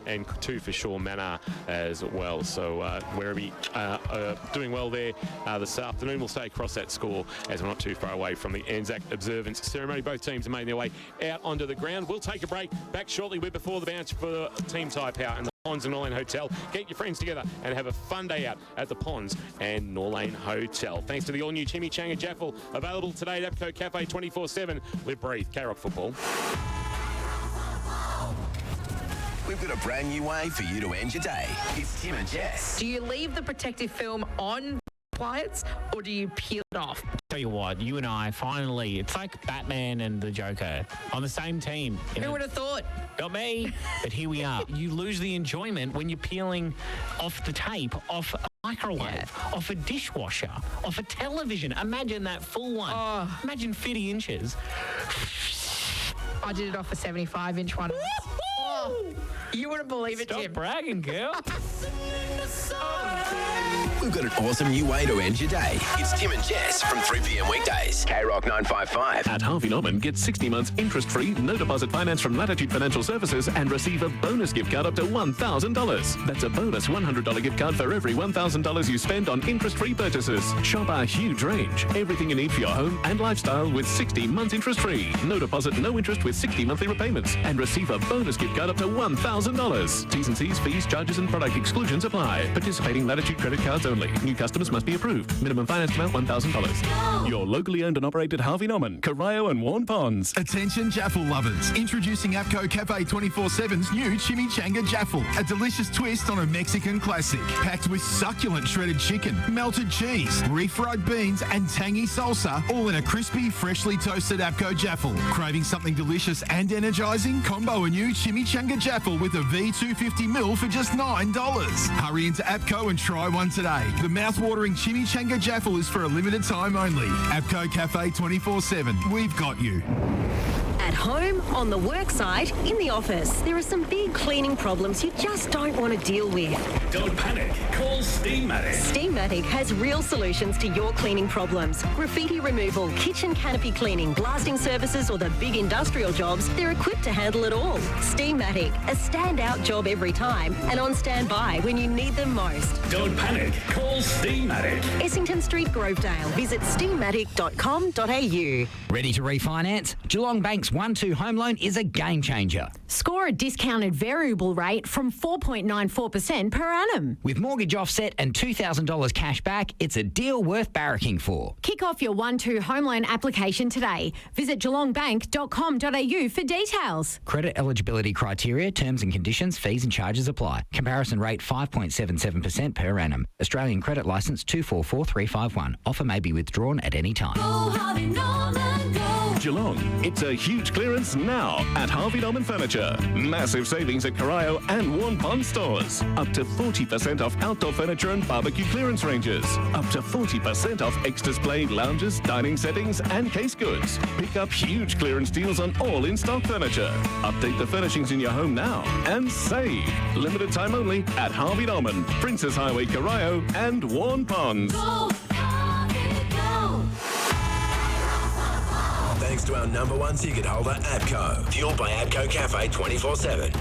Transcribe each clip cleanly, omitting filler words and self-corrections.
And 2 for Shaw Manor as well. So Werribee doing well there this afternoon. We'll stay across that score as we're not too far away from the Anzac observance ceremony. Both teams are making their way out onto the ground. We'll take a break. Back shortly. We're before the bounce for Team Tyre Power and the Ponds and Norlane Hotel. Get your friends together and have a fun day out at the Ponds and Norlane Hotel. Thanks to the all-new Chimichanga Jaffle, available today at APCO Cafe 24/7. Live, breathe, K-Rock football. We've got a brand new way for you to end your day. It's Tim and Jess. Do you leave the protective film on pliers or do you peel it off? Tell you what, you and I finally, it's like Batman and the Joker on the same team. Who would have thought? Not me, but here we are. You lose the enjoyment when you're peeling off the tape, off a microwave, off a dishwasher, off a television. Imagine that full one. Oh. Imagine 50 inches. I did it off a 75-inch one. You wouldn't believe it, Stop Tim. bragging, girl. We've got an awesome new way to end your day. It's Tim and Jess from 3 p.m. weekdays. K-Rock 955. At Harvey Norman, get 60 months interest-free, no deposit finance from Latitude Financial Services and receive a bonus gift card up to $1,000. That's a bonus $100 gift card for every $1,000 you spend on interest-free purchases. Shop our huge range. Everything you need for your home and lifestyle with 60 months interest-free. No deposit, no interest with 60 monthly repayments. And receive a bonus gift card up to $1,000. T's and C's, fees, charges and product exclusions apply. Participating Latitude credit cards only. New customers must be approved. Minimum finance amount $1,000. Your locally owned and operated Harvey Norman, Corio and Warren Ponds. Attention Jaffle lovers. Introducing APCO Cafe 24/7's new Chimichanga Jaffle. A delicious twist on a Mexican classic. Packed with succulent shredded chicken, melted cheese, refried beans and tangy salsa, all in a crispy, freshly toasted APCO Jaffle. Craving something delicious and energising? Combo a new Chimichanga Jaffle with a V250ml for just $9. Hurry into APCO and try one today. The mouth-watering Chimichanga Jaffle is for a limited time only. APCO Cafe 24/7. We've got you. At home, on the work site, in the office, there are some big cleaning problems you just don't want to deal with. Don't panic. Call Steamatic. Steamatic has real solutions to your cleaning problems. Graffiti removal, kitchen canopy cleaning, blasting services or the big industrial jobs, they're equipped to handle it all. Steamatic, a standout job every time and on standby when you need them most. Don't panic. Call Steamatic. Essington Street, Grovedale. Visit steamatic.com.au. Ready to refinance? Geelong Bank's 1-2 home loan is a game changer. Score a discounted variable rate from 4.94% per annum. With mortgage offset and $2,000 cash back, it's a deal worth barracking for. Kick off your 1-2 home loan application today. Visit geelongbank.com.au for details. Credit eligibility criteria, terms and conditions, fees and charges apply. Comparison rate 5.77% per annum. Australian credit licence 244351. Offer may be withdrawn at any time. Go Harvey Norman, go. Geelong, it's a huge clearance now at Harvey Norman Furniture. Massive savings at Corio and Warren Pond stores. Up to 40% off outdoor furniture and barbecue clearance ranges. Up to 40% off ex-display lounges, dining settings and case goods. Pick up huge clearance deals on all in-stock furniture. Update the furnishings in your home now and save. Limited time only at Harvey Norman, Princess Highway, Corio and Warren Ponds. Go Harvey, go. Thanks to our #1 ticket holder, APCO. Fueled by APCO Cafe 24/7.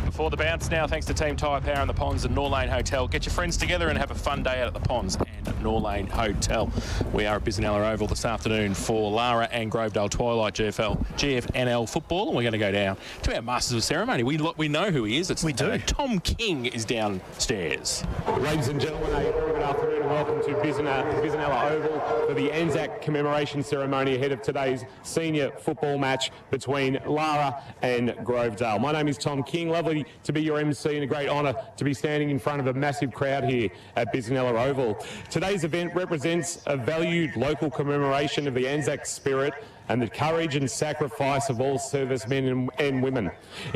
Before the bounce now, thanks to Team Tyre Power and the Ponds and Norlane Hotel. Get your friends together and have a fun day out at the Ponds and Norlane Hotel. We are at Bisanella Oval this afternoon for Lara and Grovedale Twilight GFNL football, and we're going to go down to our Masters of Ceremony. We know who he is. We do. Tom King is downstairs. Ladies and gentlemen, a very good afternoon and welcome to Bisanella Oval for the Anzac commemoration ceremony ahead of today's senior football match between Lara and Grovedale. My name is Tom King. Lovely to be your MC and a great honour to be standing in front of a massive crowd here at Bisanella Oval. Today's event represents a valued local commemoration of the Anzac spirit and the courage and sacrifice of all servicemen and women.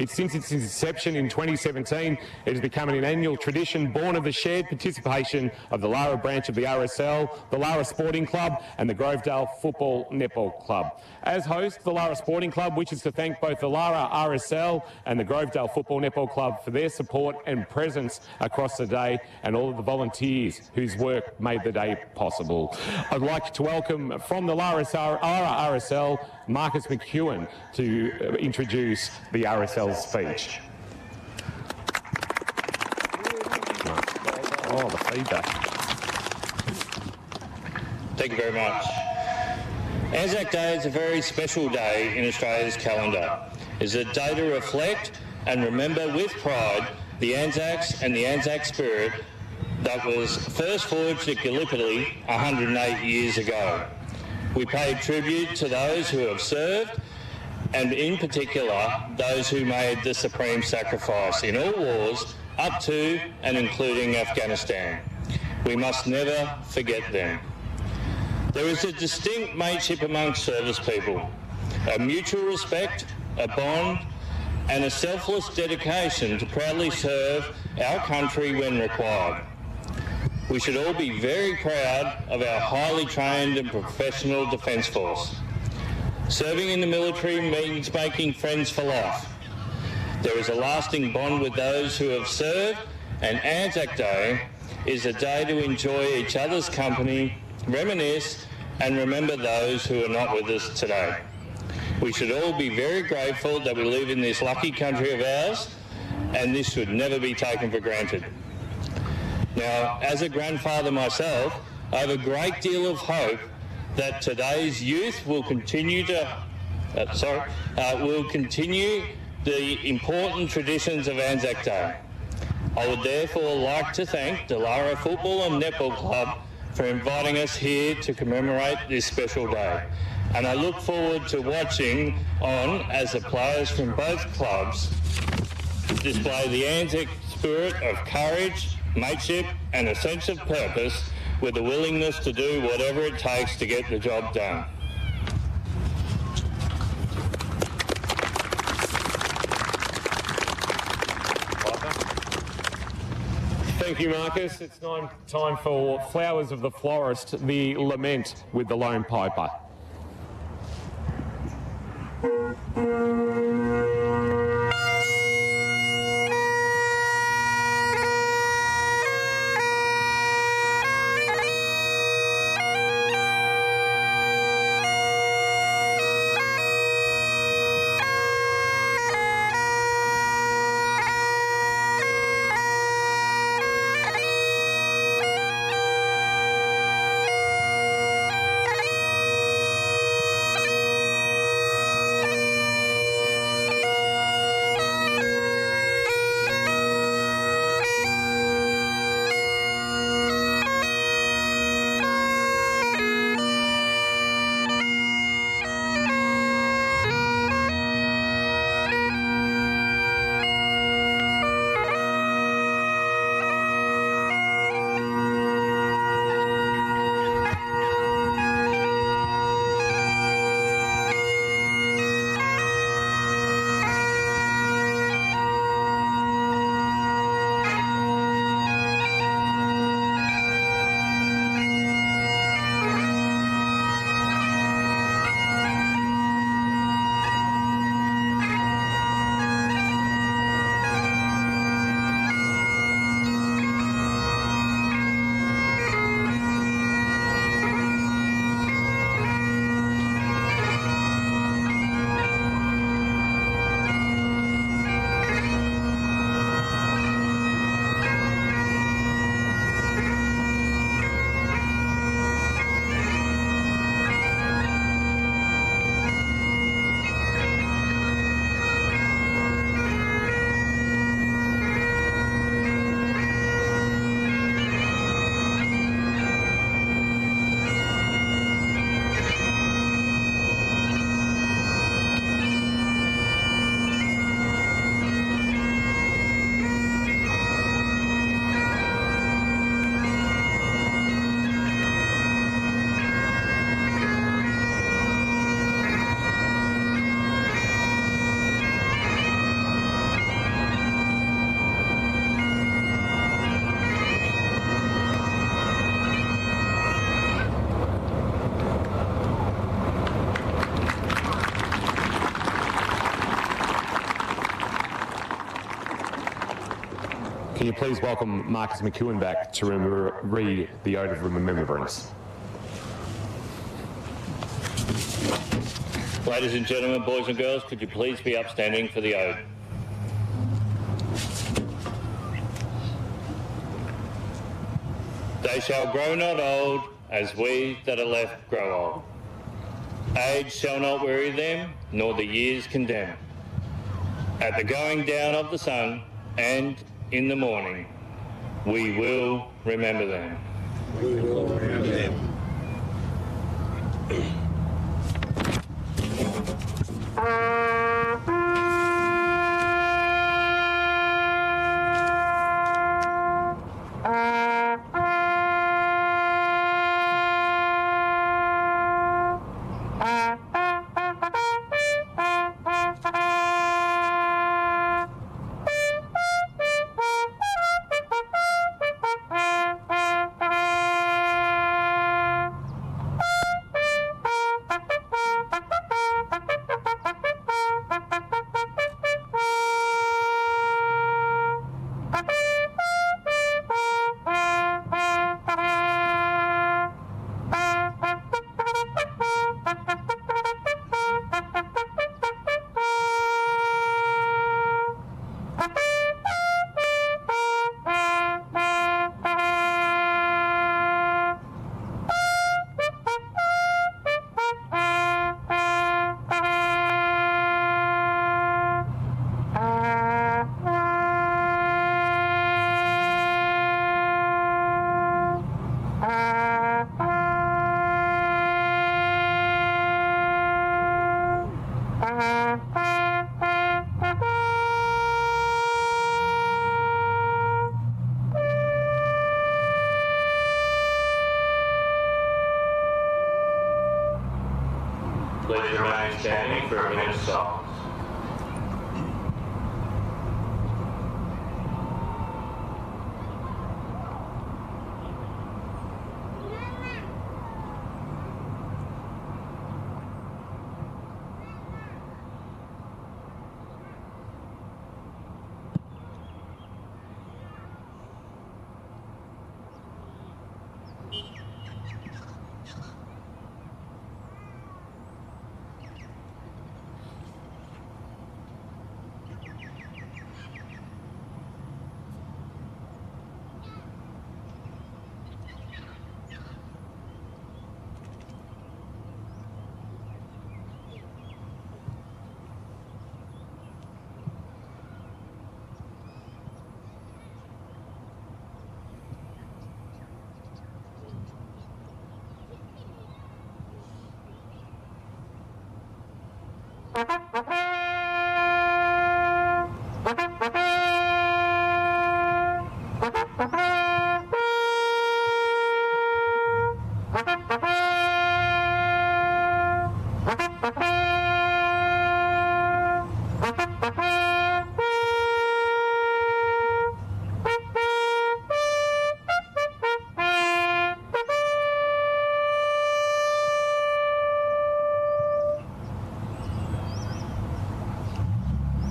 Since its inception in 2017, it has become an annual tradition born of the shared participation of the Lara branch of the RSL, the Lara Sporting Club and the Grovedale Football Netball Club. As host, the Lara Sporting Club wishes to thank both the Lara RSL and the Grovedale Football Netball Club for their support and presence across the day and all of the volunteers whose work made the day possible. I'd like to welcome from the Lara RSL, Marcus McEwen, to introduce the RSL speech. Oh, the feedback. Thank you very much. Anzac Day is a very special day in Australia's calendar. It's a day to reflect and remember with pride the Anzacs and the Anzac spirit that was first forged at Gallipoli 108 years ago. We pay tribute to those who have served, and in particular those who made the supreme sacrifice in all wars up to and including Afghanistan. We must never forget them. There is a distinct mateship amongst service people, a mutual respect, a bond, and a selfless dedication to proudly serve our country when required. We should all be very proud of our highly trained and professional Defence Force. Serving in the military means making friends for life. There is a lasting bond with those who have served, and Anzac Day is a day to enjoy each other's company, reminisce, and remember those who are not with us today. We should all be very grateful that we live in this lucky country of ours, and this should never be taken for granted. Now, as a grandfather myself, I have a great deal of hope that today's youth will continue continue the important traditions of Anzac Day. I would therefore like to thank the Lara Football and Netball Club for inviting us here to commemorate this special day. And I look forward to watching on as the players from both clubs display the Anzac spirit of courage, mateship and a sense of purpose with a willingness to do whatever it takes to get the job done. Thank you, Marcus. It's time for Flowers of the Florist, the Lament with the Lone Piper. Can you please welcome Marcus McEwen back to read the Ode of Remembrance? Ladies and gentlemen, boys and girls, could you please be upstanding for the ode? They shall grow not old, as we that are left grow old. Age shall not weary them, nor the years condemn. At the going down of the sun, and in the morning, we will remember them. We will remember them. Please remain standing for a minute of silence.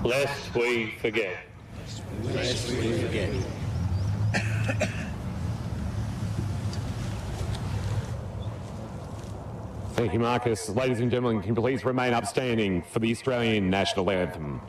Lest we forget. Lest we forget. Thank you, Marcus. Ladies and gentlemen, can you please remain upstanding for the Australian National Anthem?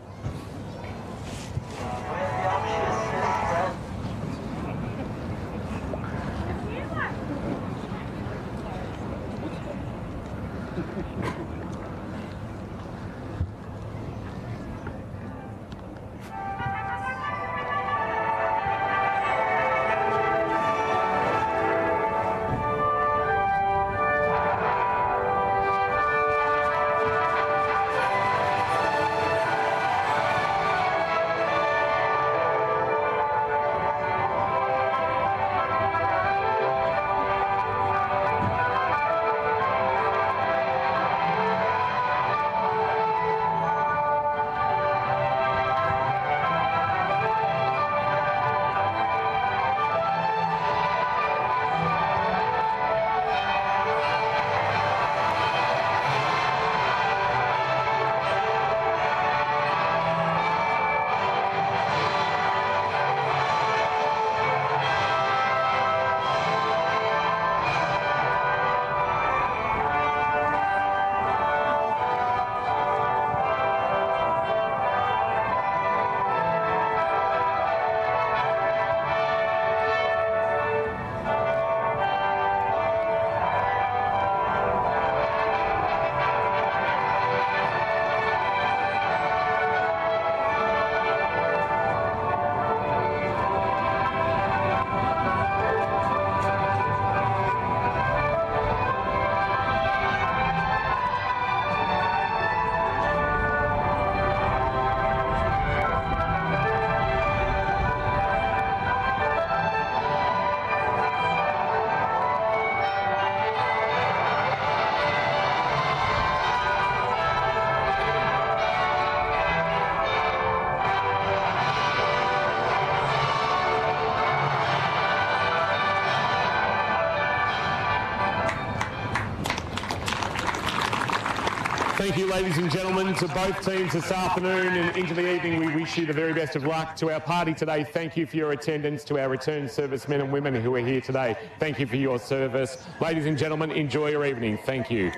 Thank you, ladies and gentlemen, to both teams this afternoon and into the evening. We wish you the very best of luck. To our party today, thank you for your attendance. To our return servicemen and women who are here today, thank you for your service. Ladies and gentlemen, enjoy your evening. Thank you.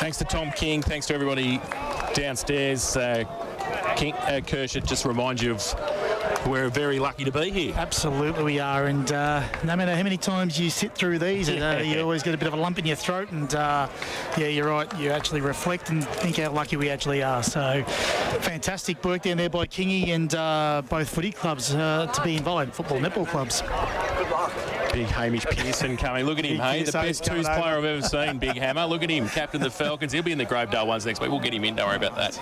Thanks to Tom King. Thanks to everybody downstairs. Kershaw, just remind you of we're very lucky to be here. Absolutely we are, and no matter how many times you sit through these, you always get a bit of a lump in your throat, and yeah, you're right, you actually reflect and think how lucky we actually are. So fantastic work down there by Kingy and both footy clubs to be involved, football netball clubs. Good luck. Big Hamish Pearson coming. Look at him, hey, the best twos player I've ever seen, Big Hammer. Look at him, captain of the Falcons. He'll be in the Grovedale ones next week. We'll get him in, don't worry about that.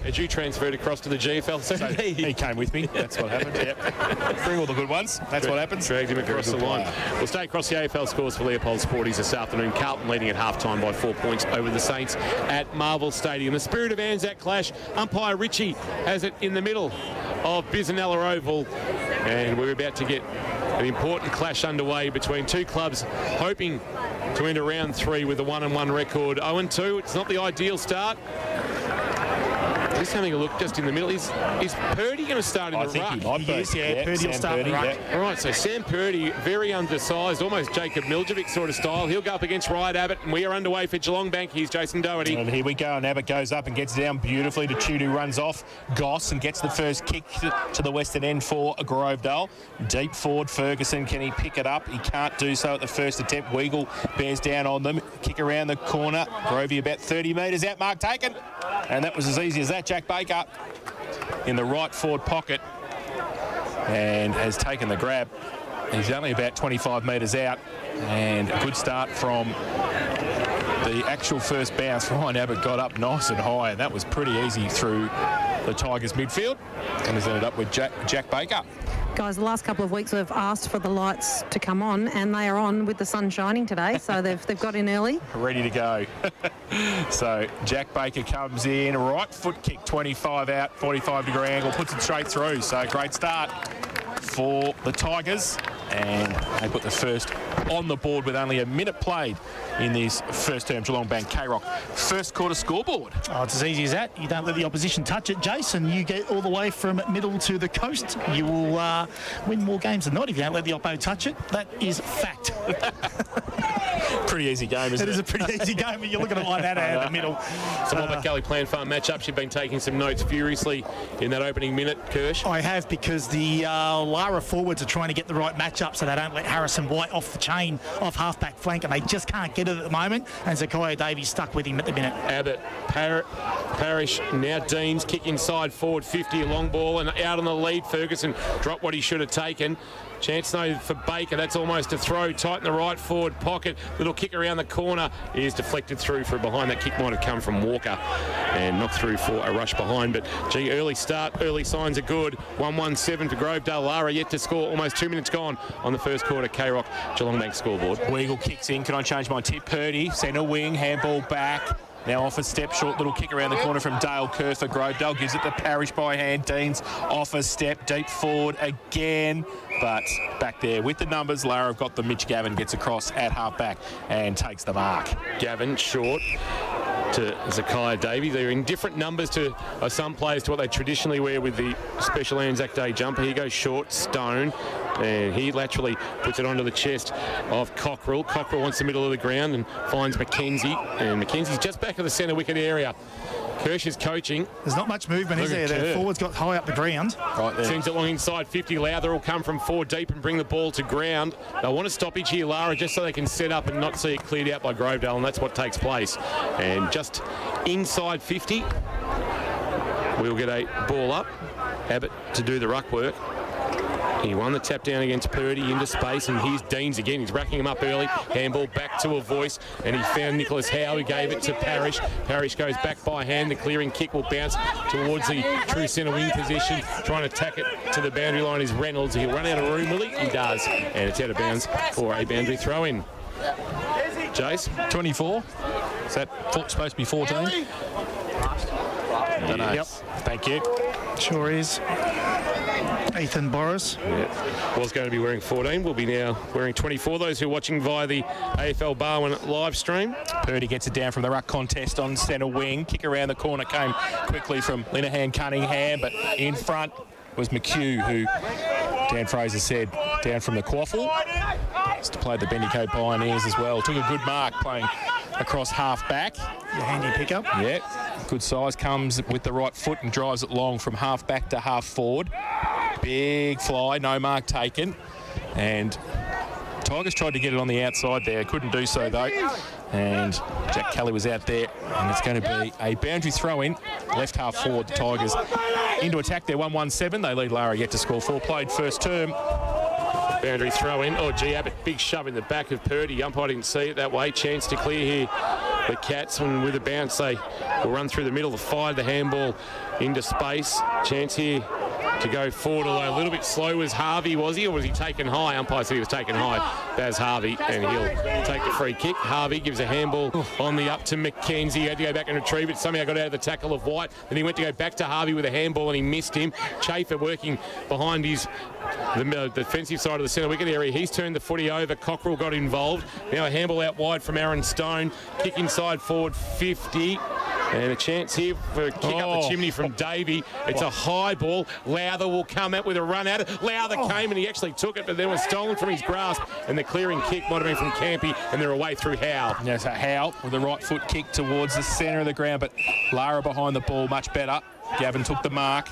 Had you transferred across to the GFL? So he came with me. That's what happened. Yep. Bring all the good ones. That's what happens. Dragged him across the line. We'll stay across the AFL scores for Leopold Sporties this afternoon. Carlton leading at half-time by 4 points over the Saints at Marvel Stadium. The spirit of Anzac clash. Umpire Richie has it in the middle of Bisanella Oval. And we're about to get an important clash underway between two clubs hoping to enter round 3 with a 1-1 record. 0-2. It's not the ideal start. Just having a look just in the middle. Is Purdy going to start in the ruck? I think he might be. Yeah, Purdy will start in the ruck. Yeah. All right, so Sam Purdy, very undersized, almost Jacob Miljevic sort of style. He'll go up against Ryan Abbott, and we are underway for Geelong Bank. Here's Jason Doherty. And here we go, and Abbott goes up and gets down beautifully to Tudu, runs off Goss and gets the first kick to the western end for Grovedale. Deep forward, Ferguson, can he pick it up? He can't do so at the first attempt. Weagle bears down on them. Kick around the corner. Grovey about 30 metres out, mark taken. And that was as easy as that. Jack Baker in the right forward pocket and has taken the grab. He's only about 25 metres out, and a good start from the actual first bounce. Ryan Abbott got up nice and high, and that was pretty easy through the Tigers midfield, and has ended up with Jack Baker. Guys, the last couple of weeks we've asked for the lights to come on, and they are on with the sun shining today, so they've got in early. Ready to go. So Jack Baker comes in, right foot kick, 25 out, 45-degree angle, puts it straight through. So great start for the Tigers, and they put the first on the board with only a minute played in this first term. Geelong Bank K-Rock first quarter scoreboard. Oh, it's as easy as that. You don't let the opposition touch it, Jason. You get all the way from middle to the coast. You will win more games than not if you don't let the oppo touch it. That is fact. Pretty easy game, isn't it? It is a pretty easy game, but you're looking at like that out of the middle. So what about Gully Plan Farm matchups? You've been taking some notes furiously in that opening minute, Kirsch. I have, because the Lara forwards are trying to get the right matchup so they don't let Harrison White off the chain, off half-back flank, and they just can't get it at the moment, and Zakiya Davies stuck with him at the minute. Abbott, Parrish, now Deans, kick inside forward 50, a long ball, and out on the lead. Ferguson dropped what he should have taken. Chance though for Baker, that's almost a throw, tight in the right forward pocket, little kick around the corner, is deflected through for behind. That kick might have come from Walker and knocked through for a rush behind, but gee, early start, early signs are good. 1-1-7 for Grovedale. Lara yet to score, almost 2 minutes gone on the first quarter. K-Rock Geelong Bank scoreboard. Weagle kicks in, can I change my tip? Purdy, centre wing, handball back. Now off a step, short little kick around the corner from Dale Kerr for Grovedale. Gives it to Parrish by hand. Deans off a step, deep forward again. But back there with the numbers, Lara have got the Mitch Gavin, gets across at half-back and takes the mark. Gavin short to Zakiya Davies. They're in different numbers to some players to what they traditionally wear with the special Anzac Day jumper. Here goes short, Stone, and he laterally puts it onto the chest of Cockrell. Cockrell wants the middle of the ground and finds McKenzie, and McKenzie's just back of the centre wicket area. Kirsch is coaching. There's not much movement, is there? The forwards got high up the ground. Right there. Sends it long inside 50. Lowther will come from 4 deep and bring the ball to ground. They want a stoppage here, Lara, just so they can set up and not see it cleared out by Grovedale, and that's what takes place. And just inside 50, we'll get a ball up. Abbott to do the ruck work. He won the tap down against Purdy into space, and here's Deans again. He's racking him up early. Handball back to a voice, and he found Nicholas Howe. He gave it to Parrish. Parrish goes back by hand. The clearing kick will bounce towards the true centre wing position. Trying to tack it to the boundary line is Reynolds. He'll run out of room, will he? He does. And it's out of bounds for a boundary throw in. Jace? 24. Is that supposed to be 14? I don't know. Yep. Thank you. Sure is. Ethan Boris. Yeah. Was going to be wearing 14. Will be now wearing 24. Those who are watching via the AFL Barwon live stream. Purdy gets it down from the ruck contest on centre wing. Kick around the corner came quickly from Linehan Cunningham, but in front was McHugh, who Dan Fraser said down from the Quaffle. Just played the Bendigo Pioneers as well. Took a good mark playing across half back. Your handy pickup. Yeah, good size, comes with the right foot and drives it long from half back to half forward. Big fly, no mark taken. And Tigers tried to get it on the outside there, couldn't do so though. And Jack Kelly was out there, and it's going to be a boundary throw in, left half forward. The Tigers into attack there, 1-1-7. They lead Lara yet to score 4. Played first term. Boundary throw in. Oh, gee, Abbott, big shove in the back of Purdy. Umpire didn't see it that way. Chance to clear here the Cats, and with a bounce they will run through the middle to fire the handball into space. Chance here to go forward, although a little bit slow. Was Harvey, was he, or was he taken high? Umpire said he was taken high. Baz Harvey, and he'll take the free kick. Harvey gives a handball on the up to McKenzie. He had to go back and retrieve it. Somehow got out of the tackle of White. Then he went to go back to Harvey with a handball and he missed him. Chafer working behind the defensive side of the centre wicket area. He's turned the footy over. Cockrell got involved. Now a handball out wide from Aaron Stone. Kick inside forward 50. And a chance here for a kick up the chimney from Davey. It's a high ball. Lowther will come out with a run at it. Lowther came and he actually took it, but then was stolen from his grasp. And the clearing kick might have been from Campy, and they're away through Howe. Yeah, so Howe with the right foot kick towards the centre of the ground, but Lara behind the ball much better. Gavin took the mark.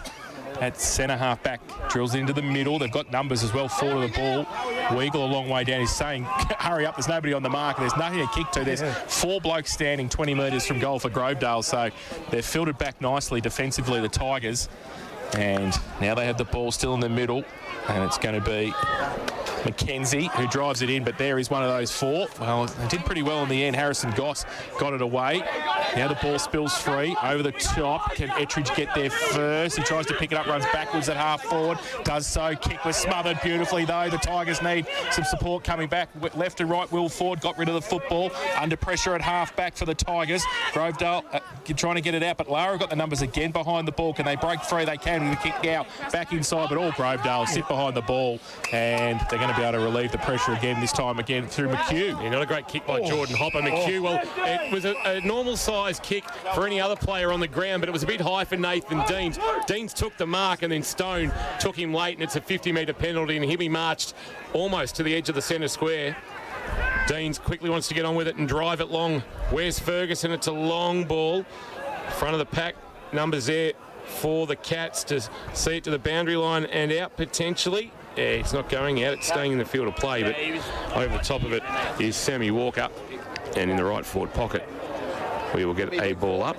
At centre half back, drills into the middle. They've got numbers as well, 4 to the ball. Weagle a long way down. He's saying, hurry up, there's nobody on the mark. There's nothing to kick to. There's 4 blokes standing 20 metres from goal for Grovedale. So they've filtered back nicely defensively, the Tigers. And now they have the ball still in the middle. And it's going to be McKenzie who drives it in, but there is one of those 4. Well, they did pretty well in the end. Harrison Goss got it away. Now the ball spills free over the top. Can Ettridge get there first? He tries to pick it up, runs backwards at half forward. Does so. Kick was smothered beautifully though. The Tigers need some support coming back. Left and right, Will Ford got rid of the football. Under pressure at half back for the Tigers. Grovedale trying to get it out, but Lara got the numbers again behind the ball. Can they break free? They can with the kick now. Back inside, but all Grovedale sit behind the ball, and they're going to be able to relieve the pressure again, this time again through McHugh. Yeah, not a great kick by Jordan Hopper. McHugh, well, it was a normal size kick for any other player on the ground, but it was a bit high for Nathan Deans. Deans took the mark, and then Stone took him late, and it's a 50-metre penalty, and he marched almost to the edge of the centre square. Deans quickly wants to get on with it and drive it long. Where's Ferguson? It's a long ball. Front of the pack, numbers there for the Cats to see it to the boundary line and out potentially. Yeah, it's not going out, it's staying in the field of play, but over the top of it is Sammy Walker, and in the right forward pocket we will get a ball up.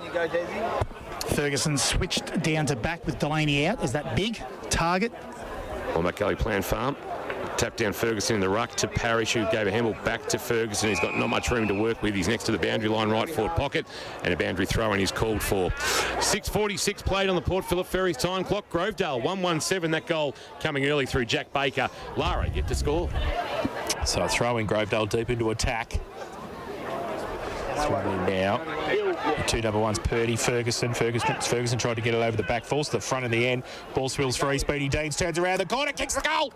Ferguson switched down to back with Delaney out. Is that big target? On Kelly Plan Farm. Tap down Ferguson in the ruck to Parrish, who gave a handball back to Ferguson. He's got not much room to work with. He's next to the boundary line, right forward pocket, and a boundary throw-in is called for. 6:46 played on the Port Phillip Ferries time clock. Grovedale 1-1-7. That goal coming early through Jack Baker. Lara yet to score. So throwing Grovedale deep into attack. Thrown in now. The 2 number ones, Purdy, Ferguson. Ferguson tried to get it over the back, falls to the front in the end. Ball spills free. Speedy Deans turns around the corner, kicks the goal.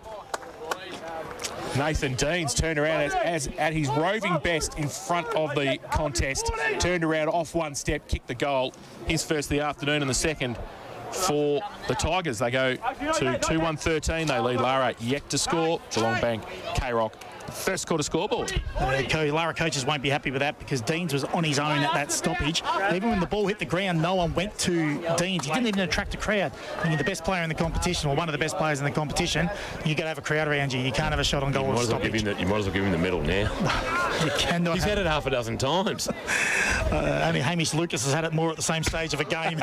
Nathan Deans turned around as at his roving best in front of the contest. Turned around off one step, kicked the goal. His first of the afternoon and the second for the Tigers. They go to 2-1-13. They lead Lara yet to score. Geelong Bank, K-Rock. First quarter scoreboard. Lara coaches won't be happy with that because Deans was on his own at that stoppage. Even when the ball hit the ground, no one went to Deans. He didn't even attract a crowd. When you're the best player in the competition, or one of the best players in the competition, you got to have a crowd around you. You can't have a shot on goal with stoppage. You might as well give him the medal now. You cannot. He's had it half a dozen times. Only Hamish Lucas has had it more at the same stage of a game.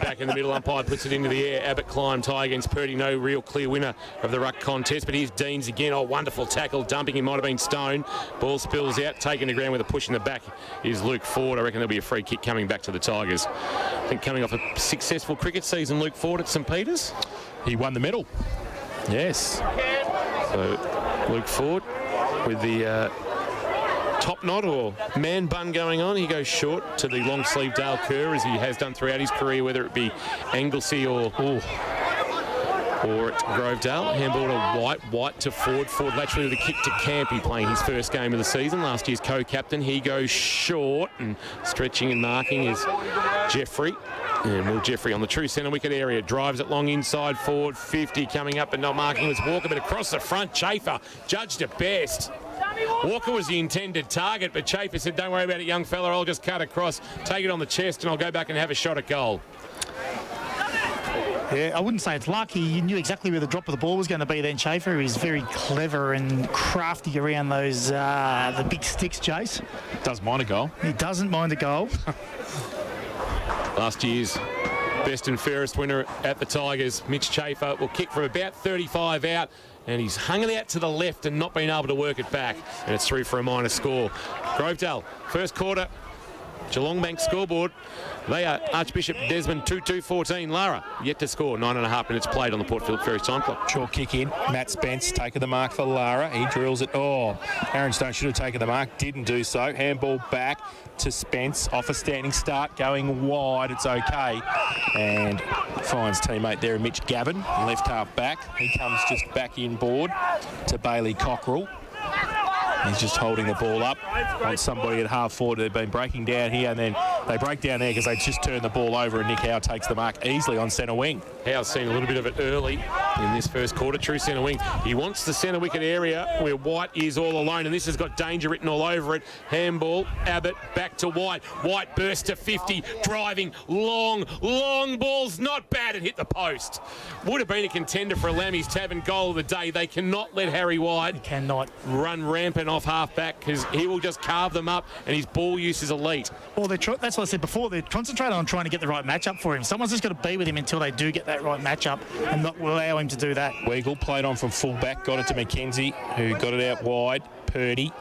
Back in the middle, umpire puts it into the air. Abbott Climb tie against Purdy. No real clear winner of the ruck contest, but here's Deans again. Oh, wonderful tackle, dumping. It might have been Stone. Ball spills out, taken to ground with a push in the back is Luke Ford. I reckon there'll be a free kick coming back to the Tigers. I think coming off a successful cricket season, Luke Ford at St Peters. He won the medal. Yes. So Luke Ford with the top knot or man bun going on. He goes short to the long sleeve Dale Kerr, as he has done throughout his career, whether it be Anglesey or at Grovedale. Handball to White to Ford. Ford laterally with a kick to Campy, playing his first game of the season. Last year's co-captain. He goes short, and stretching and marking is Jeffrey. And Will Jeffrey on the true centre wicket area. Drives it long inside forward. 50 coming up, but not marking was Walker, but across the front, Chafer judged it best. Walker was the intended target, but Chafer said, don't worry about it, young fella. I'll just cut across, take it on the chest, and I'll go back and have a shot at goal. Yeah, I wouldn't say it's lucky. You knew exactly where the drop of the ball was going to be then, Chafer. He's very clever and crafty around those the big sticks, Jace. Doesn't mind a goal. He doesn't mind a goal. Last year's best and fairest winner at the Tigers, Mitch Chafer, will kick from about 35 out, and he's hung it out to the left and not been able to work it back, and it's through for a minor score. Grovedale, first quarter, Geelong Bank scoreboard. They are Archbishop Desmond 2-2-14. Lara yet to score. 9.5 minutes played on the Port Phillip Ferries time clock. Short kick in. Matt Spence taking the mark for Lara. He drills it. Oh, Aaron Stone should have taken the mark. Didn't do so. Handball back to Spence. Off a standing start. Going wide. It's okay. And finds teammate there, Mitch Gavin, left half back. He comes just back inboard to Bailey Cockrell. He's just holding the ball up on somebody at half forward. They've been breaking down here, and then they break down there because they just turned the ball over, and Nick Howe takes the mark easily on centre wing. Howe's seen a little bit of it early in this first quarter. True centre wing. He wants the centre wicket area where White is all alone, and this has got danger written all over it. Handball, Abbott, back to White. White burst to 50, driving, long balls, not bad, and hit the post. Would have been a contender for a Lammy's Tavern goal of the day. They cannot let Harry White run rampant off half-back because he will just carve them up, and his ball use is elite. Well, that's what I said before. They're concentrating on trying to get the right matchup for him. Someone's just got to be with him until they do get that right matchup and not allow him to do that. Weagle played on from full-back, got it to McKenzie, who got it out wide. Purdy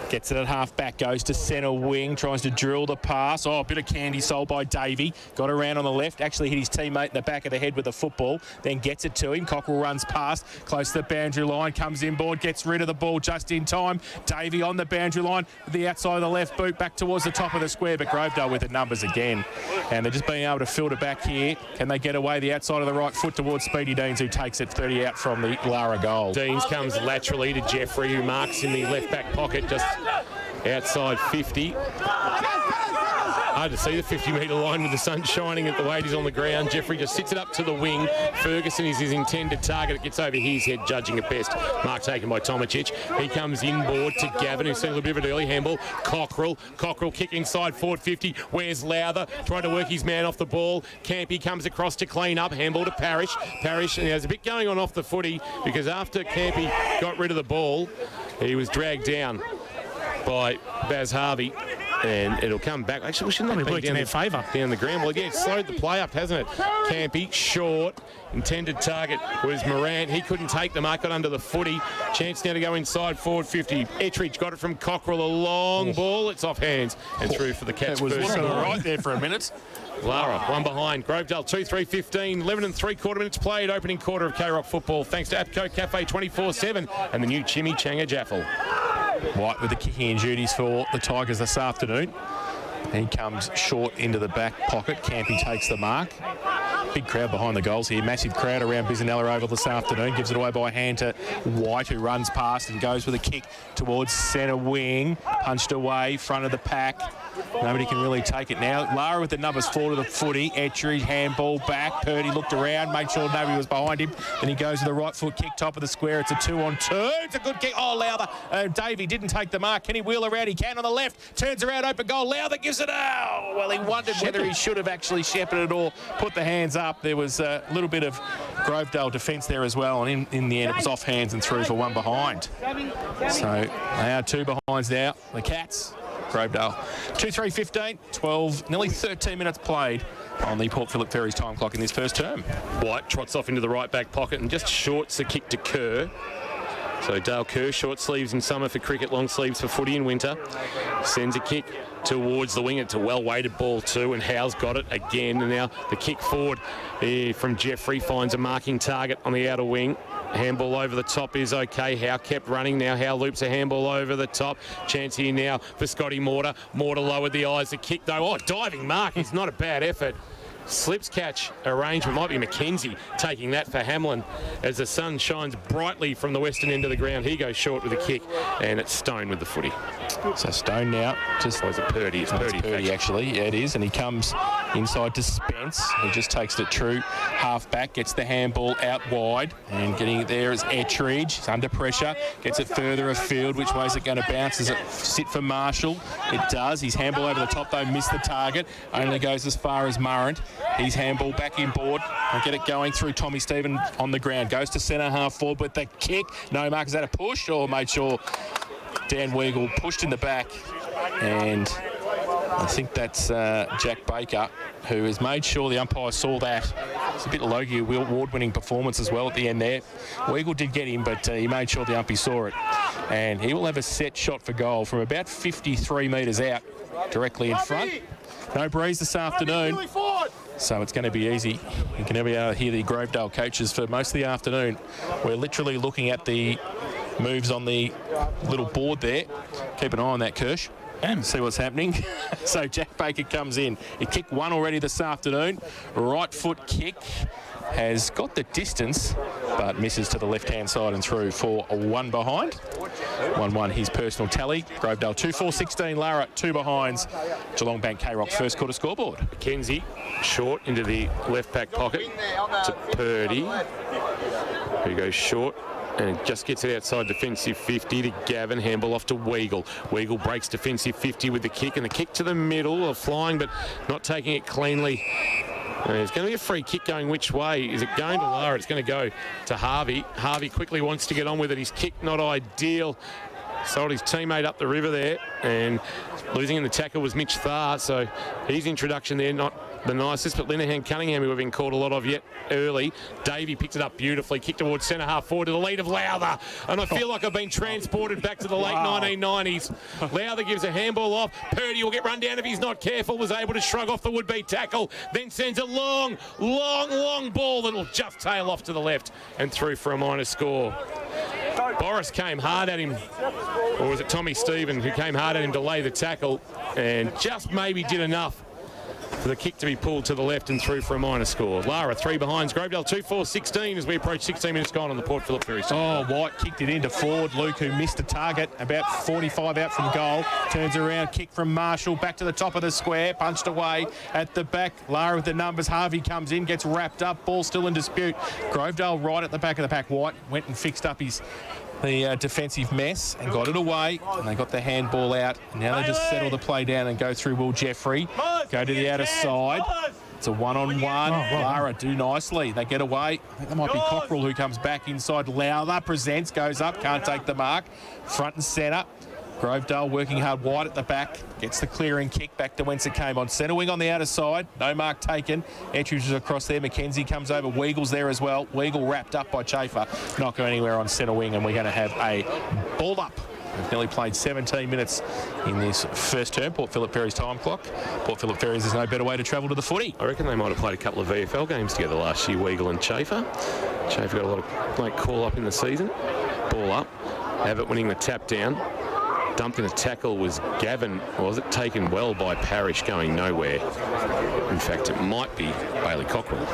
gets it at half-back, goes to centre wing, tries to drill the pass. Oh, a bit of candy sold by Davey. Got around on the left, actually hit his teammate in the back of the head with the football, then gets it to him. Cockrell runs past, close to the boundary line, comes inboard, gets rid of the ball just in time. Davey on the boundary line, the outside of the left boot, back towards the top of the square, but Grovedale with the numbers again. And they're just being able to filter back here. Can they get away the outside of the right foot towards Speedy Deans, who takes it 30 out from the Lara goal. Deans comes laterally to Jeffrey, who marks in the left back pocket, just outside 50. Hard to see the 50-metre line with the sun shining at the weight is on the ground. Jeffrey just sits it up to the wing. Ferguson is his intended target. It gets over his head, judging at best. Mark taken by Tomacic. He comes inboard to Gavin, who's seen a little bit of an early handball. Cockrell kick inside forward 50. Where's Lowther? Trying to work his man off the ball. Campy comes across to clean up. Handball to Parrish. And there's a bit going on off the footy because after Campy got rid of the ball, he was dragged down by Baz Harvey, and it'll come back. Actually, we shouldn't have been down in their favour down the ground. Well, again, it's slowed the play up, hasn't it? Campy, short, intended target was Morant. He couldn't take the mark, got under the footy. Chance now to go inside forward 50. Ettridge got it from Cockrell, a long ball. It's off hands and through for the Cats. It was right there for a minute. Lara, one behind. Grovedale 2-3-15, 11 and 3/4 minutes played. Opening quarter of K-Rock football. Thanks to APCO Cafe 24/7 and the new Chimichanga Jaffle. White with the kicking and duties for the Tigers this afternoon. He comes short into the back pocket. Campy takes the mark. Big crowd behind the goals here. Massive crowd around Bisanella Oval this afternoon. Gives it away by hand to White, who runs past and goes with a kick towards centre wing. Punched away, front of the pack. Nobody can really take it now. Lara with the numbers 4 to the footy. Ettridge, handball back. Purdy looked around, made sure nobody was behind him. Then he goes with the right foot kick, top of the square. It's a 2-on-2. It's a good kick. Oh, Lowther. Davey didn't take the mark. Can he wheel around? He can on the left. Turns around, open goal. Lowther gives it out. Well, he wondered whether he should have actually shepherded or put the hands up. There was a little bit of Grovedale defence there as well, and in the end it was off hands and through for one behind. So they are two behinds now. The Cats. Grovedale 2-3-15, 12, nearly 13 minutes played on the Port Phillip Ferries time clock in this first term. White trots off into the right back pocket and just shorts the kick to Kerr. So Dale Kerr, short sleeves in summer for cricket, long sleeves for footy in winter. Sends a kick towards the wing. It's a well-weighted ball too, and Howe's got it again. And now the kick forward from Jeffrey finds a marking target on the outer wing. Handball over the top is okay. Howe kept running. Now Howe loops a handball over the top. Chance here now for Scotty Mortar. Mortar lowered the eyes. The kick though. Oh, diving mark. It's not a bad effort. Slips catch arrangement. Might be McKenzie taking that for Hamlin as the sun shines brightly from the western end of the ground. He goes short with a kick, and it's Stone with the footy. So Stone now just... Or is it Purdy? It's Purdy actually. Yeah, it is. And he comes inside to Spence. He just takes it true. Half back, gets the handball out wide. And getting it there is Ettridge. He's under pressure. Gets it further afield. Which way is it going to bounce? Does it sit for Marshall? It does. His handball over the top, though, missed the target. Only goes as far as Murrant. He's handball back inboard and get it going through Tommy Stephen on the ground. Goes to centre half forward with the kick. No mark. Is that a push or made sure Dan Weagle pushed in the back? And I think that's Jack Baker, who has made sure the umpire saw that. It's a bit of Logie award-winning performance as well at the end there. Weagle did get him, but he made sure the umpire saw it. and he will have a set shot for goal from about 53 metres out, directly in front. No breeze this afternoon, so it's going to be easy. You can never hear the Grovedale coaches for most of the afternoon. We're literally looking at the moves on the little board there. Keep an eye on that, Kirsch, and see what's happening. So Jack Baker comes in. He kicked one already this afternoon. Right foot kick. Has got the distance, but misses to the left-hand side and through for a 1 behind. 1-1 his personal tally. Grovedale 2-4-16, Lara 2 behinds. Geelong Bank K-Rock first quarter scoreboard. McKenzie short into the left back pocket to Purdy, who goes short and just gets it outside defensive 50 to Gavin. Handball off to Weagle. Weagle breaks defensive 50 with the kick, and the kick to the middle of flying, but not taking it cleanly. There's going to be a free kick going which way? Is it going to Lara? It's going to go to Harvey. Harvey quickly wants to get on with it. His kick not ideal. Sold his teammate up the river there, and losing in the tackle was Mitch Tharr, so his introduction there not the nicest, but Linehan Cunningham, who have been called a lot of yet early. Davey picked it up beautifully, kicked towards centre half forward to the lead of Lowther, and I feel like I've been transported back to the late 1990s. Lowther gives a handball off. Purdy will get run down if he's not careful, was able to shrug off the would-be tackle, then sends a long ball that'll just tail off to the left and through for a minor score. Boris came hard at him, or was it Tommy Stephen who came hard at him to lay the tackle and just maybe did enough for the kick to be pulled to the left and through for a minor score. Lara 3 behinds. Grovedale 2-4-16 as we approach 16 minutes gone on the Port Phillip Ferry. Oh, White kicked it into forward. Luke, who missed a target, about 45 out from goal. Turns around, kick from Marshall, back to the top of the square, punched away at the back. Lara with the numbers. Harvey comes in, gets wrapped up, ball still in dispute. Grovedale right at the back of the pack. White went and fixed up the defensive mess and got it away, and they got the handball out. Now they just settle the play down and go through Will Jeffrey. Go to the outer side. It's a one-on-one. Lara do nicely. They get away. I think that might be Cockrell who comes back inside. Lowther presents, goes up, can't take the mark. Front and centre. Grovedale working hard. White at the back. Gets the clearing kick back to whence it came on. Centre wing on the outer side. No mark taken. Etridge is across there. McKenzie comes over. Weagle's there as well. Weagle wrapped up by Chafer. Not going anywhere on centre wing, and we're going to have a ball up. We've nearly played 17 minutes in this first term. Port Phillip Ferry's time clock. Port Phillip Ferry's, there's no better way to travel to the footy. I reckon they might have played a couple of VFL games together last year, Weagle and Chafer. Chafer got a lot of late call up in the season. Ball up. Abbott winning the tap down. Dumped in a tackle was Gavin. Was it taken well by Parrish, going nowhere? In fact, it might be Bailey Cockrell,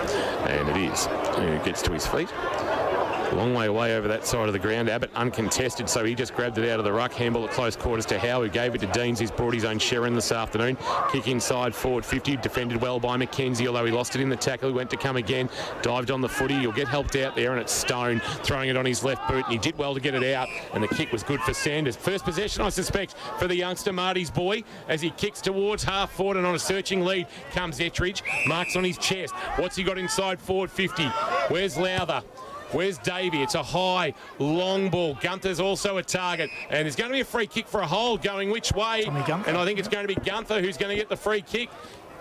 and it is. Who gets to his feet. A long way away over that side of the ground. Abbott uncontested, so he just grabbed it out of the ruck. Handball at close quarters to Howe, who gave it to Deans. He's brought his own Sharon this afternoon. Kick inside, forward 50. Defended well by McKenzie, although he lost it in the tackle. He went to come again. Dived on the footy. He'll get helped out there, and it's Stone throwing it on his left boot, and he did well to get it out, and the kick was good for Sanders. First possession, I suspect, for the youngster, Marty's boy, as he kicks towards half forward, and on a searching lead comes Etridge. Marks on his chest. What's he got inside forward 50? Where's Lowther? Where's Davey? It's a high, long ball. Gunther's also a target. And there's going to be a free kick for a hold going which way? And I think it's going to be Gunther who's going to get the free kick.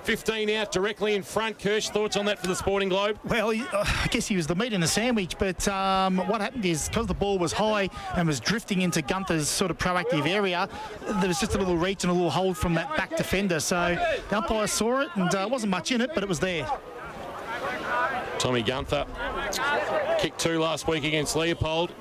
15 out directly in front. Kirsch, thoughts on that for the Sporting Globe? Well, I guess he was the meat in the sandwich, but what happened is because the ball was high and was drifting into Gunther's sort of proactive area, there was just a little reach and a little hold from that back defender. So the umpire saw it, and wasn't much in it, but it was there. Tommy Gunther kicked 2 last week against Leopold.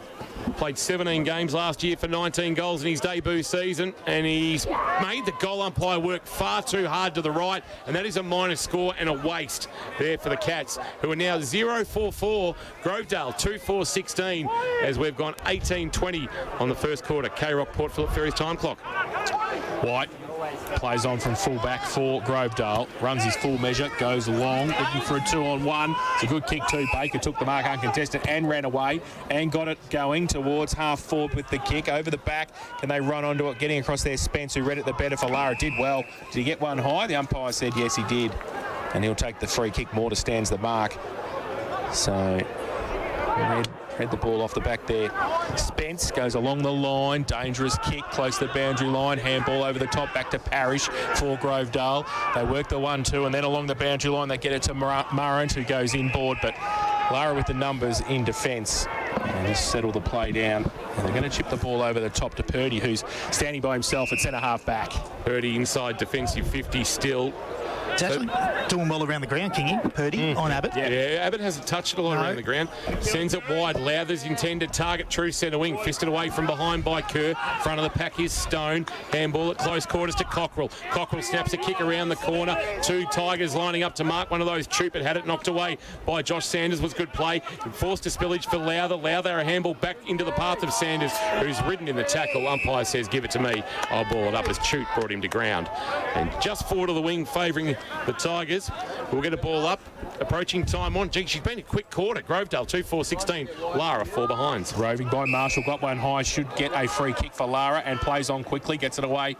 Played 17 games last year for 19 goals in his debut season, and he's made the goal umpire work far too hard to the right, and that is a minor score and a waste there for the Cats, who are now 0-4-4. Grovedale 2-4-16 as we've gone 18-20 on the first quarter. K-Rock Port Phillip Ferry's time clock. White plays on from full back for Grovedale, runs his full measure, goes long, looking for a 2-on-1. It's a good kick too. Baker took the mark uncontested and ran away and got it going towards half forward with the kick over the back. Can they run onto it? Getting across there, Spence, who read it the better for Lara, did well. Did he get one high? The umpire said yes, he did, and he'll take the free kick. Mortar stands the mark. So read the ball off the back there. Spence goes along the line. Dangerous kick close to the boundary line. Handball over the top back to Parrish for Grovedale. They work the 1-2, and then along the boundary line they get it to Murrant, who goes inboard. But Lara with the numbers in defence. And just settle the play down. And they're going to chip the ball over the top to Purdy, who's standing by himself at centre-half back. Purdy inside defensive 50 still. He's actually doing well around the ground, Kingy, Purdy, on Abbott. Yeah, Abbott hasn't touched it a lot around the ground. Sends it wide. Lowther's intended target, true centre wing. Fisted away from behind by Kerr. Front of the pack is Stone. Handball at close quarters to Cockrell. Cockrell snaps a kick around the corner. Two Tigers lining up to mark one of those. Troop had it knocked away by Josh Sanders. Was good play. Forced a spillage for Lowther. Lowther a handball back into the path of Sanders, who's ridden in the tackle. Umpire says, give it to me. I'll ball it up as Chute brought him to ground. And just forward of the wing, favouring the Tigers. We'll get a ball up. Approaching time on. Gee, she's been a quick quarter. Grovedale 2-4-16. Lara 4 behinds. Roving by Marshall. Got one high. Should get a free kick for Lara and plays on quickly. Gets it away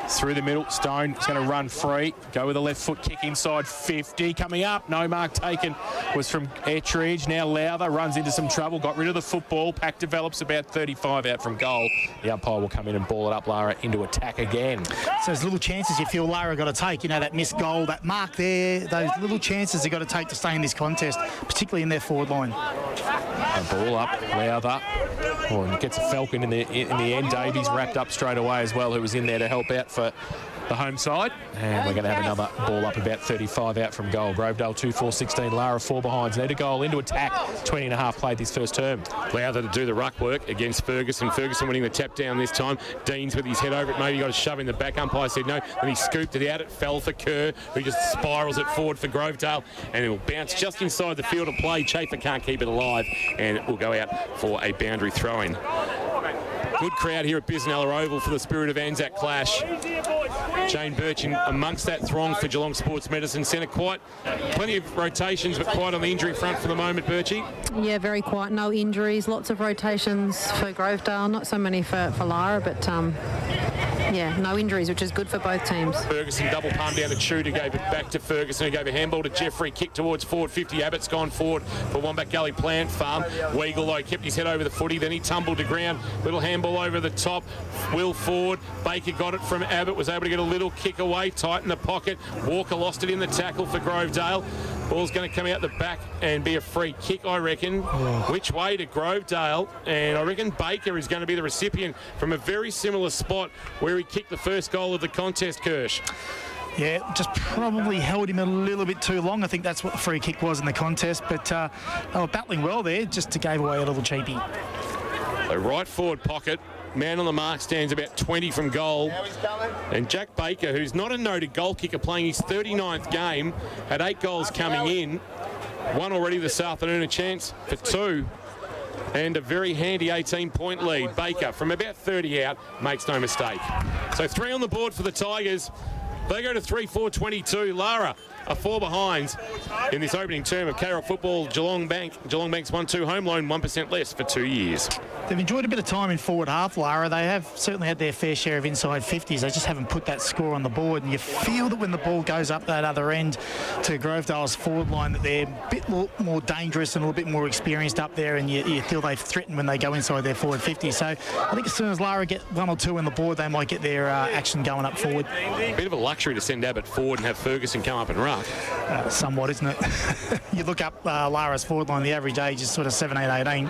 through the middle. Stone is going to run free. Go with a left foot kick inside 50. Coming up. No mark taken was from Ettridge. Now Lowther runs into some trouble. Got rid of the football. Pack develops about 35 out from goal. The umpire will come in and ball it up Lara into attack again. So there's little chances you feel Lara got to take. You know, that missed goal, that mark there, those little chances they've got to take to stay in this contest, particularly in their forward line. A ball up, Lowther. Oh, and gets a Falcon in the end. Davies wrapped up straight away as well, who was in there to help out for the home side. And we're going to have another ball up about 35 out from goal. Grovedale 2-4-16. Lara 4 behinds. Need a goal into attack. 20.5 played this first term. Lowther to do the ruck work against Ferguson. Ferguson winning the tap down this time. Deans with his head over it. Maybe got a shove in the back. Umpire said no. Then he scooped it out. It fell for Kerr, who just spirals it forward for Grovedale. And it will bounce just inside the field of play. Chafer can't keep it alive. And it will go out for a boundary throw-in. Good crowd here at Biznella Oval for the Spirit of Anzac clash. Jane Birchin amongst that throng for Geelong Sports Medicine Centre. Quite plenty of rotations, but quite on the injury front for the moment, Birchie. Yeah, very quiet. No injuries. Lots of rotations for Grovedale. Not so many for Lara, but yeah, no injuries, which is good for both teams. Ferguson double palm down to Chute, who gave it back to Ferguson, who gave a handball to Jeffrey, kick towards forward 50. Abbott's gone forward for Wombat Gully Plant Farm. Weagle, though, kept his head over the footy, then he tumbled to ground. Little handball over the top. Will forward. Baker got it from Abbott, was able to get a little kick away, tighten the pocket. Walker lost it in the tackle for Grovedale. Ball's going to come out the back and be a free kick, I reckon. Which way to Grovedale? And I reckon Baker is going to be the recipient from a very similar spot where he kicked the first goal of the contest, Kirsch. Yeah, just probably held him a little bit too long. I think that's what the free kick was in the contest. But they were battling well there, just gave away a little cheapie. A right forward pocket. Man on the mark stands about 20 from goal. And Jack Baker, who's not a noted goal kicker, playing his 39th game, had 8 goals coming in. One already this afternoon, a chance for 2. And a very handy 18-point lead. Baker, from about 30 out, makes no mistake. So 3 on the board for the Tigers. They go to 3-4-22. Lara are 4 behinds in this opening term of K-Rock football. Geelong Bank's 1-2 home loan, 1% less for 2 years. They've enjoyed a bit of time in forward half, Lara. They have certainly had their fair share of inside 50s. They just haven't put that score on the board. And you feel that when the ball goes up that other end to Grovedale's forward line, that they're a bit more dangerous and a little bit more experienced up there. And you feel they threaten when they go inside their forward 50. So I think as soon as Lara get 1 or 2 on the board, they might get their action going up forward. Bit of a luxury to send Abbott forward and have Ferguson come up and ruck. Somewhat, isn't it? You look up Lara's forward line, the average age is sort of 17, 18.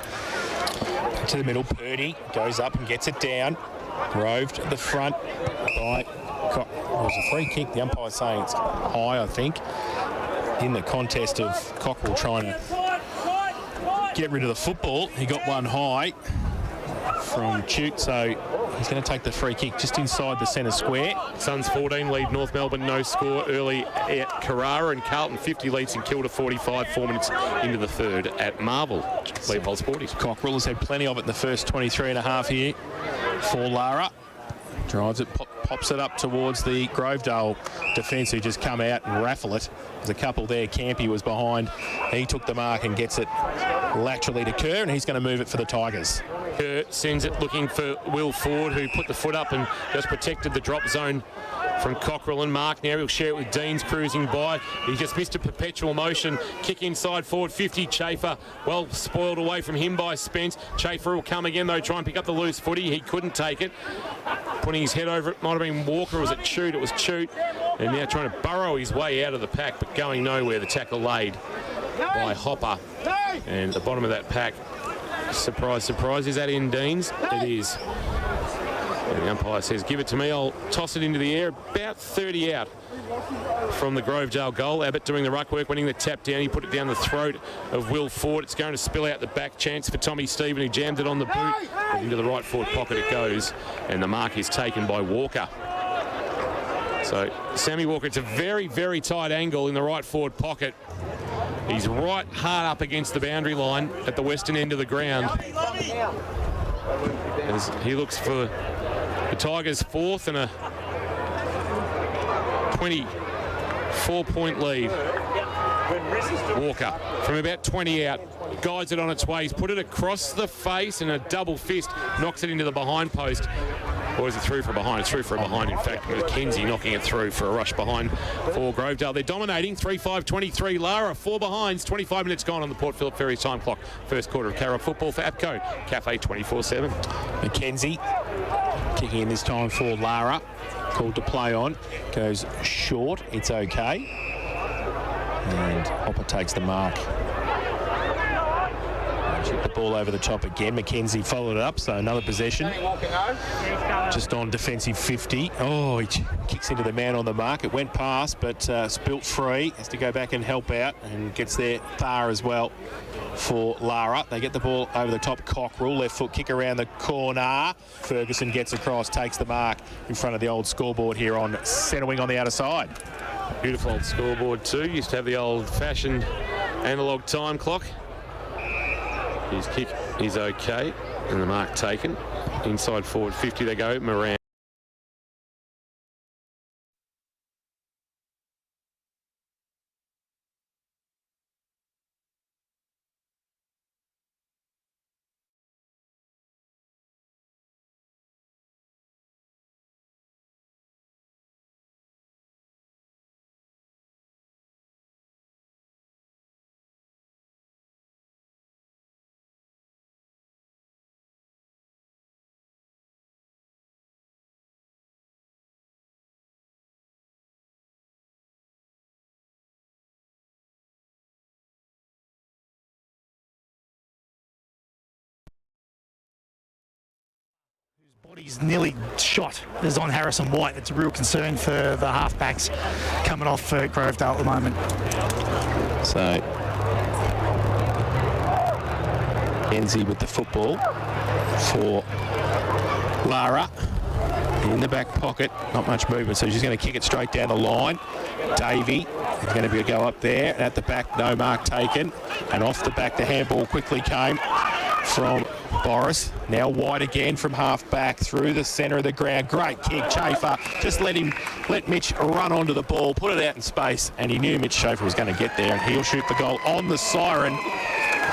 To the middle, Purdy goes up and gets it down. Roved at the front by... It was a free kick. The umpire saying it's high, I think, in the contest of Cockrell trying to get rid of the football. He got one high from Chute, so he's going to take the free kick just inside the centre square. Suns 14 lead North Melbourne, no score early at Carrara, and Carlton 50 leads St Kilda 45, 4 minutes into the third at Marvel. Leopold Sporties. Cockrell has had plenty of it in the first 23 and a half here for Lara. Drives it, pops it up towards the Grovedale defence, who just come out and raffle it. There's a couple there. Campy was behind. He took the mark and gets it laterally to Kerr, and he's going to move it for the Tigers. Kerr sends it looking for Will Ford, who put the foot up and just protected the drop zone from Cockrell and Mark. Now he'll share it with Deans cruising by. He just missed a perpetual motion. Kick inside forward 50. Chafer well spoiled away from him by Spence. Chafer will come again though, try and pick up the loose footy. He couldn't take it. Putting his head over it might have been Walker. Or was it Chute? It was Chute. And now trying to burrow his way out of the pack, but going nowhere. The tackle laid by Hopper. And at the bottom of that pack Surprise, surprise. Is that in, Deans? It is. And the umpire says, give it to me. I'll toss it into the air. About 30 out from the Grovedale goal. Abbott doing the ruck work, winning the tap down. He put it down the throat of Will Ford. It's going to spill out the back. Chance for Tommy Stephen, who jammed it on the boot. But into the right forward pocket it goes. And the mark is taken by Walker. So Sammy Walker, it's a very, very tight angle in the right forward pocket. He's right hard up against the boundary line at the western end of the ground. As he looks for the Tigers' fourth and a 24-point lead. Walker from about 20 out, guides it on its way. He's put it across the face and a double fist knocks it into the behind post. Or is it through from behind? It's through from behind, in fact. McKenzie knocking it through for a rush behind for Grovedale. They're dominating, 3-5-23. Lara, 4 behinds, 25 minutes gone on the Port Phillip Ferry time clock. First quarter of Carrot football for APCO, Cafe 24/7. McKenzie kicking in this time for Lara. Called to play on. Goes short. It's okay. And Hopper takes the mark. Hit the ball over the top again. McKenzie followed it up, so another possession. Just on defensive 50. Oh, he kicks into the man on the mark. It went past, but spilt free. Has to go back and help out and gets there far as well for Lara. They get the ball over the top. Cockrell, left foot kick around the corner. Ferguson gets across, takes the mark in front of the old scoreboard here on centre wing on the outer side. Beautiful old scoreboard too. Used to have the old-fashioned analogue time clock. His kick is okay, and the mark taken. Inside forward 50 they go. Moran. Body's nearly shot is on Harrison White. It's a real concern for the halfbacks coming off for Grovedale at the moment. So Enzi with the football for Lara in the back pocket. Not much movement, so she's going to kick it straight down the line. Davey is going to be a go up there. At the back, no mark taken. And off the back, the handball quickly came from Boris. Now White again from half back through the centre of the ground. Great kick, Chafer. Just let Mitch run onto the ball, put it out in space, and he knew Mitch Chafer was going to get there, and he'll shoot the goal on the siren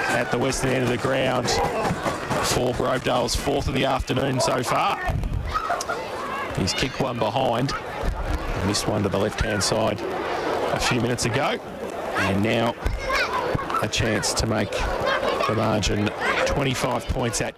at the western end of the ground for Grovedale's fourth of the afternoon so far. He's kicked one behind, missed one to the left-hand side a few minutes ago, and now a chance to make the margin 25 points at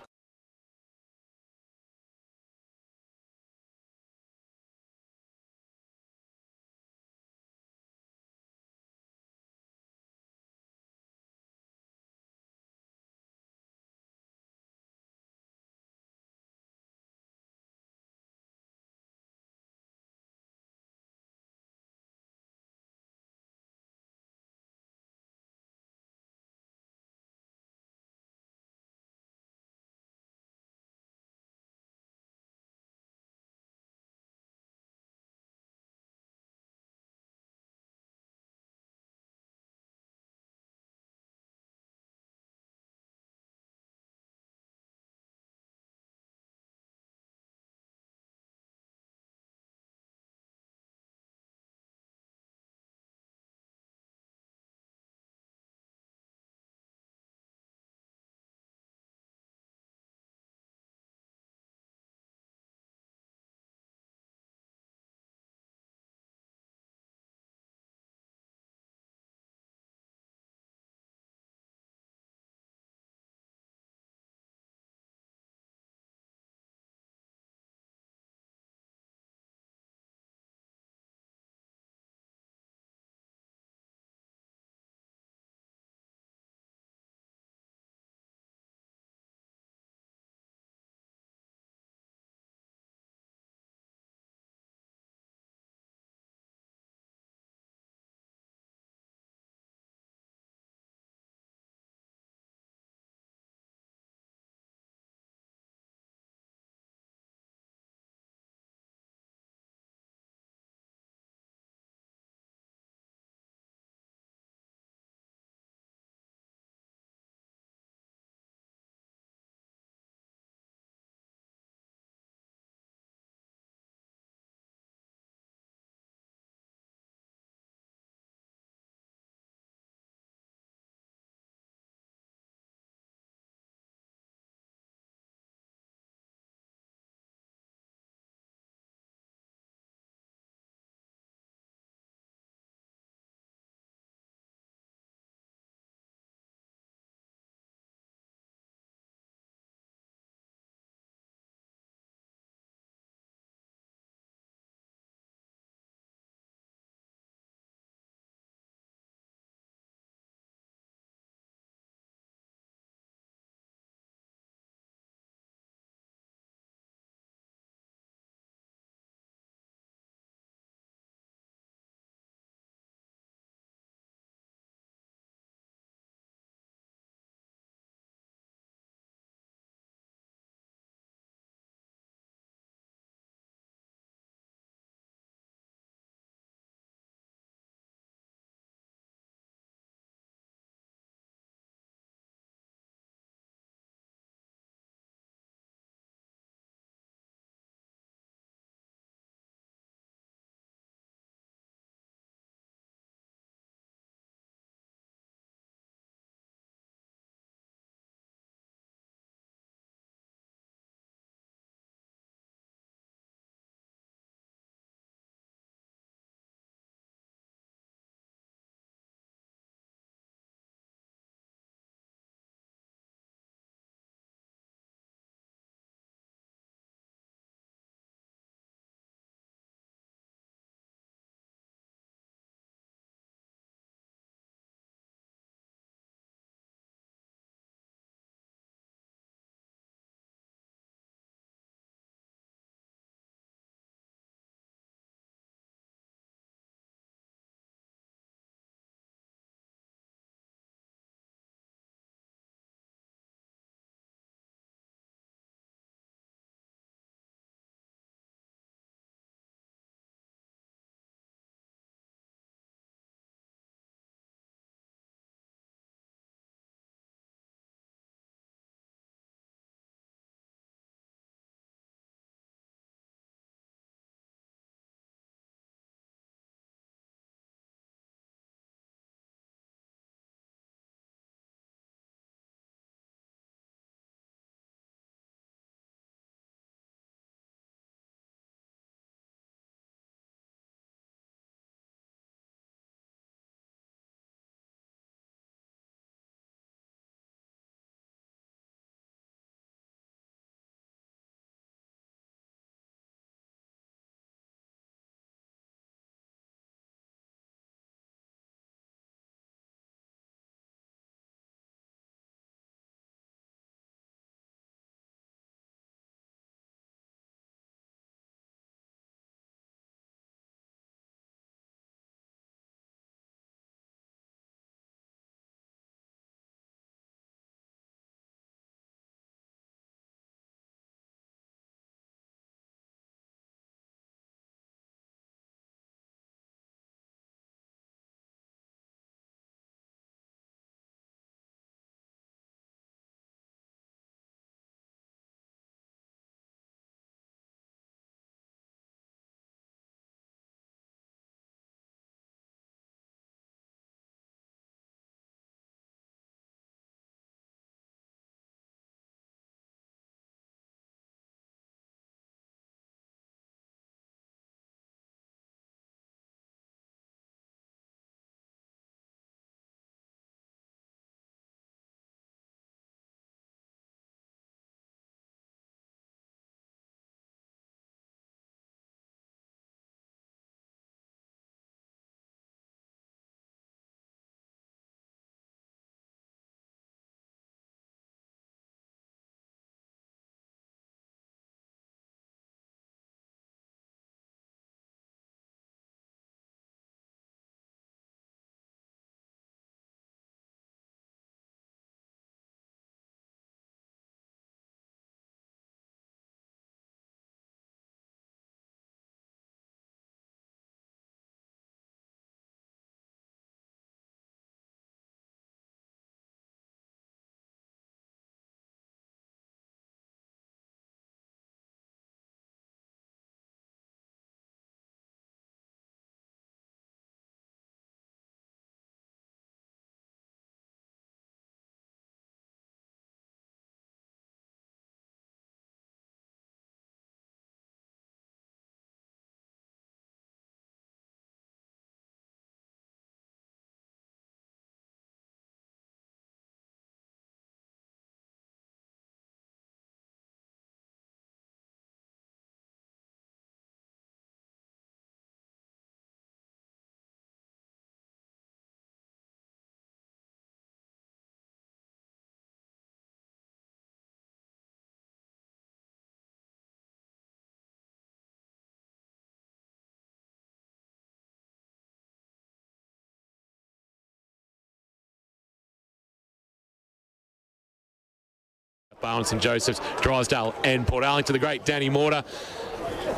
Barwon St Joseph's, Drysdale and Port Arlington. The great Danny Mortar.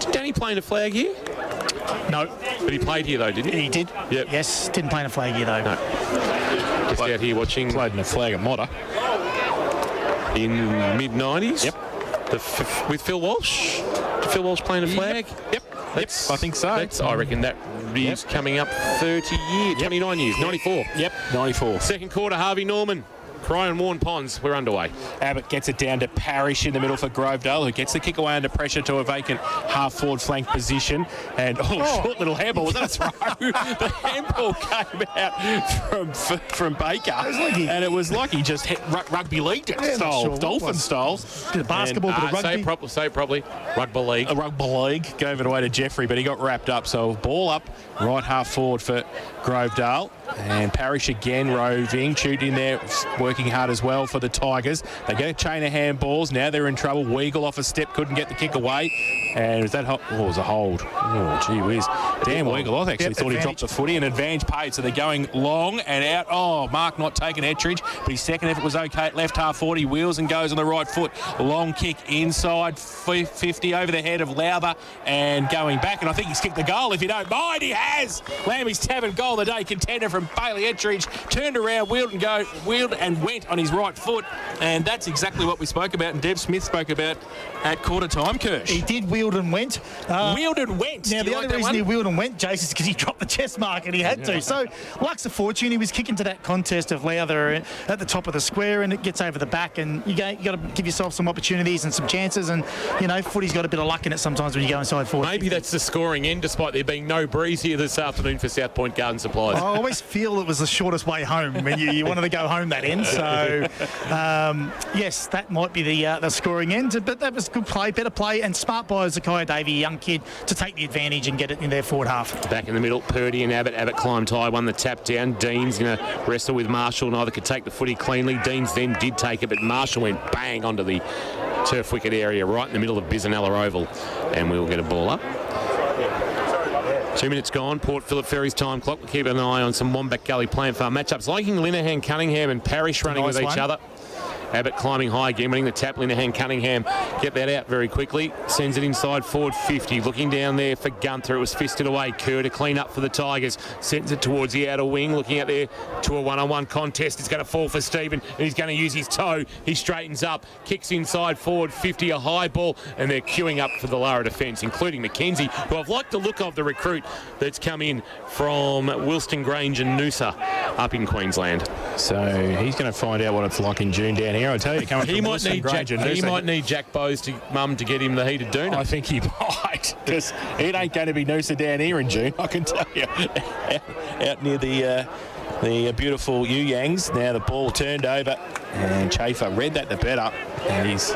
Did Danny play in a flag here? No. But he played here though, didn't he? He did. Yep. Yes, didn't play in a flag here though. No. Just out here watching. Played in a flag at Motta. In mid-90s? Yep. With Phil Walsh? Did Phil Walsh playing a flag? Yep. I think so. I reckon that is coming up 30 years, 29 years, 94. Yep, 94. Second quarter, Harvey Norman. Cry and Warren Ponds, we're underway. Abbott gets it down to Parrish in the middle for Grovedale, who gets the kick away under pressure to a vacant half-forward flank position. And, short little handball. Was that a throw? The handball came out from Baker. And it was like he just hit rugby league style, Dolphin style. Bit of basketball, bit of rugby. Say it properly. Rugby league. A rugby league. Gave it away to Jeffrey, but he got wrapped up. So ball up, right half-forward for Grovedale. And Parrish again roving, shooting there, working hard as well for the Tigers. They get a chain of handballs. Now they're in trouble. Weagle off a step, couldn't get the kick away. And was that it was a hold. Oh, gee whiz. Dan Weagle, I actually thought he dropped the footy. And advantage paid, so they're going long and out. Oh, Mark not taking Ettridge, but his second effort was okay at left half 40. Wheels and goes on the right foot. Long kick inside 50 over the head of Lowther and going back. And I think he's kicked the goal, if you don't mind. He has. Lammy's Tavern goal of the day, contender from Bailey Ettridge. Turned around, wheeled and went on his right foot. And that's exactly what we spoke about and Dev Smith spoke about at quarter time, Kirsch. He did wheeled and went. Wheeled and went. Now, the only reason he wheeled and went, Jace, is because he dropped the chest mark and he had to. So, luck's of fortune, he was kicking to that contest of Lowther at the top of the square and it gets over the back and you got to give yourself some opportunities and some chances and, footy's got a bit of luck in it sometimes when you go inside forward. Maybe that's the scoring end, despite there being no breeze here this afternoon for South Point Garden Supplies. I always feel it was the shortest way home when you wanted to go home that end. So, yes, that might be the scoring end, but that was good play, better play, and smart by Zakiah Davey, a young kid, to take the advantage and get it in their forward half. Back in the middle, Purdy and Abbott. Abbott climbed high, won the tap down. Dean's going to wrestle with Marshall. Neither could take the footy cleanly. Dean's then did take it, but Marshall went bang onto the turf wicket area right in the middle of Bisanella Oval, and we'll get a ball up. 2 minutes gone. Port Phillip Ferry's time clock. We'll keep an eye on some Wombat Gully Plant Farm matchups. Liking Linehan, Cunningham and Parrish running with each other. Abbott climbing high again, winning the tap. Linehan, Cunningham get that out very quickly. Sends it inside forward 50. Looking down there for Gunther. It was fisted away. Kerr to clean up for the Tigers. Sends it towards the outer wing. Looking out there to a one-on-one contest. It's going to fall for Stephen and he's going to use his toe. He straightens up. Kicks inside forward 50. A high ball and they're queuing up for the Lara defence, including Mackenzie, who I've liked the look of, the recruit that's come in from Wilston Grange and Noosa up in Queensland. So he's going to find out what it's like in June down here. I tell you, coming he from might need Jack Bowes to mum to get him the heated doona. I think he might, because it ain't going to be Noosa down here in June, I can tell you. Out near the beautiful Yuyangs. Now the ball turned over and Chafer read that the better. And he's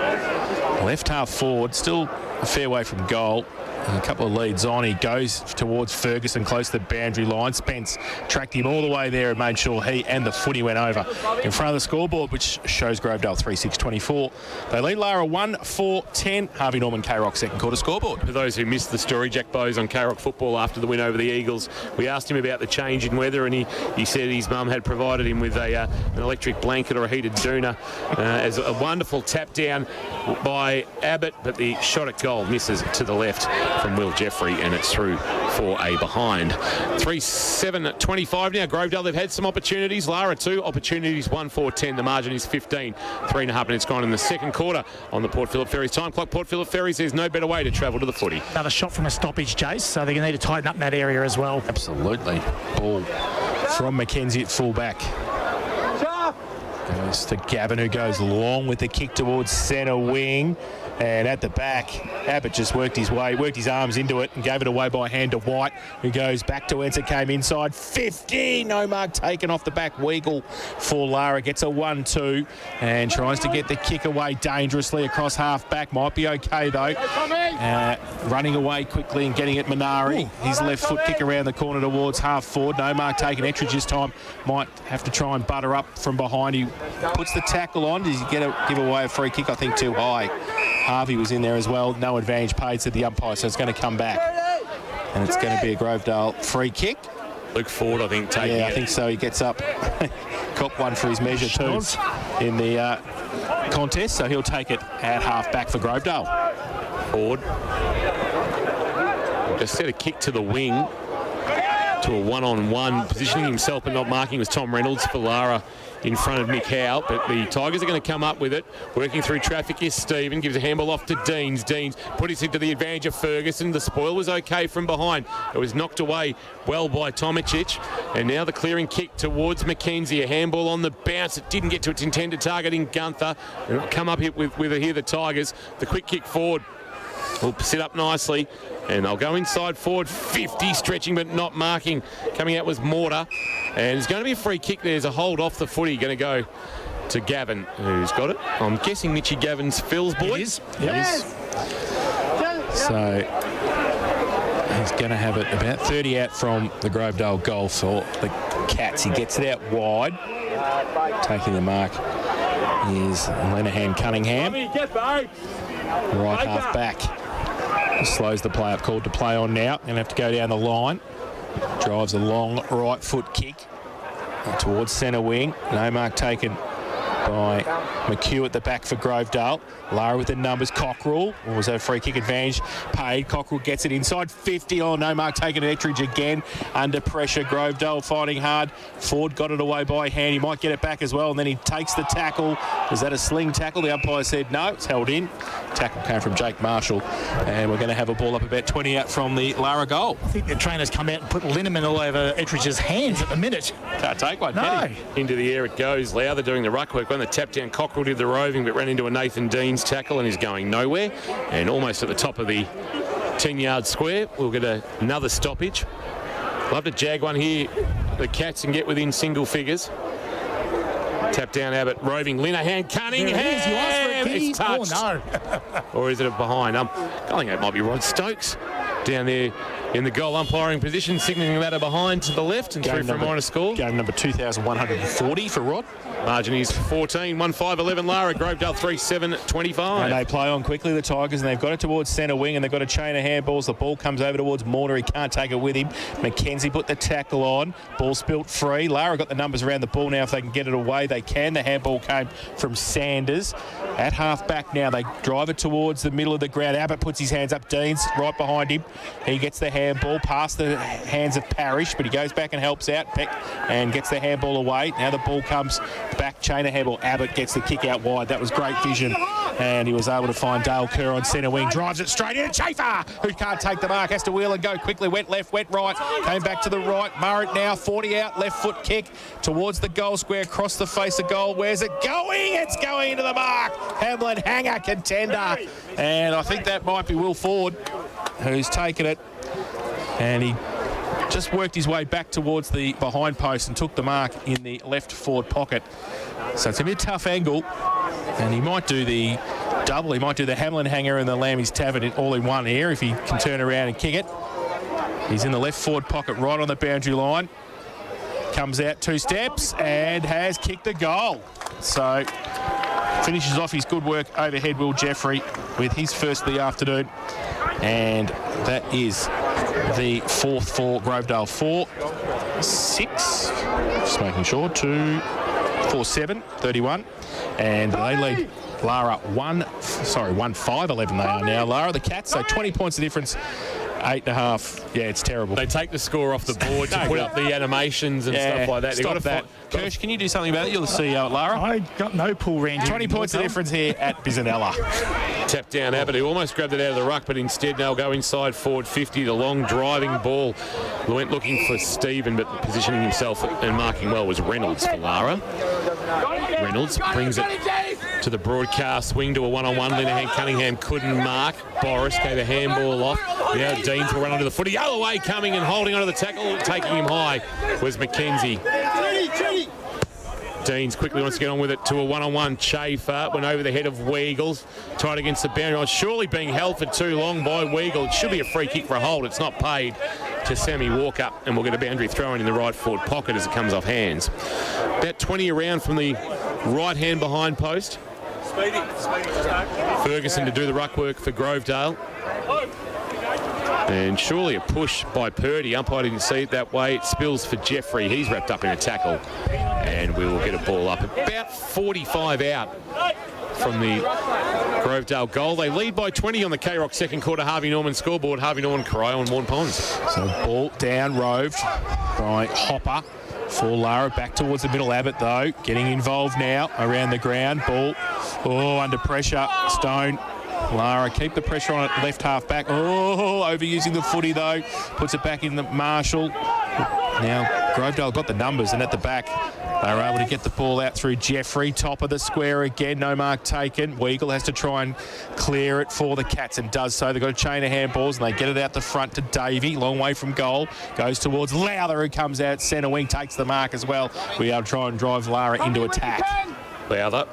left half forward, still a fair way from goal. And a couple of leads on. He goes towards Ferguson, close to the boundary line. Spence tracked him all the way there and made sure he and the footy went over in front of the scoreboard, which shows Grovedale 3-6-24. They lead Lara 1-4-10. Harvey Norman, K-Rock second quarter scoreboard. For those who missed the story, Jack Bowes on K-Rock football after the win over the Eagles. We asked him about the change in weather and he said his mum had provided him with an electric blanket or a heated doona as a wonderful tap down by Abbott, but the shot at goal misses to the left from Will Jeffrey and it's through for a behind. 3-7-25 now. Grovedale, they've had some opportunities. Lara 2 opportunities, 1-4-10. The margin is 15. 3.5 minutes gone in the second quarter on the Port Phillip Ferries time clock. Port Phillip Ferries, there's no better way to travel to the footy. Another shot from a stoppage, Jace, so they're going to need to tighten up in that area as well. Absolutely. Ball from Mackenzie at full-back. Goes to Gavin, who goes long with the kick towards centre wing. And at the back, Abbott just worked his arms into it and gave it away by hand to White, who goes back to Enser, came inside 50. No mark taken off the back. Weagle for Lara gets a 1-2 and tries to get the kick away dangerously across half back. Might be okay though. Running away quickly and getting it Minari. His left foot kick around the corner towards half forward. No mark taken. Ettridge this time might have to try and butter up from behind. He puts the tackle on. Does he give away a free kick? I think too high. Harvey was in there as well. No advantage paid to the umpire, so it's going to come back. And it's going to be a Grovedale free kick. Luke Ford, I think, taking it. I think so. He gets up. Cop one for his measure too in the contest, so he'll take it at half-back for Grovedale. Ford. Just set a kick to the wing to a one-on-one. Positioning himself but not marking was Tom Reynolds for Lara in front of Nick Howe, but the Tigers are going to come up with it. Working through traffic is Stephen, gives a handball off to Deans. Deans put us into the advantage of Ferguson. The spoil was okay from behind. It was knocked away well by Tomicic, and now the clearing kick towards Mackenzie. A handball on the bounce. It didn't get to its intended target in Gunther. It'll come up here with here the Tigers. The quick kick forward will sit up nicely, and they'll go inside forward. 50 stretching but not marking. Coming out was Mortar, and it's going to be a free kick. There's a hold off the footy. Going to go to Gavin, who's got it. I'm guessing Mitchy Gavin's Phil's boy. It is. Yes. So he's going to have it about 30 out from the Grovedale goal for the Cats. He gets it out wide. Taking the mark is Lenahan Cunningham. Right half back. Slows the play up. Called to play on now. Going to have to go down the line. Drives a long right foot kick towards centre wing. No mark taken by McHugh at the back for Grovedale. Lara with the numbers. Cockrell. Was that a free kick advantage? Paid. Cockrell gets it inside 50. Oh, no mark taken at Ettridge again. Under pressure. Grovedale fighting hard. Ford got it away by hand. He might get it back as well, and then he takes the tackle. Was that a sling tackle? The umpire said no. It's held in. Tackle came from Jake Marshall, and we're going to have a ball up about 20 out from the Lara goal. I think the trainers come out and put liniment all over Ettridge's hands at the minute. Can't take one, no. can he? Into the air it goes. Lowther doing the ruck work. When the tap down, Cockrell did the roving, but ran into a Nathan Deans tackle and is going nowhere. And almost at the top of the 10-yard square, we'll get another stoppage. Love to jag one here, the Cats, and get within single figures. Tap down Abbott, roving, Linehan, Cunningham. It's touched. Oh, no. Or is it a behind? I think it might be Rod Stokes down there in the goal umpiring position, signalling that behind to the left and through for a minor score. Game number 2,140 for Rod. Margin is 14, 1-5-11 Lara, Grovedale 3-7-25. And they play on quickly, the Tigers, and they've got it towards centre wing, and they've got a chain of handballs. The ball comes over towards Mortar. He can't take it with him. Mackenzie put the tackle on. Ball spilt free. Lara got the numbers around the ball now. If they can get it away, they can. The handball came from Sanders. At half back now, they drive it towards the middle of the ground. Abbott puts his hands up. Dean's right behind him. He gets the handball past the hands of Parrish, but he goes back and helps out and gets the handball away. Now the ball comes back, chain of handball. Abbott gets the kick out wide. That was great vision, and he was able to find Dale Kerr on centre wing. Drives it straight in. Chafer, who can't take the mark, has to wheel and go quickly. Went left, went right. Came back to the right. Murray now 40 out. Left foot kick towards the goal square. Across the face of goal. Where's it going? It's going into the mark. Hamlin hanger contender, and I think that might be Will Ford who's taken it, and he just worked his way back towards the behind post and took the mark in the left forward pocket. So it's a bit tough angle, and he might do the double. He might do the Hamlin hanger and the Lammy's Tavern all in one here if he can turn around and kick it. He's in the left forward pocket right on the boundary line. Comes out 2 steps and has kicked the goal. So finishes off his good work overhead, Will Jeffrey, with his first of the afternoon. And that is the 4th for Grovedale. 4-6, just making sure, 2-4-7, 31. And they lead Lara 1-5-11 they are now. Lara, the Cats, so 20 points of difference. 8.5. Yeah, it's terrible. They take the score off the board to put up the animations and stuff like that. Stop that. Kirsch, can you do something about it? You're the CEO at Lara. I got no pull range. 20 points of difference here at Bisanella. Tap down Abbott, who almost grabbed it out of the ruck, but instead now go inside forward 50. The long driving ball. Went looking for Stephen, but positioning himself and marking well was Reynolds for Lara. Reynolds brings it to the broadcast wing to a one-on-one. Linehan Cunningham couldn't mark. Boris gave a handball off. Now Deans will run onto the footy. Other way coming and holding onto the tackle, taking him high was Mackenzie. Deans quickly wants to get on with it to a one-on-one. Chafer went over the head of Weagles, tied against the boundary line. Surely being held for too long by Weagle. It should be a free kick for a hold. It's not paid to Sammy Walker, and we'll get a boundary throw in the right forward pocket as it comes off hands. About 20 around from the right hand behind post. Ferguson to do the ruck work for Grovedale. And surely a push by Purdy. Umpire didn't see it that way. It spills for Jeffrey. He's wrapped up in a tackle. And we will get a ball up about 45 out from the Grovedale goal. They lead by 20 on the K-Rock second quarter Harvey Norman scoreboard. Harvey Norman, Corio and Warren Ponds. So ball down roved by Hopper for Lara. Back towards the middle. Abbott, though, getting involved now around the ground. Ball, under pressure. Stone. Lara keep the pressure on it, left half back. Overusing the footy, though. Puts it back in the Marshall. Now, Grovedale got the numbers, and at the back, they were able to get the ball out through Jeffrey. Top of the square again, no mark taken. Weagle has to try and clear it for the Cats and does so. They've got a chain of handballs, and they get it out the front to Davey. Long way from goal. Goes towards Lowther, who comes out centre wing, takes the mark as well. We are trying to drive Lara into attack. Lowther,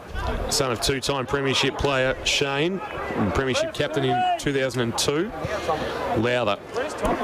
son of two-time premiership player Shane, and premiership captain in 2002. Lowther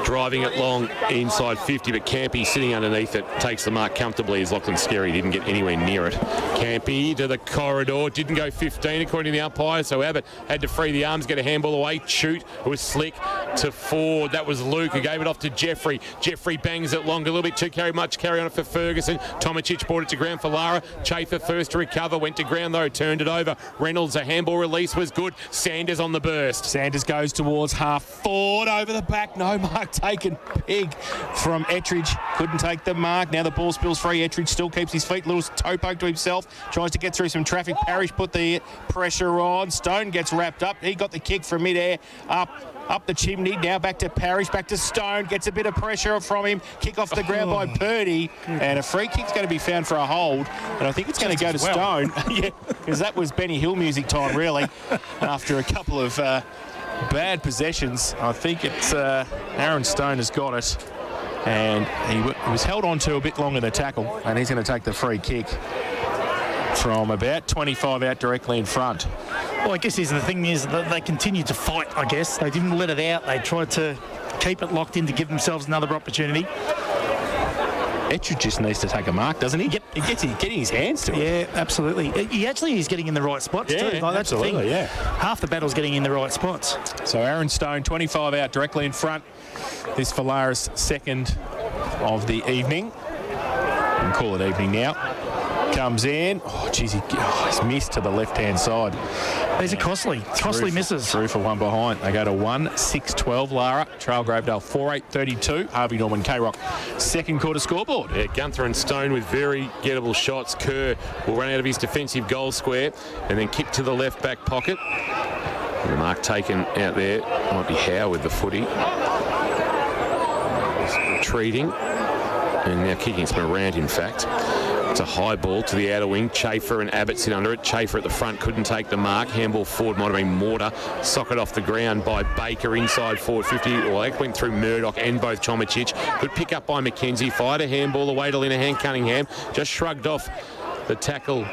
driving it long inside 50, but Campy sitting underneath it takes the mark comfortably as Lachlan Skerry didn't get anywhere near it. Campy to the corridor, didn't go 15 according to the umpire, so Abbott had to free the arms, get a handball away. Shoot, it was slick to Ford. That was Luke who gave it off to Jeffrey. Jeffrey bangs it long, a little bit too much carry on it for Ferguson. Tomicic brought it to ground for Lara. Chafer first to recover, went to ground though, turned it over. Reynolds, a handball release was good. Sanders on the burst. Sanders goes towards half forward, over the back, no mark taken. Big from Ettridge, couldn't take the mark. Now the ball spills free. Ettridge still keeps his feet, little toe poke to himself, tries to get through some traffic. Parrish put the pressure on. Stone gets wrapped up. He got the kick from midair, up the chimney. Now back to Parrish, back to Stone, gets a bit of pressure from him. Kick off the ground by Purdy, and a free kick's going to be found for a hold, and I think it's going to go to Stone. Yeah, because that was Benny Hill music time, really, after a couple of bad possessions. I think it's Aaron Stone has got it, and he was held on to a bit longer than the tackle, and he's going to take the free kick from about 25 out directly in front. Well, I guess the thing is that they continued to fight, I guess. They didn't let it out. They tried to keep it locked in to give themselves another opportunity. Ettridge just needs to take a mark, doesn't he? Yep. He gets getting his hands to it. Yeah, absolutely. He actually is getting in the right spots too. Like, that's absolutely, the thing. yeah. Half the battle's getting in the right spots. So Aaron Stone, 25 out directly in front. This for Lara's second of the evening. We can call it evening now. Comes in. Oh, geez, he's missed to the left-hand side. These are costly. Costly misses. Through for one behind. They go to 1-6-12 Lara. Trail Grovedale 4-8-32. Harvey Norman K-Rock second quarter scoreboard. Yeah, Gunther and Stone with very gettable shots. Kerr will run out of his defensive goal square and then kick to the left back pocket. And the mark taken out there might be Howe with the footy. Retreating. And now kicking. It's Morant, in fact. It's a high ball to the outer wing. Chafer and Abbott sit under it. Chafer at the front couldn't take the mark. Handball forward might have been Mortar. Socket off the ground by Baker inside forward 50. Well, that went through Murdoch and both Tomicic. Good pick up by McKenzie. Fired a handball away to Linehan. Cunningham just shrugged off the tackle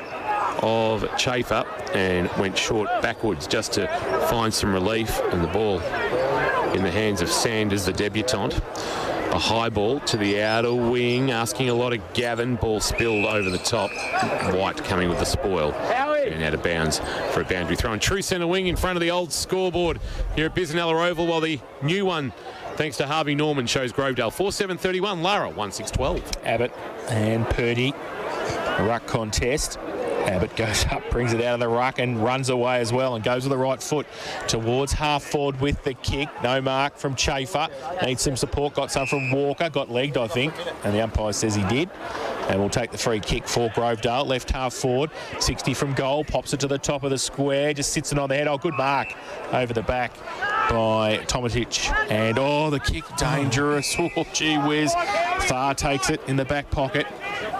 of Chafer and went short backwards just to find some relief, and the ball in the hands of Sanders, the debutant. A high ball to the outer wing, asking a lot of Gavin. Ball spilled over the top. White coming with the spoil. And out of bounds for a boundary throw. And true centre wing in front of the old scoreboard here at Bisanella Oval, while the new one, thanks to Harvey Norman, shows Grovedale 4-7-31. Lara 1-6-12. Abbott and Purdy. A ruck contest. Abbott goes up, brings it out of the ruck and runs away as well, and goes with the right foot towards half forward with the kick. No mark from Chafer. Needs some support. Got some from Walker. Got legged, I think, and the umpire says he did. And we'll take the free kick for Grovedale. Left half forward. 60 from goal. Pops it to the top of the square. Just sits it on the head. Oh, good mark over the back by Tomicic. And, the kick, dangerous. Oh, gee whiz. Farr takes it in the back pocket.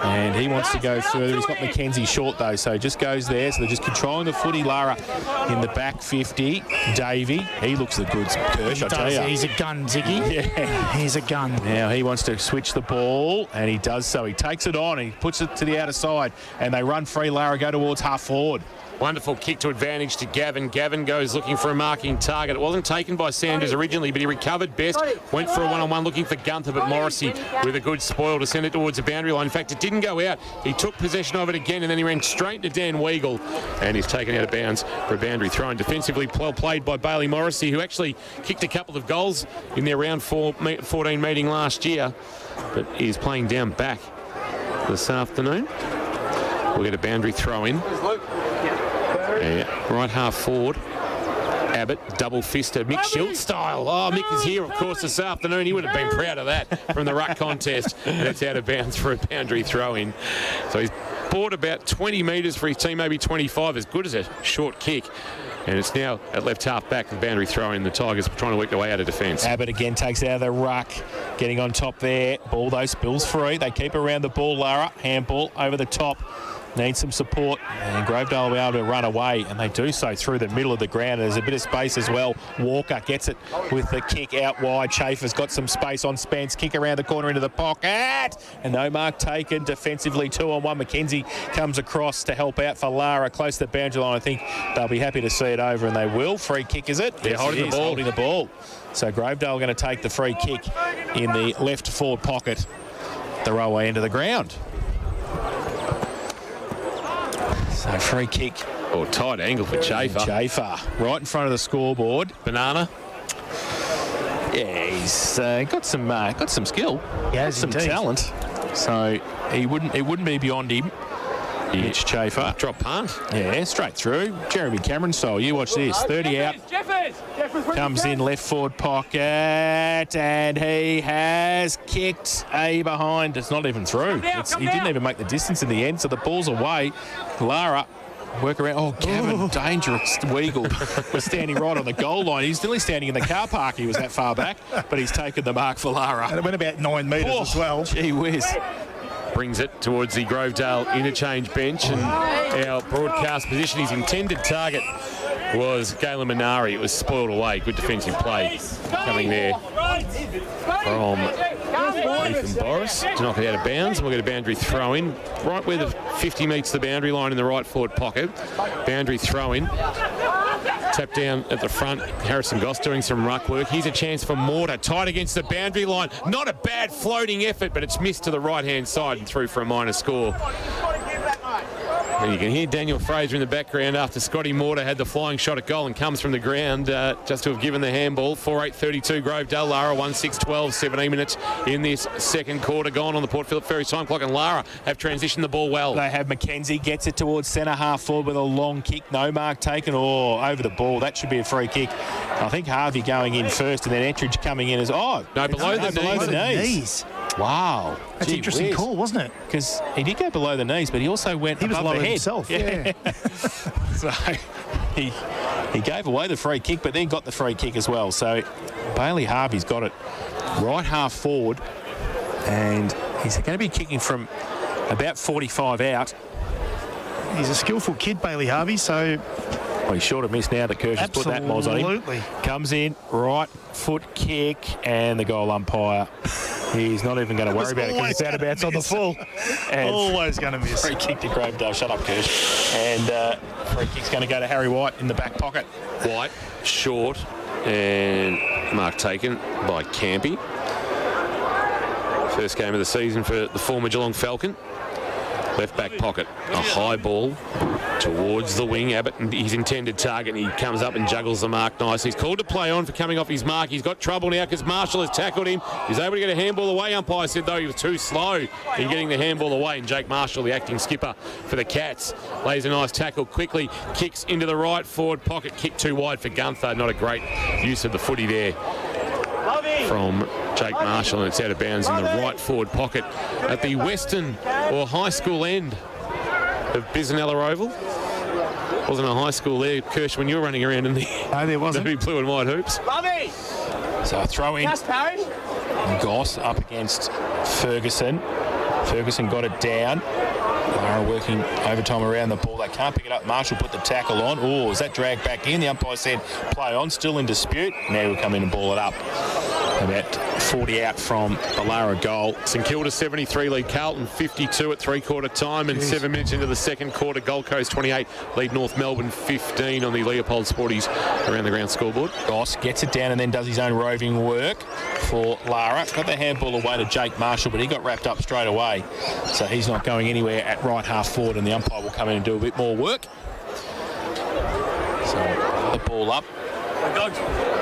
And he wants to go further. He's got McKenzie short, though, so just goes there. So they're just controlling the footy. Lara in the back 50. Davey, he looks the goods, Kirsch, I tell you. He's a gun, Ziggy. Yeah. He's a gun. Now he wants to switch the ball, and he does so. He takes it on, he puts it to the outer side, and they run free. Lara go towards half forward. Wonderful kick to advantage to Gavin. Gavin goes looking for a marking target. It wasn't taken by Sanders originally, but he recovered best. Went for a one-on-one looking for Gunther, but Morrissey with a good spoil to send it towards the boundary line. In fact, it didn't go out. He took possession of it again, and then he ran straight to Dan Weagle, and he's taken out of bounds for a boundary throw. And defensively well played by Bailey Morrissey, who actually kicked a couple of goals in their round 14 meeting last year, but he's playing down back this afternoon. We'll get a boundary throw in. Yeah, right half forward. Abbott, double fisted, Mick Schultz style. Oh, Mick is here, of course, this afternoon. He would have been proud of that from the ruck contest. And it's out of bounds for a boundary throw-in. So he's bought about 20 metres for his team, maybe 25, as good as a short kick. And it's now at left half back, the boundary throw-in. The Tigers trying to work their way out of defence. Abbott again takes it out of the ruck, getting on top there. Ball, though, spills free. They keep around the ball, Lara. Handball over the top. Needs some support, and Grovedale will be able to run away, and they do so through the middle of the ground. There's a bit of space as well. Walker gets it with the kick out wide. Chafer's got some space on Spence. Kick around the corner into the pocket, and no mark taken. Defensively, 2-on-1. McKenzie comes across to help out for Lara, close to the boundary line. I think they'll be happy to see it over, and they will. Free kick, is it? They're holding the ball. So Grovedale going to take the free kick in the left forward pocket, the railway end of the ground. So free kick. Oh, tight angle for Chafer. Chafer, right in front of the scoreboard. Banana. Yeah, he's got some skill. He has some indeed. talent. So it wouldn't be beyond him. Mitch Chafer. Drop punt. Yeah, straight through. Jeremy Cameron style. You watch this. 30 out. Comes in left forward pocket, and he has kicked a behind. It's not even through. He didn't even make the distance in the end, so the ball's away. Lara work around. Oh, Gavin, dangerous. Weagle was standing right on the goal line. He's nearly standing in the car park. He was that far back, but he's taken the mark for Lara. And it went about 9 metres as well. Gee whiz. Brings it towards the Grovedale interchange bench, and our broadcast position, his intended target was Galen Minari. It was spoiled away. Good defensive play coming there from Ethan Boris to knock it out of bounds. We'll get a boundary throw in right where the 50 meets the boundary line in the right forward pocket. Boundary throw in. Tap down at the front. Harrison Goss doing some ruck work. Here's a chance for Mortar. Tight against the boundary line. Not a bad floating effort, but it's missed to the right-hand side and through for a minor score. And you can hear Daniel Fraser in the background after Scotty Mortar had the flying shot at goal and comes from the ground just to have given the handball. 4-8-32 Grovedale. Lara 1-6-12, 17 minutes in this second quarter. Gone on the Port Phillip Ferry time clock, and Lara have transitioned the ball well. They have McKenzie, gets it towards centre half forward with a long kick. No mark taken. Oh, over the ball. That should be a free kick. I think Harvey going in first, and then Ettridge coming in as... Oh, no, below the knees. Wow. That's an interesting call, wasn't it? Because he did go below the knees, but he also went above the head. Himself. Yeah. So he gave away the free kick, but then got the free kick as well. So Bailey Harvey's got it right half forward, and he's going to be kicking from about 45 out. He's a skillful kid, Bailey Harvey, so... Well, he's short of miss now that Kirsch has put that moz on him. Absolutely. Comes in, right foot kick, and the goal umpire. He's not even going to worry about it because it's out of bounds on the full. And always going to miss. Free kick to Grovedale. Shut up, Kirsch. And free kick's going to go to Harry White in the back pocket. White, short, and mark taken by Campy. First game of the season for the former Geelong Falcon. Left back pocket, a high ball towards the wing. Abbott and his intended target, and he comes up and juggles the mark nicely. He's called to play on for coming off his mark. He's got trouble now because Marshall has tackled him. He's able to get a handball away. Umpire said, though, he was too slow in getting the handball away. And Jake Marshall, the acting skipper for the Cats, lays a nice tackle quickly, kicks into the right forward pocket, kick too wide for Gunther. Not a great use of the footy there from Jake Marshall, and it's out of bounds in the right forward pocket at the western or high school end of Bisanella Oval. Wasn't a high school there, Kirsch, when you were running around in the there wasn't. the blue and white hoops. So a throw in. Goss up against Ferguson. Ferguson got it down. Lara working overtime around the ball. They can't pick it up. Marshall put the tackle on. Oh, is that dragged back in? The umpire said play on, still in dispute. Now we'll come in and ball it up. About 40 out from the Lara goal. St Kilda 73 lead Carlton 52 at three-quarter time, and 7 minutes into the second quarter, Gold Coast 28 lead North Melbourne 15 on the Leopold Sporties around the ground scoreboard. Goss gets it down and then does his own roving work for Lara. Got the handball away to Jake Marshall, but he got wrapped up straight away. So he's not going anywhere at right half forward, and the umpire will come in and do a bit more work. So the ball up.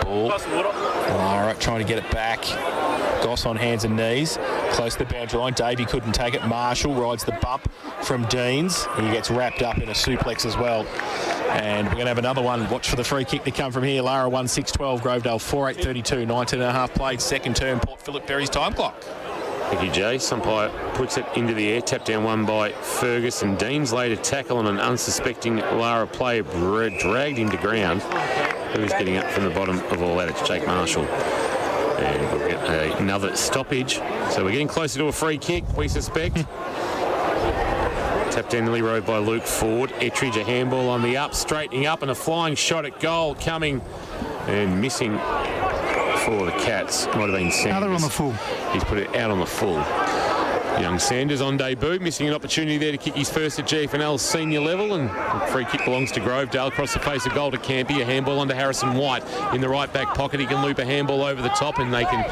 Ball. Lara trying to get it back. Goss on hands and knees. Close to the boundary line. Davey couldn't take it. Marshall rides the bump from Deans. He gets wrapped up in a suplex as well. And we're going to have another one. Watch for the free kick to come from here. Lara 1-6-12, Grovedale 4-8-32, 19.5 played, second term, Port Phillip Berry's time clock. Thank you, Jay. Umpire puts it into the air. Tap down one by Ferguson. Dean's laid a tackle on an unsuspecting Lara player, dragged him to ground. Who's getting up from the bottom of all that? It's Jake Marshall. And we'll get another stoppage. So we're getting closer to a free kick, we suspect. Tapped down the road by Luke Ford. Ettridge a handball on the up, straightening up, and a flying shot at goal coming and missing for the Cats. Might have been Sanders. Another on the full. He's put it out on the full. Young Sanders on debut, missing an opportunity there to kick his first at GFL senior level, and the free kick belongs to Grovedale. Across the face of goal to Campy, a handball onto Harrison White in the right back pocket. He can loop a handball over the top, and they can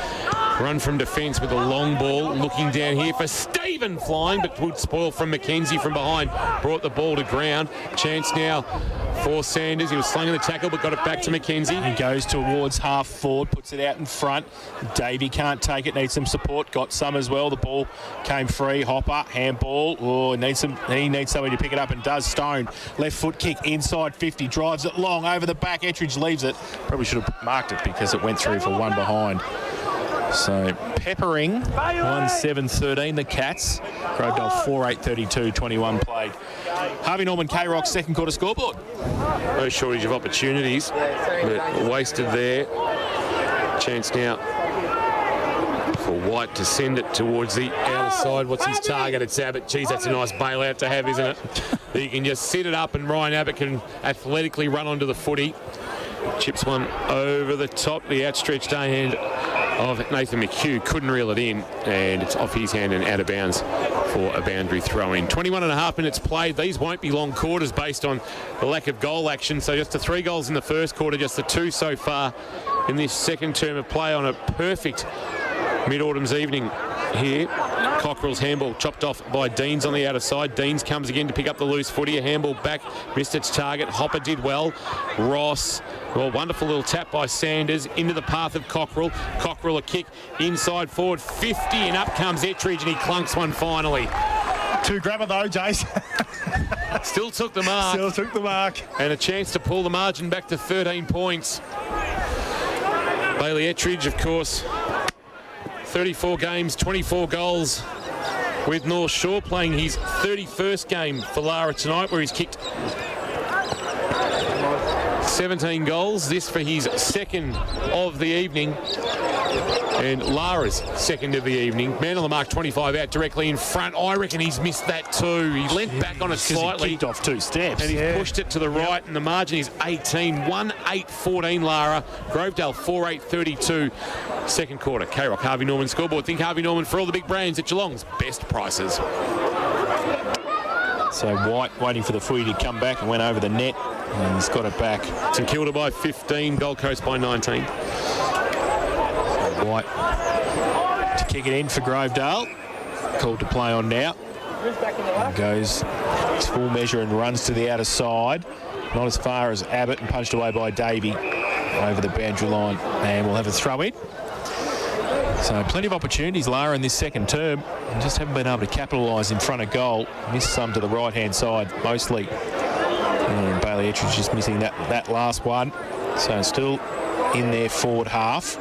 run from defence with a long ball. Looking down here for Stephen flying, but would spoil from McKenzie from behind. Brought the ball to ground. Chance now for Sanders. He was slung in the tackle, but got it back to McKenzie. He goes towards half forward, puts it out in front. Davey can't take it, needs some support. Got some as well. The ball came free. Hopper, handball. Oh, he needs somebody to pick it up, and does. Stone, left foot kick inside 50, drives it long over the back. Ettridge leaves it. Probably should have marked it because it went through for one behind. So Peppering 1-7-13, the Cats. Grovedale 4-8-32, 21 played. Harvey Norman K-Rock's second quarter scoreboard. No shortage of opportunities, but wasted there. Chance now for White to send it towards the outer side. What's his target? It's Abbott. Geez, that's a nice bailout to have, isn't it? You can just set it up, and Ryan Abbott can athletically run onto the footy. Chips one over the top. The outstretched hand of Nathan McHugh couldn't reel it in, and it's off his hand and out of bounds for a boundary throw-in. 21.5 minutes played. These won't be long quarters based on the lack of goal action. So just the 3 goals in the first quarter, just the 2 so far in this second term of play on a perfect mid-autumn's evening here. Cockrell's handball chopped off by Deans on the outer side. Deans comes again to pick up the loose footy. A handball back, missed its target. Hopper did well. Ross, well, wonderful little tap by Sanders into the path of Cockrell. Cockrell a kick inside forward 50, and up comes Ettridge, and he clunks one finally. 2 grabber though, Jace. Still took the mark. Still took the mark. And a chance to pull the margin back to 13 points. Bailey Ettridge, of course, 34 games, 24 goals with North Shore, playing his 31st game for Lara tonight, where he's kicked 17 goals. This for his second of the evening, and Lara's second of the evening. Man on the mark, 25 out directly in front. I reckon he's missed that too. He leant back on it slightly. He kicked off 2 steps. And he's pushed it to the right, and the margin is 18. 1-8-14 Lara. Grovedale 4-8-32. Second quarter. K-Rock, Harvey Norman scoreboard. Think Harvey Norman for all the big brands at Geelong's best prices. So White waiting for the footy to come back and went over the net, and he's got it back. St Kilda by 15, Gold Coast by 19. White to kick it in for Grovedale. Called to play on now. And goes his full measure and runs to the outer side. Not as far as Abbott, and punched away by Davey over the boundary line. And we'll have a throw in. So plenty of opportunities, Lara, in this second term. Just haven't been able to capitalise in front of goal. Missed some to the right-hand side, mostly. And Bailey Ettridge just missing that last one. So still in their forward half.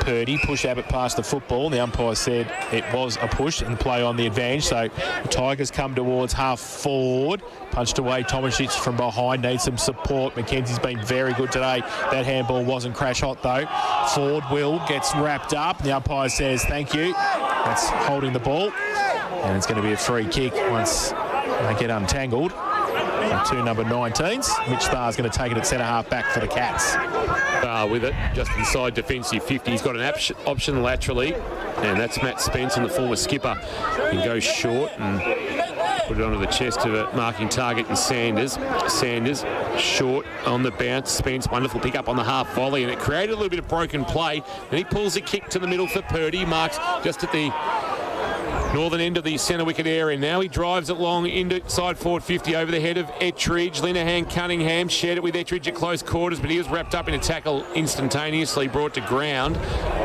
Purdy pushed Abbott past the football. The umpire said it was a push and play on the advantage. So the Tigers come towards half forward. Punched away. Tomasic from behind needs some support. McKenzie's been very good today. That handball wasn't crash hot though. Ford gets wrapped up. The umpire says thank you. That's holding the ball. And it's going to be a free kick once they get untangled. And 2 number 19s. Mitch Starr's going to take it at centre half back for the Cats. With it, just inside defensive 50. He's got an option laterally, and that's Matt Spence, and the former skipper. He goes short and put it onto the chest of a marking target in Sanders. Sanders short on the bounce. Spence, wonderful pick up on the half volley, and it created a little bit of broken play. Then he pulls a kick to the middle for Purdy. Marks just at the northern end of the centre wicket area. Now he drives it long inside forward 50 over the head of Ettridge. Linehan Cunningham shared it with Ettridge at close quarters, but he was wrapped up in a tackle instantaneously, brought to ground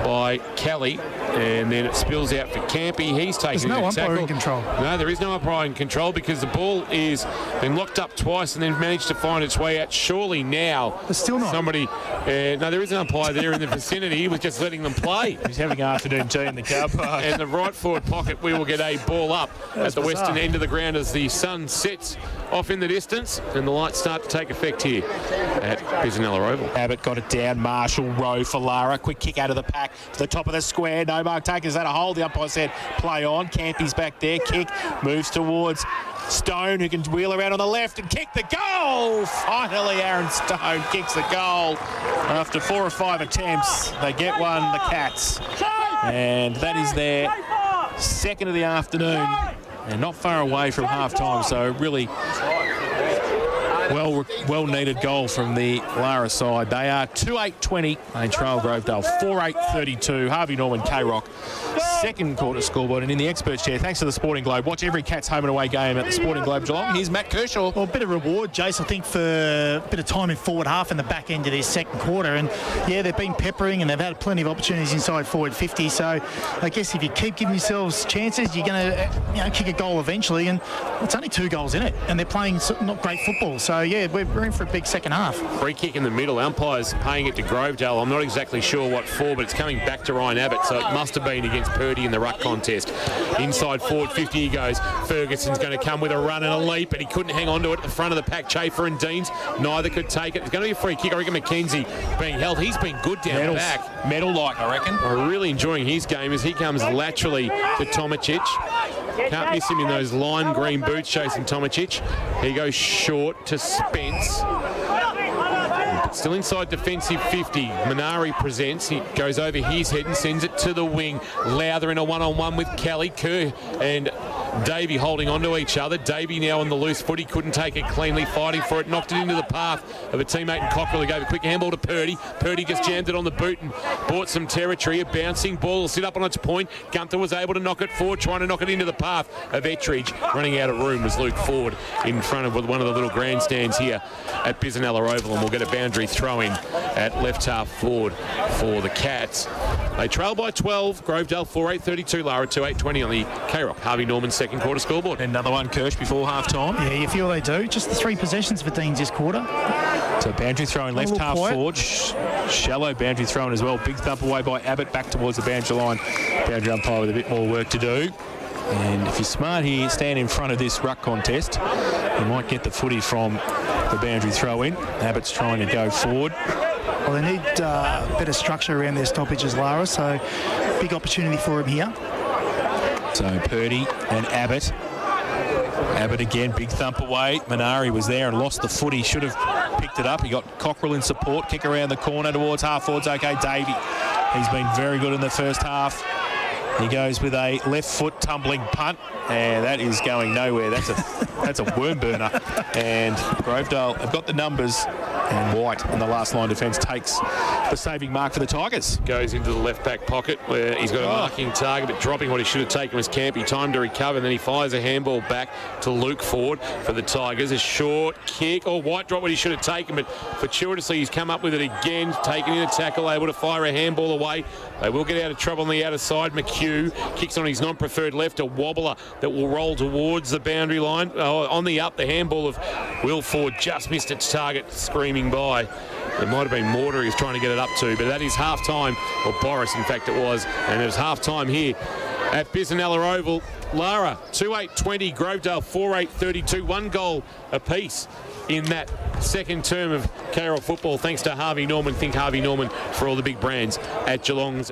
by Kelly, and then it spills out for Campy. He's taking There's no a tackle. umpiring control. No, there is no umpiring control because the ball is been locked up twice and then managed to find its way out. Surely now There's still not. somebody... no, there is an umpire there in the vicinity. He was just letting them play. He's having afternoon tea in the car park. And the right forward pocket, we will get a ball up That's at the bizarre. western end of the ground as the sun sets off in the distance and the lights start to take effect here at Bisanella Oval. Abbott got it down. Marshall row for Lara. Quick kick out of the pack to the top of the square. No mark taken. Is that a hold? The umpire said play on. Campy's back there. Kick moves towards Stone, who can wheel around on the left and kick the goal. Finally, Aaron Stone kicks the goal after 4 or 5 attempts. They get one, the Cats, and that is their second of the afternoon, and not far away from half-time. So really well needed goal from the Lara side. They are 2-8-20. They trail Grovedale 4-8-32. Harvey Norman, K-Rock, second quarter scoreboard. And in the experts chair, thanks to the Sporting Globe, watch every Cats home and away game at the Sporting Globe Geelong. Here's Matt Kershaw. Well, a bit of reward, Jace, I think, for a bit of time in forward half in the back end of this second quarter. And, yeah, they've been peppering and they've had plenty of opportunities inside forward 50. So, I guess if you keep giving yourselves chances, you're going to kick a goal eventually. And it's only 2 goals in it. And they're playing not great football. So, yeah, we're in for a big second half. Free kick in the middle. Umpires paying it to Grovedale. I'm not exactly sure what for, but it's coming back to Ryan Abbott. So it must have been against Purdy in the ruck contest. Inside forward 50 he goes. Ferguson's going to come with a run and a leap, but he couldn't hang on to it at the front of the pack. Chafer and Deans, neither could take it. It's going to be a free kick. I reckon McKenzie being held. He's been good down the back. Medal-like, I reckon. I'm really enjoying his game as he comes laterally to Tomicic. Can't miss him in those lime green boots chasing Tomicic. He goes short to Spence. Still inside defensive 50. Manari presents. He goes over his head and sends it to the wing. Lowther in a one-on-one with Kelly. Kerr and Davey holding on to each other. Davey now on the loose foot. He couldn't take it cleanly, fighting for it. Knocked it into the path of a teammate in Cockrell. He gave a quick handball to Purdy. Purdy just jammed it on the boot and bought some territory. A bouncing ball will sit up on its point. Gunther was able to knock it forward, trying to knock it into the path of Ettridge. Running out of room was Luke Ford in front of one of the little grandstands here at Bisanella Oval, and we'll get a boundary throw in at left half forward for the Cats. They trail by 12. Grovedale 4-8-32. Lara 2-8-20 on the K-Rock Harvey Norman second quarter scoreboard. Another one, Kirsch, before half-time. Yeah, you feel they do. Just the 3 possessions for Deans this quarter. So boundary throw in left half forward. Shallow boundary throw in as well. Big thump away by Abbott back towards the boundary line. Boundary umpire with a bit more work to do. And if you're smart here, stand in front of this ruck contest. You might get the footy from the boundary throw in. Abbott's trying to go forward. Well, they need better structure around their stoppages, Lara, so big opportunity for him here. So Purdy and Abbott. Abbott again, big thump away. Manari was there and lost the footy. Should have picked it up. He got Cockrell in support. Kick around the corner towards half forwards. Okay, Davey. He's been very good in the first half. He goes with a left foot tumbling punt, and that is going nowhere. That's a worm burner. And Grovedale have got the numbers, and White in the last line defence takes the saving mark for the Tigers. Goes into the left back pocket where he's got a marking target, but dropping what he should have taken was Campy. Time to recover, and then he fires a handball back to Luke Ford for the Tigers. A short kick. White dropped what he should have taken, but fortuitously he's come up with it again, taken in a tackle, able to fire a handball away. They will get out of trouble on the outer side. McHugh kicks on his non-preferred left, a wobbler that will roll towards the boundary line. On the up, the handball of Will Ford just missed its target, screaming by. It might have been Mortar he was trying to get it up to, but that is half-time, or Boris, in fact, it was. And it was half-time here at Bisanella Oval. Lara, 2-8-20, Grovedale, 4-8-32, 1 goal apiece in that second term of K-Rock football, thanks to Harvey Norman. Think Harvey Norman for all the big brands at Geelong's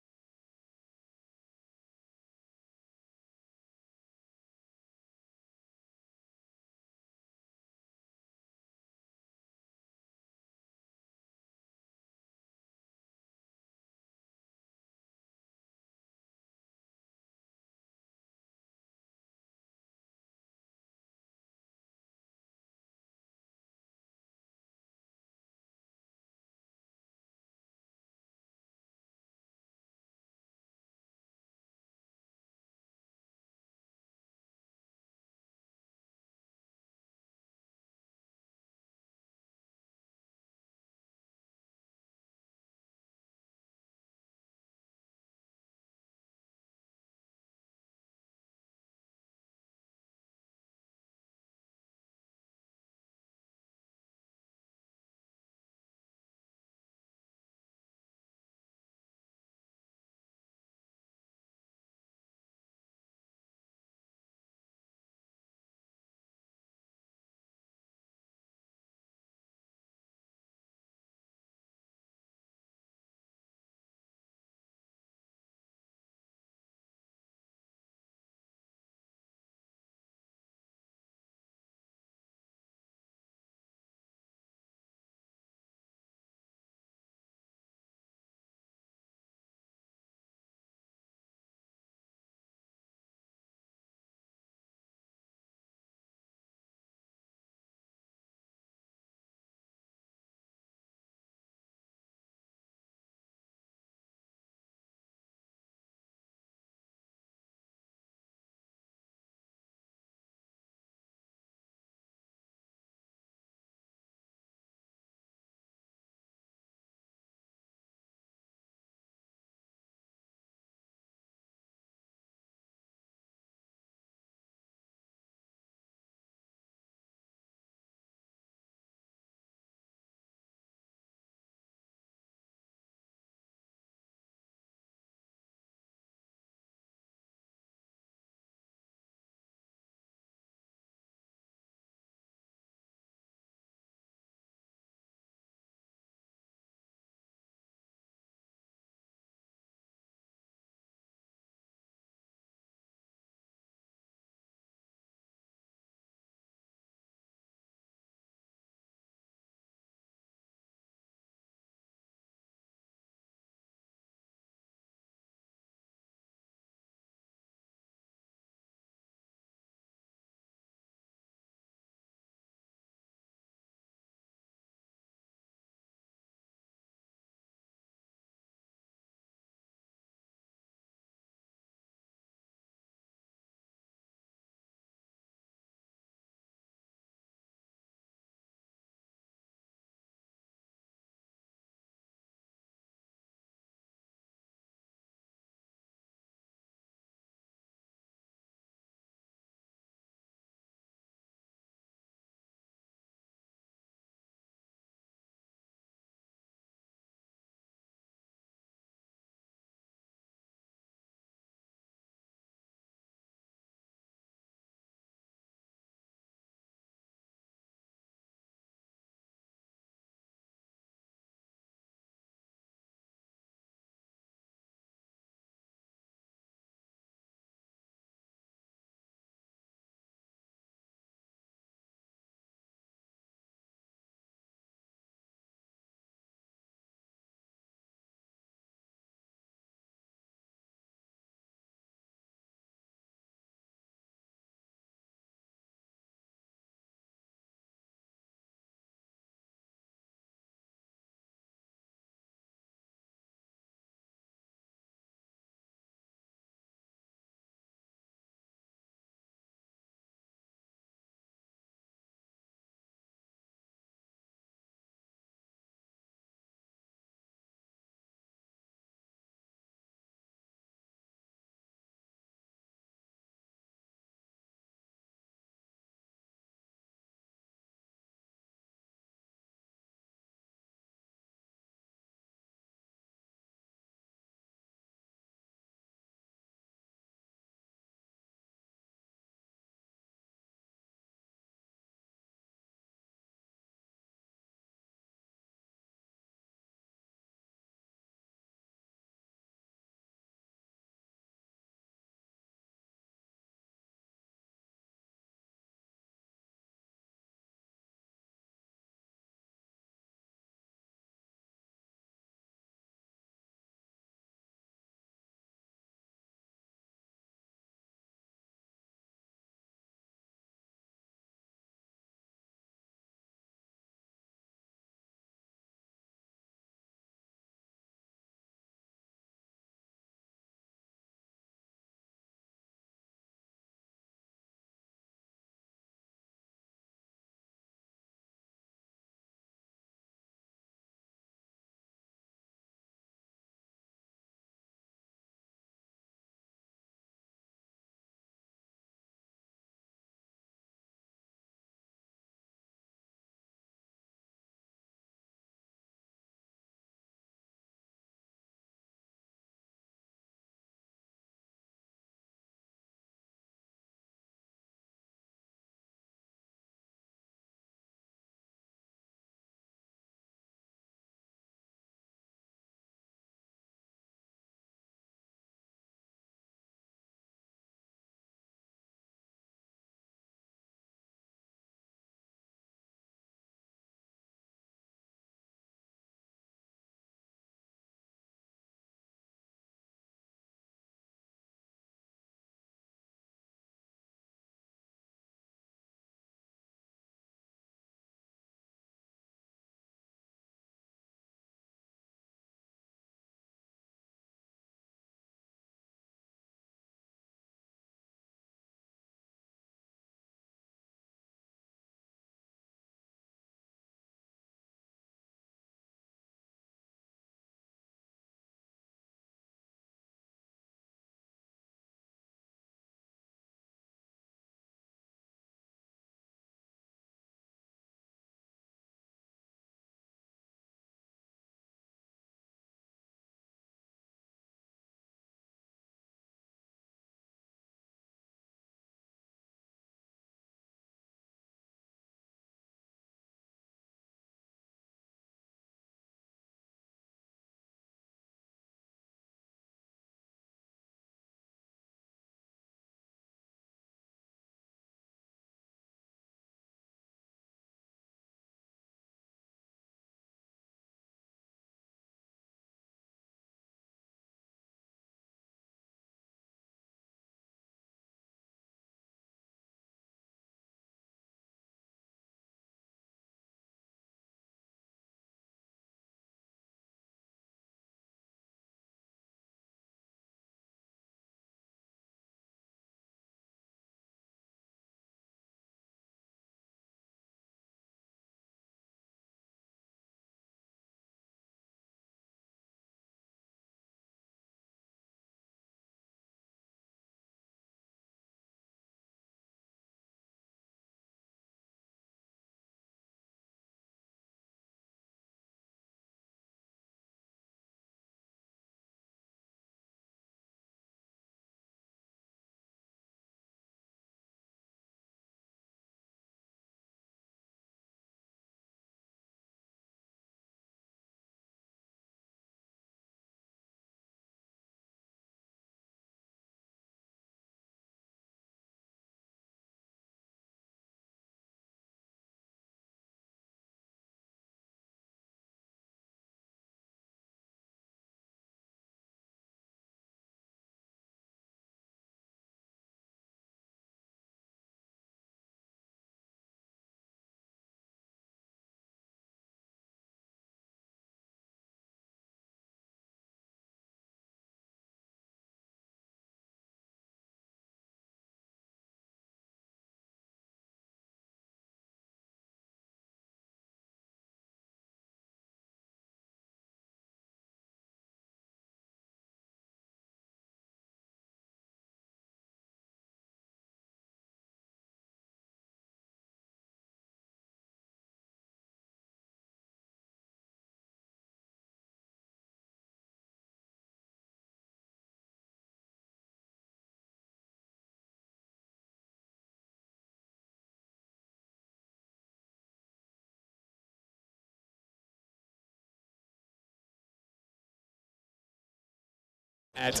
At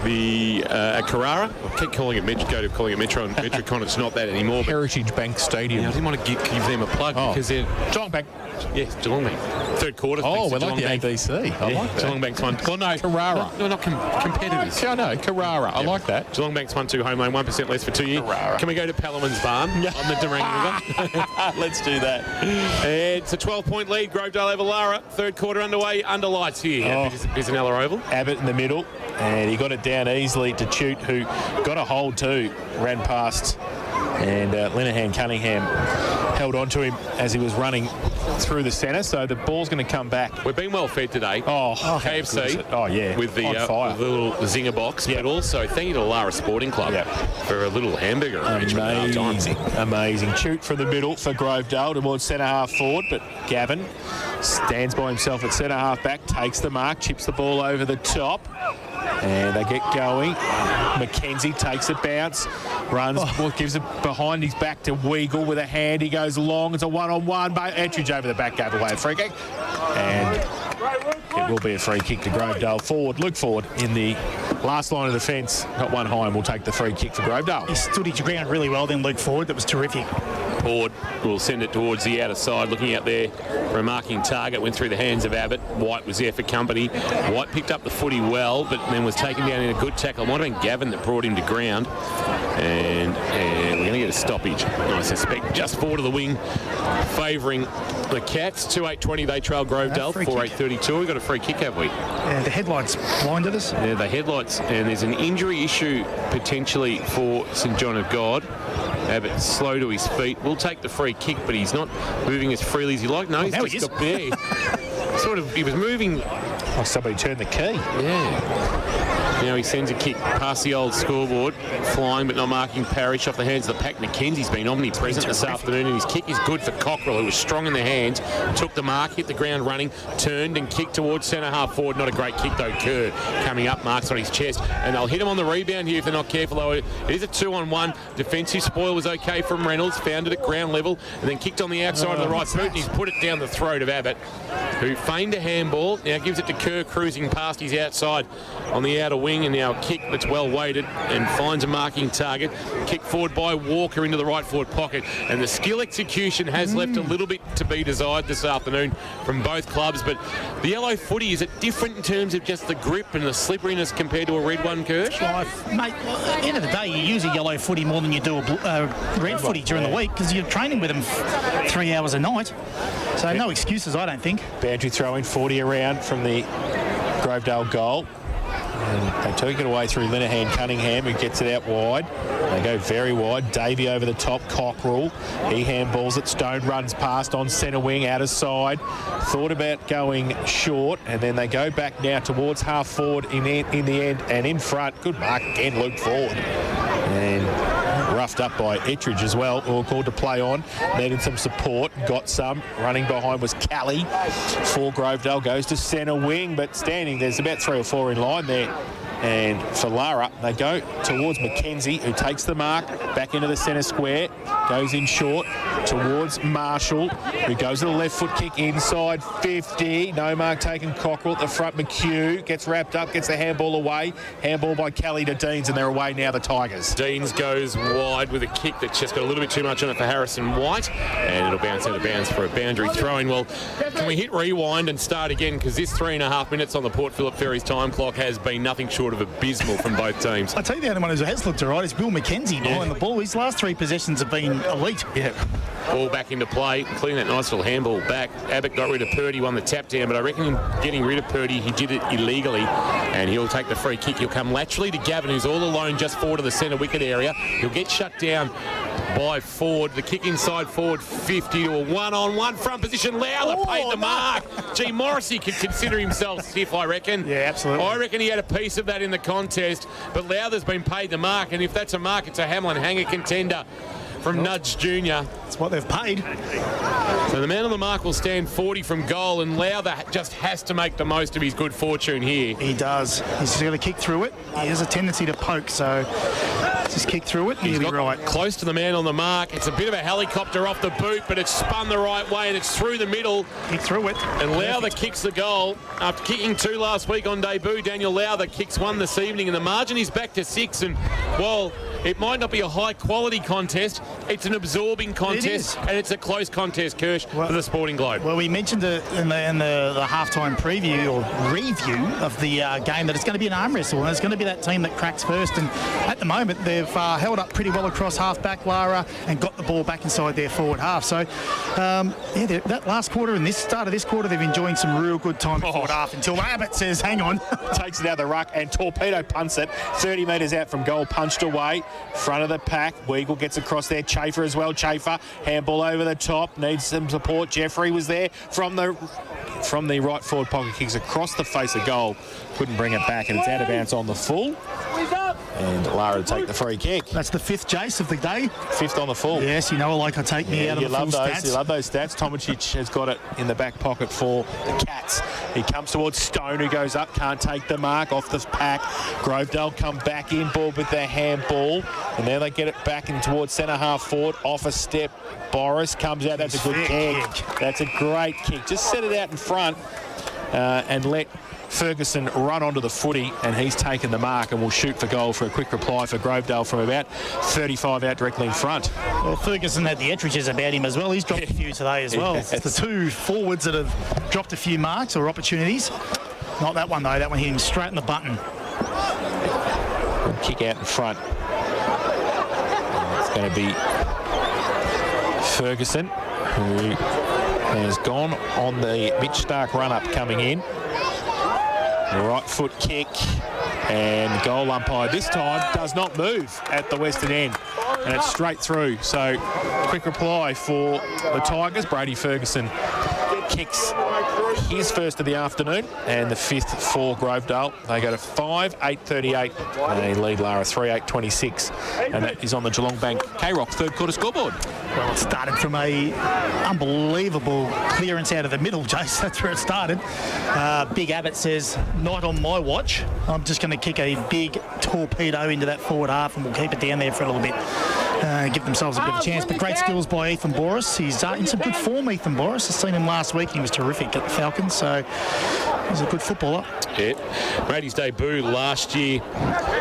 the Carrara, I keep calling it calling it Metro, and Metrocon, it's not that anymore. Heritage Bank Stadium. Yeah, I didn't want to give them a plug because they're Geelong Bank. Yes, Geelong Bank. Third quarter. Oh, we're Geelong like the Bank. ABC. I like that. Geelong Bank's won. Well, no, Carrara. No, not competitors. I know, Carrara. I like that. Geelong Bank's 1-2 home loan, 1% less for 2 years. Carrara. Can we go to Palaman's Barn on the Durang River? Let's do that. It's a 12-point lead. Grovedale over Lara. Third quarter underway. Under lights here at Bisanella Oval. Abbott in the middle, and he got it down easily to Chute, who got a hold too. Ran past, and Linehan Cunningham held on to him as he was running through the centre, so the ball's going to come back. We've been well fed today. KFC. Oh, yeah. With the little zinger box, but also thank you to Lara Sporting Club for a little hamburger arrangement. Amazing. Chute from the middle for Grovedale towards centre half forward, but Gavin stands by himself at centre half back, takes the mark, chips the ball over the top. And they get going. McKenzie takes a bounce, runs, gives it behind his back to Weagle with a hand. He goes long. It's a one-on-one. Ettridge over the back gave away a free kick. And it will be a free kick to Grovedale. Forward, Luke Ford in the last line of defence. Got one high and will take the free kick for Grovedale. He stood his ground really well then, Luke Ford. That was terrific. Ford will send it towards the outer side, looking out there for a marking target. Went through the hands of Abbott. White was there for company. White picked up the footy well, but then was taken down in a good tackle. It might have been Gavin that brought him to ground. And we're going to get a stoppage, I suspect, just forward of the wing, favouring the Cats. 2-8-20, they trail Grovedale. 4-8-32. We've got a free kick, have we? Yeah, the headlights blinded us. Yeah, the headlights. And there's an injury issue potentially for St John of God. Abbott slow to his feet. We'll take the free kick, but he's not moving as freely as he like. No, he's just got there. He was moving. Like somebody turned the key. Yeah. Now he sends a kick past the old scoreboard, flying but not marking Parrish off the hands of the pack. McKenzie's been omnipresent this afternoon, and his kick is good for Cockrell, who was strong in the hands, took the mark, hit the ground running, turned and kicked towards centre half forward. Not a great kick though. Kerr coming up, marks on his chest, and they'll hit him on the rebound here if they're not careful. Though it is a 2-on-1. Defensive spoil was okay from Reynolds, found it at ground level, and then kicked on the outside of the right boot, and he's put it down the throat of Abbott, who feigned a handball. Now gives it to Kerr, cruising past his outside on the outer wing, and now a kick that's well weighted and finds a marking target. Kick forward by Walker into the right forward pocket, and the skill execution has left a little bit to be desired this afternoon from both clubs. But the yellow footy, is it different in terms of just the grip and the slipperiness compared to a red one, Kurt? Mate, at the end of the day, you use a yellow footy more than you do a red footy during the week, because you're training with them 3 hours a night. So no excuses, I don't think. Boundary throwing 40 around from the Grovedale goal. And they took it away through Linehan Cunningham, who gets it out wide. They go very wide. Davey over the top. Cockrell. He handballs it. Stone runs past on centre wing, out of side. Thought about going short, and then they go back now towards half forward in the end, and in front. Good mark again, Luke Ford. And roughed up by Ettridge as well, all called to play on. Needed some support, got some. Running behind was Callie for Grovedale, goes to centre wing, but standing, there's about 3 or 4 in line there. And for Lara, they go towards McKenzie, who takes the mark, back into the centre square, goes in short towards Marshall, who goes to the left foot kick inside 50. No mark taken. Cockrell at the front. McHugh gets wrapped up, gets the handball away. Handball by Kelly to Deans, and they're away now, the Tigers. Deans goes wide with a kick that's just got a little bit too much on it for Harrison White, and it'll bounce out of bounds for a boundary throw-in. Well, can we hit rewind and start again? Because this 3.5 minutes on the Port Phillip Ferries time clock has been nothing short of abysmal from both teams. I tell you, the only one who has looked all right is Bill McKenzie behind the ball. His last 3 possessions have been elite. Yeah. Ball back into play, including that nice little handball back. Abbott got rid of Purdy, won the tap down, but I reckon in getting rid of Purdy, he did it illegally, and he'll take the free kick. He'll come laterally to Gavin, who's all alone just forward of the centre wicket area. He'll get shut down by Ford. The kick inside forward 50 to a one-on-one front position. Lowler paid the mark. Gee, Morrissey could consider himself stiff, I reckon. Yeah, absolutely. I reckon he had a piece of that in the contest, but Lowther's been paid the mark, and if that's a mark, it's a Hamlin hanger contender from Nudge Jr. That's what they've paid. So the man on the mark will stand 40 from goal, and Lowther just has to make the most of his good fortune here. He does. He's going to kick through it. He has a tendency to poke, so Just kick through it and He's he'll be got right. close to the man on the mark. It's a bit of a helicopter off the boot, but it's spun the right way and it's through the middle. Kick through it. And Lowther kicks the goal. After kicking 2 last week on debut, Daniel Lowther kicks 1 this evening, and the margin is back to 6. And while it might not be a high-quality contest, it's an absorbing contest, and it's a close contest, Kirsch, for the Sporting Globe. Well, we mentioned it in the halftime preview or review of the game that it's going to be an arm wrestle, and it's going to be that team that cracks first. And at the moment, they've held up pretty well across half-back, Lara, and got the ball back inside their forward half. So, that last quarter and this start of this quarter, they've enjoying some real good time forward half until Abbott says, hang on. Takes it out of the ruck, and Torpedo punts it 30 metres out from goal, punched away. Front of the pack. Weagle gets across there. Chafer as well. Chafer, handball over the top. Needs some support. Jeffrey was there from the right forward pocket. Kicks across the face of goal. Couldn't bring it back, and it's out of bounds on the full. And Lara to take the free kick. That's the 5th Jace of the day. 5th on the full. Yes, you know I like I take me out of the full stats. You love those stats. Tomacic has got it in the back pocket for the Cats. He comes towards Stone, who goes up, can't take the mark off the pack. Grovedale come back in ball with their handball, and now they get it back in towards centre half forward. Off a step, Boris comes out. That's a good kick. That's a great kick. Just set it out in front and let Ferguson run onto the footy, and he's taken the mark and will shoot for goal for a quick reply for Grovedale from about 35 out directly in front. Well, Ferguson had the Ettridges about him as well. He's dropped a few today as well. It's the 2 forwards that have dropped a few marks or opportunities. Not that one, though. That one hit him straight in the button. Good kick out in front. And it's going to be Ferguson, who has gone on the Mitch Stark run-up coming in. The right foot kick, and goal umpire this time does not move at the western end, and it's straight through. So quick reply for the Tigers. Brady Ferguson kicks his first of the afternoon, and the 5th for Grovedale. They go to 5, 8:38, and they lead Lara 3, 8:26, and that is on the Geelong Bank K-Rock third quarter scoreboard. Well, it started from a unbelievable clearance out of the middle, Jace. That's where it started. Big Abbott says, not on my watch. I'm just going to kick a big torpedo into that forward half, and we'll keep it down there for a little bit. Give themselves a bit of a chance. But great skills by Ethan Boris. He's in some good form, Ethan Boris. I've seen him last week. He was terrific at the Falcons, so he's a good footballer. Yeah. Made his debut last year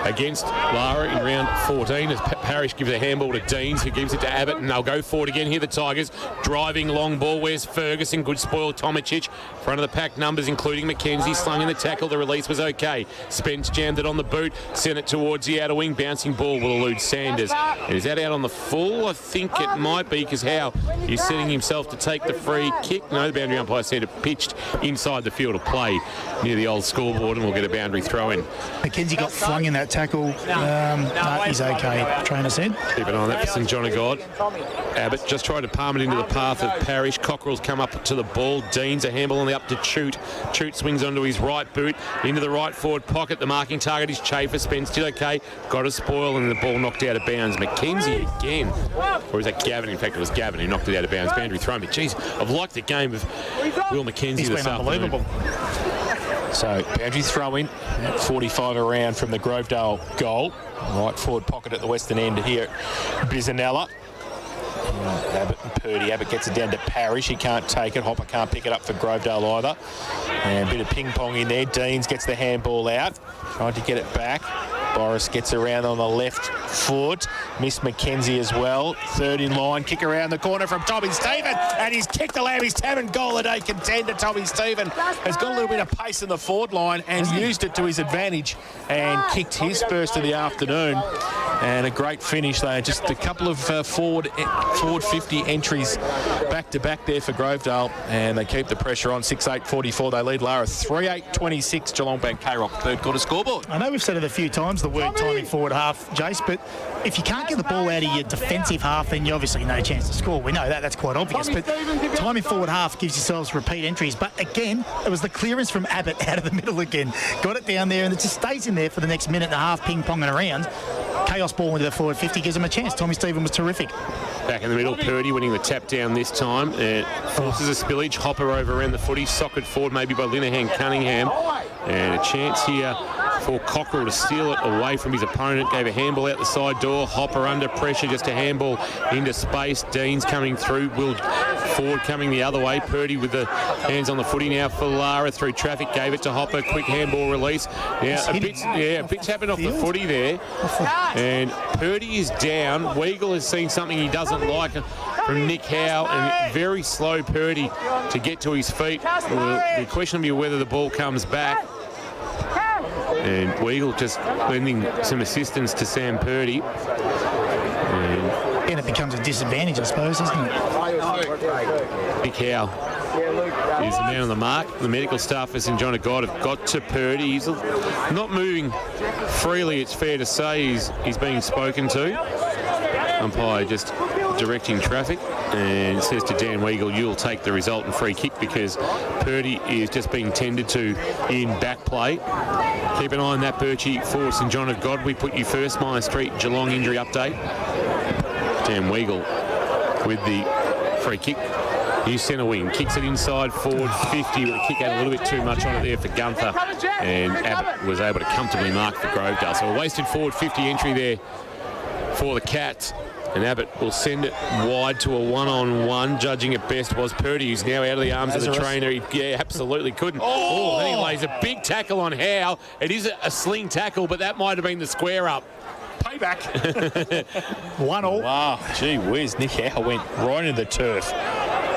against Lara in round 14 as Parrish gives a handball to Deans, who gives it to Abbott, and they'll go forward again. Here the Tigers driving long ball. Where's Ferguson? Good spoil. Tomacic. Front of the pack numbers including McKenzie slung in the tackle. The release was okay. Spence jammed it on the boot, sent it towards the outer wing. Bouncing ball will elude Sanders. Is that out on the full? I think it might be, because Howe is setting himself to take the free kick. No, the boundary umpire said it pitched inside the field of play near the old scoreboard, and we'll get a boundary throw in. McKenzie got flung in that tackle. He's okay, trainer said. Keep an eye on that for St John of God. Abbott just tried to palm it into the path of Parrish. Cockerell's come up to the ball. Dean's a handball on the up to Chute. Chute swings onto his right boot into the right forward pocket. The marking target is Chafer. Spence did okay. Got a spoil, and the ball knocked out of bounds. McKenzie again. Or is that Gavin? In fact, it was Gavin who knocked it out of bounds. Boundary throw me. Jeez, I've liked the game of Will McKenzie this afternoon. Unbelievable. So boundary throw in, 45 around from the Grovedale goal. Right forward pocket at the western end here, Bizzanella. Abbott and Purdy. Abbott gets it down to Parrish. He can't take it. Hopper can't pick it up for Grovedale either. And a bit of ping pong in there. Deans gets the handball out. Trying to get it back. Boris gets around on the left foot. Miss McKenzie as well. Third in line. Kick around the corner from Tommy Stephen. And he's kicked the lamb. He's 10 goal a day contender. Tommy Stephen has got a little bit of pace in the forward line and used it to his advantage and kicked his first of the afternoon. And a great finish there. Just a couple of forward 50 entries back to back there for Grovedale, and they keep the pressure on. 6-8-44. They lead Lara 3-8-26. Geelong Bank K-Rock third quarter scoreboard. I know we've said it a few times, the word timing forward half, Jace, but if you can't get the ball out of your defensive half, then you obviously no chance to score. We know that. That's quite obvious. But timing forward half gives yourselves repeat entries. But again, it was the clearance from Abbott out of the middle again. Got it down there, and it just stays in there for the next minute and a half, ping-ponging around. Chaos ball into the forward 50 gives him a chance. Tommy Stephen was terrific. Back in the middle, Purdy winning the tap down this time. Forces a spillage. Hopper over around the footy. Socket forward maybe by Linehan Cunningham. And a chance here for Cockerell to steal it away from his opponent. Gave a handball out the side door. Hopper under pressure, just a handball into space. Dean's coming through. Will Ford coming the other way. Purdy with the hands on the footy now for Lara through traffic. Gave it to Hopper. Quick handball release. Now a bit's happened off the footy there. And Purdy is down. Weagle has seen something he doesn't like from Nick Howe, and very slow Purdy to get to his feet. The question will be whether the ball comes back. And Weagle just lending some assistance to Sam Purdy. And it becomes a disadvantage, I suppose, doesn't it? Nick Howe is the man on the mark. The medical staff at St John of God have got to Purdy. He's not moving freely, it's fair to say. He's being spoken to. Umpire just directing traffic, and says to Dan Weagle, you'll take the resultant free kick because Purdy is just being tended to in back play. Keep an eye on that, Birchie, for St John of God. We put you first. Myers Street Geelong injury update. Dan Weagle with the free kick. New centre wing, kicks it inside forward 50, but the kick had a little bit too much on it there for Gunther, and Abbott was able to comfortably mark for Grovedale. So a wasted forward 50 entry there for the Cats. And Abbott will send it wide to a one-on-one. Judging it best was Purdy, who's now out of the arms of the trainer. He absolutely couldn't. Oh, then he lays a big tackle on Howe. It is a sling tackle, but that might have been the square up. Payback. 1-1. Wow, gee whiz. Nick Howe went right into the turf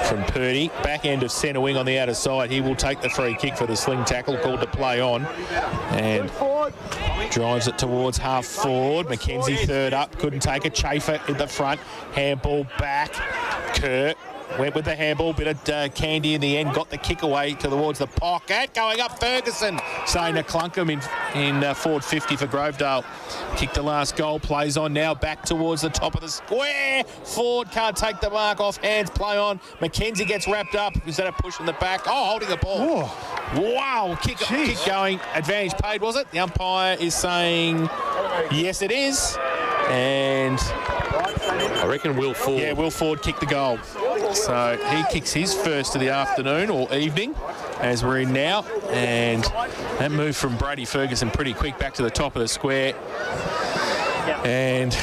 from Purdy. Back end of centre wing on the outer side. He will take the free kick for the sling tackle, called to play on. And drives it towards half forward. McKenzie third up. Couldn't take it. Chafer in the front. Handball back. Kerr went with the handball. Bit of candy in the end. Got the kick away towards the pocket. Going up Ferguson. Saying to Clunkham in forward 50 for Grovedale. Kicked the last goal. Plays on now. Back towards the top of the square. Ford can't take the mark off hands. Play on. McKenzie gets wrapped up. Is that a push in the back? Oh, holding the ball. Oh. Wow. Kick going. Advantage paid, was it? The umpire is saying yes, it is. And I reckon Will Ford. Yeah, Will Ford kicked the goal. So he kicks his first of the afternoon or evening as we're in now. And that move from Brady Ferguson pretty quick back to the top of the square. And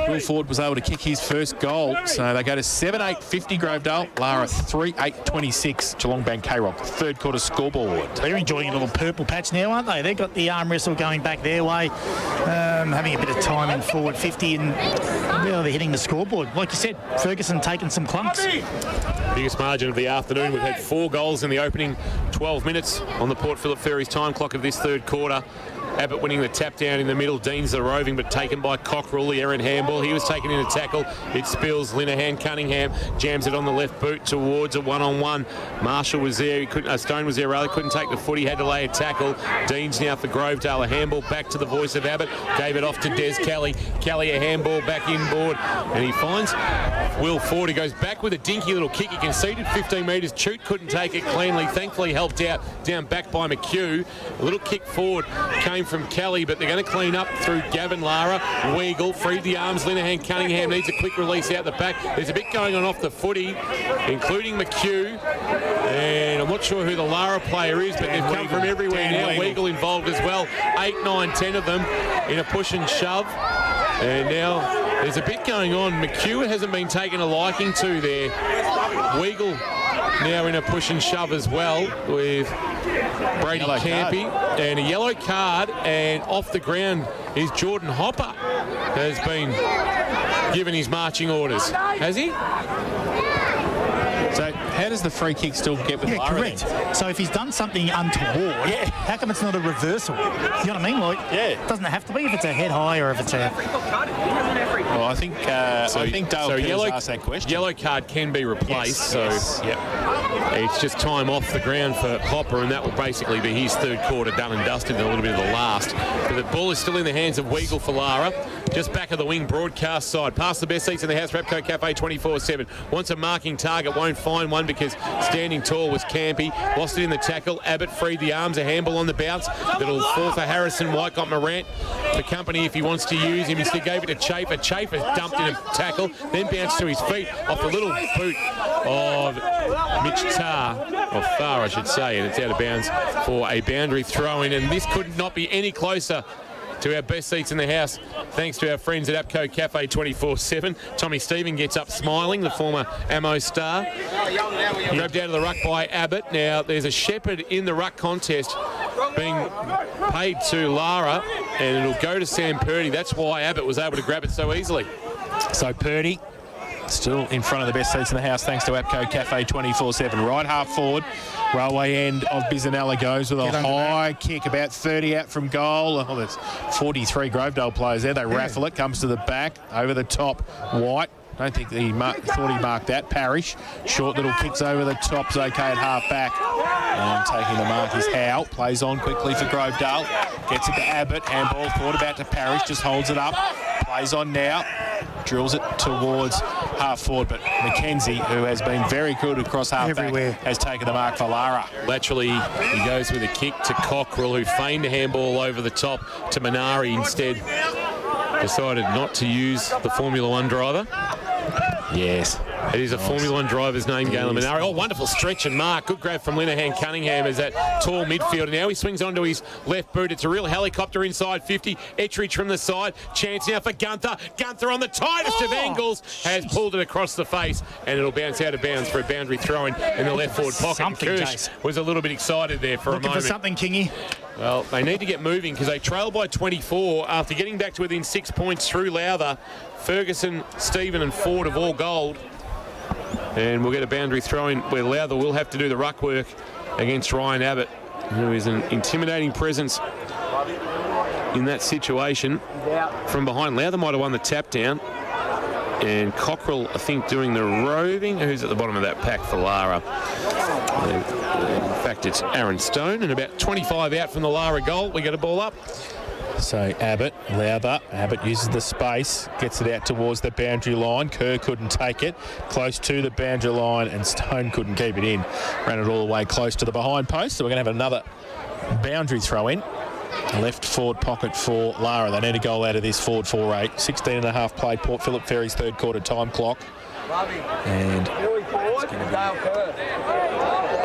Will Ford was able to kick his first goal. So they go to 7-8-50 Grovedale. Lara 3-8-26 Geelong Bank K-Rock. Third quarter scoreboard. They're enjoying a little purple patch now, aren't they? They've got the arm wrestle going back their way, having a bit of time in forward 50, and they're hitting the scoreboard. Like you said, Ferguson taking some clunks. Biggest margin of the afternoon. We've had 4 goals in the opening 12 minutes on the Port Phillip Ferries time clock of this third quarter. Abbott winning the tap down in the middle. Dean's the roving, but taken by Cockerell, the errant handball. He was taken in a tackle. It spills. Linehan Cunningham jams it on the left boot towards a one-on-one. Marshall was there. Stone was there, rather. Couldn't take the foot. He had to lay a tackle. Dean's now for Grovedale. A handball back to the voice of Abbott. Gave it off to Des Kelly. Kelly a handball back inboard. And he finds Will Ford. He goes back with a dinky little kick. He conceded 15 metres. Chute couldn't take it cleanly. Thankfully helped out down back by McHugh. A little kick forward came from Kelly, but they're going to clean up through Gavin Lara. Weagle freed the arms. Linehan Cunningham needs a quick release out the back. There's a bit going on off the footy, including McHugh. And I'm not sure who the Lara player is, but they've come from everywhere now. Weagle involved as well. 8, 9, 10 of them in a push and shove. And now there's a bit going on. McHugh hasn't been taken a liking to there. Weagle now in a push and shove as well with Brady Campy, and a yellow card, and off the ground is Jordan Hopper, has been given his marching orders. Has he? So how does the free kick still get with Lara? Correct. So if he's done something untoward, how come it's not a reversal? You know what I mean? Like, doesn't it have to be if it's a head high or if it's a... Well, I think Dale Pearce asked that question. Yellow card can be replaced, it's just time off the ground for Hopper, and that will basically be his third quarter done and dusted, and a little bit of the last. But the ball is still in the hands of Weagle for Lara. Just back of the wing, broadcast side. Past the best seats in the house, Repco Cafe 24/7. Wants a marking target, won't find one. because standing tall was Campy. Lost it in the tackle. Abbott freed the arms. A handball on the bounce. That'll fall for Harrison White. Got Morant for company if he wants to use him. He still gave it to Chafer. Chafer dumped in a tackle, then bounced to his feet off the little boot of Mitch Tarr, or Farr I should say, and it's out of bounds for a boundary throw-in, and this could not be any closer to our best seats in the house, thanks to our friends at APCO Cafe 24/7. Tommy Stephen gets up smiling, the former Ammo star. Grabbed out of the ruck by Abbott. Now, there's a shepherd in the ruck contest being paid to Lara, and it'll go to Sam Purdy. That's why Abbott was able to grab it so easily. So Purdy still in front of the best seats in the house thanks to APCO Cafe 24/7. Right half forward, railway end of Bisanella goes with a high kick, about 30 out from goal. Oh, there's 43 Grovedale players there. They raffle it, comes to the back, over the top, White. Don't think he thought he marked that. Parrish, short little kicks over the top's okay at half back. And taking the mark is Howe. Plays on quickly for Grovedale. Gets it to Abbott. Handball thought about to Parrish. Just holds it up. Plays on now. Drills it towards half forward. But Mackenzie, who has been very good across half back, has taken the mark for Lara. Laterally, he goes with a kick to Cockrell, who feigned a handball over the top to Minari. Instead, decided not to use the Formula One driver. Yes. It is a Formula One driver's name, Galen Minari. Oh, wonderful stretch and mark. Good grab from Linehan Cunningham as that tall midfielder. Now he swings onto his left boot. It's a real helicopter inside 50. Etridge from the side. Chance now for Gunther. Gunther on the tightest of angles has pulled it across the face, and it'll bounce out of bounds for a boundary throw-in in the left forward pocket. Kirsch was a little bit excited there for a moment. Looking for something, Kingy. Well, they need to get moving because they trail by 24 after getting back to within 6 points through Lowther. Ferguson, Stephen and Ford have all gold. And we'll get a boundary throw-in where Lowther will have to do the ruck work against Ryan Abbott, who is an intimidating presence in that situation. From behind, Lowther might have won the tap down. And Cockrell, I think, doing the roving. Who's at the bottom of that pack for Lara? In fact, it's Aaron Stone, and about 25 out from the Lara goal. We get a ball up. So Abbott, Lowther. Abbott uses the space, gets it out towards the boundary line. Kerr couldn't take it. Close to the boundary line, and Stone couldn't keep it in. Ran it all the way close to the behind post. So we're going to have another boundary throw in. Left forward pocket for Lara. They need a goal out of this forward 4-8. 16.5 played. Port Phillip Ferry's third quarter time clock. And it's going to be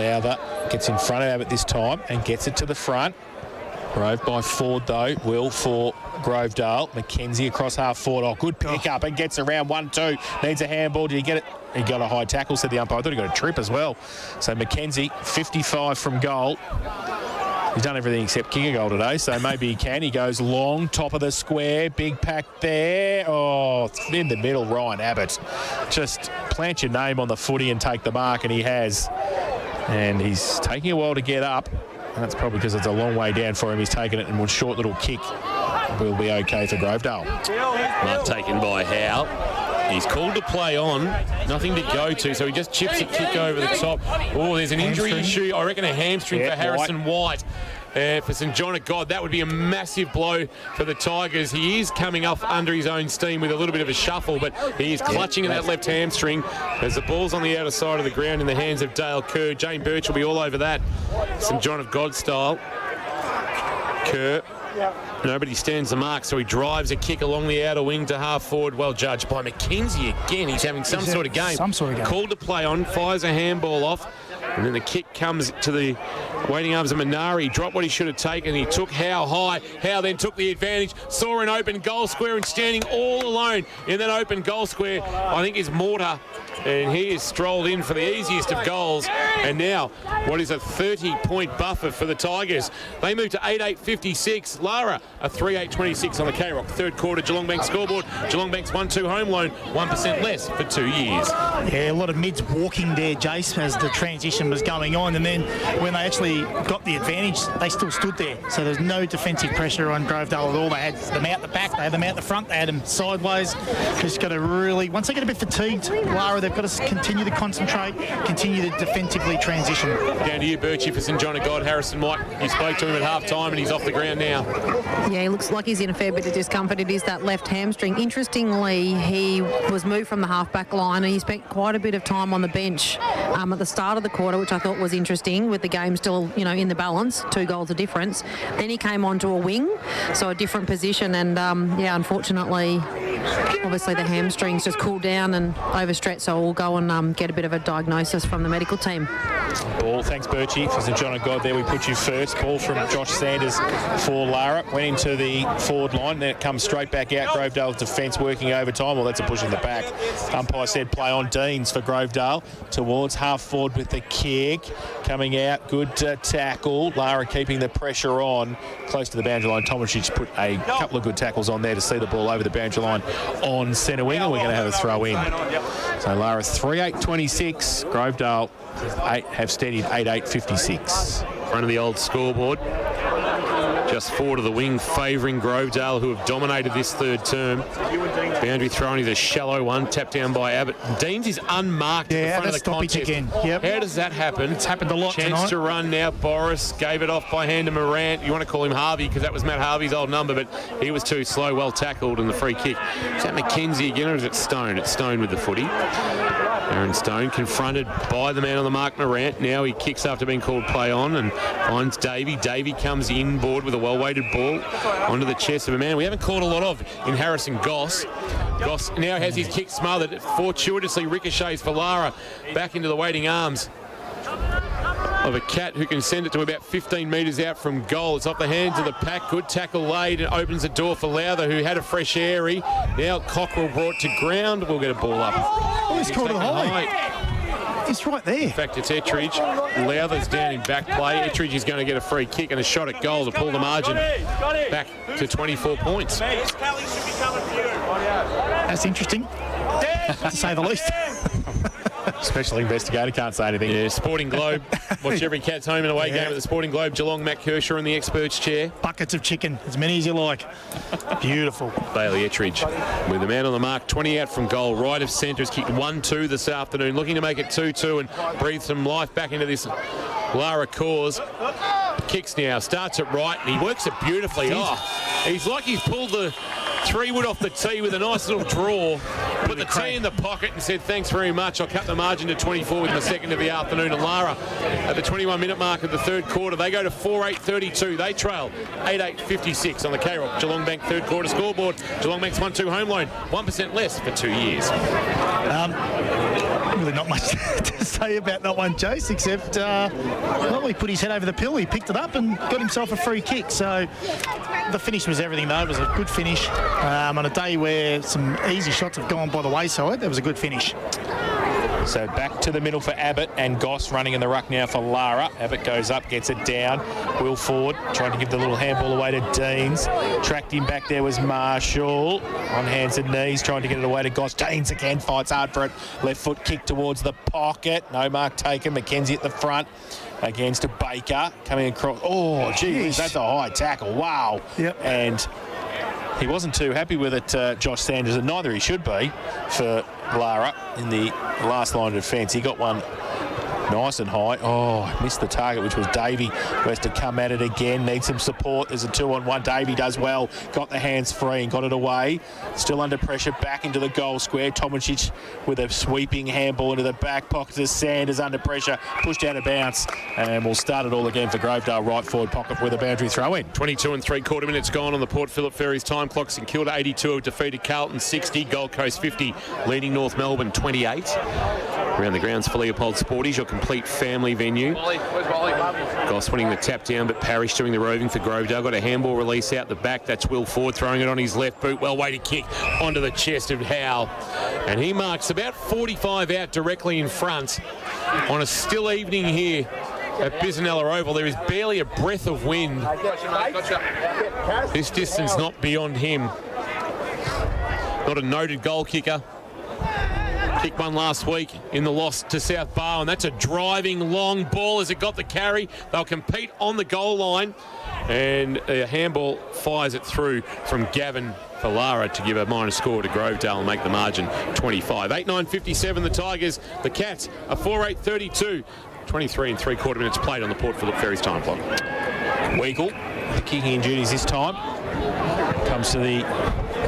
Lowther gets in front of Abbott this time and gets it to the front. Grove by Ford, though. Will for Grovedale. Mackenzie across half forward. Oh, good pick up and gets around 1-2. Needs a handball. Did he get it? He got a high tackle, said the umpire. I thought he got a trip as well. So Mackenzie, 55 from goal. He's done everything except kick a goal today, so maybe he can. He goes long, top of the square, big pack there. Oh, in the middle, Ryan Abbott. Just plant your name on the footy and take the mark, and he has. And he's taking a while to get up. That's probably because it's a long way down for him. He's taken it, and one short little kick will be okay for Grovedale. Mark taken by Howe. He's called to play on, nothing to go to, so he just chips a kick over the top. Oh, there's an injury issue. I reckon a hamstring for Harrison White. For St John of God, that would be a massive blow for the Tigers. He is coming up under his own steam with a little bit of a shuffle, but he is clutching at that left hamstring as the ball's on the outer side of the ground in the hands of Dale Kerr. Jane Birch will be all over that, St John of God style. Kerr. Nobody stands the mark, so he drives a kick along the outer wing to half forward. Well judged by Mackenzie again. He's having some sort of game. Called to play on, fires a handball off, and then the kick comes to the waiting arms of Minari. He dropped what he should have taken. He took Howe high. Howe then took the advantage, saw an open goal square, and standing all alone in that open goal square, I think, is Mortar. And he is strolled in for the easiest of goals. And now, what is a 30-point buffer for the Tigers? They move to 8-8-56. Lara, a 3-8-26 on the K-Rock. Third quarter, Geelong Bank scoreboard. Geelong Bank's 1-2 home loan, 1% less for 2 years. Yeah, a lot of mids walking there, Jace, as the transition was going on. And then when they actually actually got the advantage, they still stood there. So there's no defensive pressure on Grovedale at all. They had them out the back, they had them out the front, they had them sideways. Just got to really, once they get a bit fatigued, Lara, they've got to continue to concentrate, continue to defensively transition. Down to you, Birchie, for St John of God. Harrison, Mike, you spoke to him at half-time and he's off the ground now. Yeah, he looks like he's in a fair bit of discomfort. It is that left hamstring. Interestingly, he was moved from the half-back line and he spent quite a bit of time on the bench at the start of the quarter, which I thought was interesting, with the game still, in the balance, 2 goals of difference. Then he came onto a wing, so a different position, and unfortunately, obviously the hamstrings just cooled down and overstretched, so we'll go and get a bit of a diagnosis from the medical team. Ball, thanks Birchie for St John of God. There we put you first. Ball from Josh Sanders for Lara. Went into the forward line, then it comes straight back out. Grovedale's defence working overtime. Well, that's a push in the back. Umpire said play on. Deans for Grovedale towards half forward with the kick. Coming out, good tackle. Lara keeping the pressure on. Close to the boundary line. Tomasic put a couple of good tackles on there to see the ball over the boundary line on centre wing, and we're going to have a throw in. So Lara's 3-8-26. Grovedale have steadied 8-8-56. Front of the old scoreboard. Just forward of the wing, favouring Grovedale, who have dominated this third term. Boundary throw is a shallow one, tapped down by Abbott. Deans is unmarked at the front of the contest. Again. Yep. How does that happen? It's happened a lot Chance tonight. to run now. Boris gave it off by hand to Morant. You want to call him Harvey because that was Matt Harvey's old number, but he was too slow. Well tackled in the free kick. Is that McKenzie again, or is it Stone? It's Stone with the footy. Aaron Stone confronted by the man on the mark, Morant. Now he kicks after being called play on and finds Davey. Davey comes inboard with a well-weighted ball onto the chest of a man we haven't caught a lot of in Harrison Goss. Goss now has his kick smothered. Fortuitously ricochets for Lara back into the waiting arms of a cat who can send it to about 15 metres out from goal. It's off the hands of the pack. Good tackle laid and opens the door for Lowther, who had a fresh airy. Now Cockrell brought to ground. We'll get a ball up. Oh, he's called it high. It's right there. In fact, it's Ettridge. Lowther's down in back play. Ettridge is going to get a free kick and a shot at goal to pull the margin back to 24 points. That's interesting, to say the least. Special investigator can't say anything. Yeah, Sporting Globe. Watch every Cats home and away game at the Sporting Globe. Geelong, Matt Kershaw in the experts chair. Buckets of chicken, as many as you like. Beautiful. Bailey Ettridge with the man on the mark, 20 out from goal. Right of centre has kicked 1-2 this afternoon, looking to make it 2-2 and breathe some life back into this Lara cause. Kicks now, starts it right, and he works it beautifully. Oh, he's like he's pulled the 3-wood off the tee with a nice little draw. Put the tee in the pocket and said, thanks very much. I'll cut the margin to 24 with my second of the afternoon. And Lara, at the 21-minute mark of the third quarter, they go to 4-8-32. They trail 8-8-56 on the K-Rock Geelong Bank third quarter scoreboard. Geelong Bank's 1-2 home loan, 1% less for 2 years. Really not much to say about that one, Jace, except, well, he put his head over the pill. He picked it up and got himself a free kick. So the finish was everything, though. It was a good finish. On a day where some easy shots have gone by the wayside, that was a good finish. So back to the middle for Abbott, and Goss running in the ruck now for Lara. Abbott goes up, gets it down. Will Ford trying to give the little handball away to Deans. Tracked him back there was Marshall. On hands and knees, trying to get it away to Goss. Deans again fights hard for it. Left foot kick towards the pocket. No mark taken. McKenzie at the front against Baker. Coming across. Oh, geez, that's a high tackle. Wow. Yep. And he wasn't too happy with it, Josh Sanders, and neither he should be for Lara in the last line of defence. He got one nice and high. Oh, missed the target, which was Davey, who has to come at it again. Needs some support. There's a 2-on-1. Davey does well. Got the hands free and got it away. Still under pressure. Back into the goal square. Tomasic with a sweeping handball into the back pocket to Sanders under pressure. Pushed out of bounce. And we'll start it all again for Grovedale. Right forward pocket with a boundary throw in. 22 and 3/4 minutes gone on the Port Phillip Ferries time clock. St Kilda 82 have defeated Carlton 60. Gold Coast 50, leading North Melbourne 28. Around the grounds for Leopold Sporties, your complete family venue. Goss winning the tap down, but Parrish doing the roving for Grovedale. Got a handball release out the back. That's Will Ford throwing it on his left boot. Well-weighted kick onto the chest of Howe. And he marks about 45 out directly in front on a still evening here at Bisanella Oval. There is barely a breath of wind. This distance not beyond him. Not a noted goal kicker. Kicked one last week in the loss to South Barwon. That's a driving long ball as it got the carry. They'll compete on the goal line. And a handball fires it through from Gavin for Lara to give a minor score to Grovedale and make the margin 25. 8-9-57 the Tigers. The Cats are 4-8-32. 23 3/4 minutes played on the Port Phillip Ferries time clock. Weagle, kicking in duties this time. Comes to the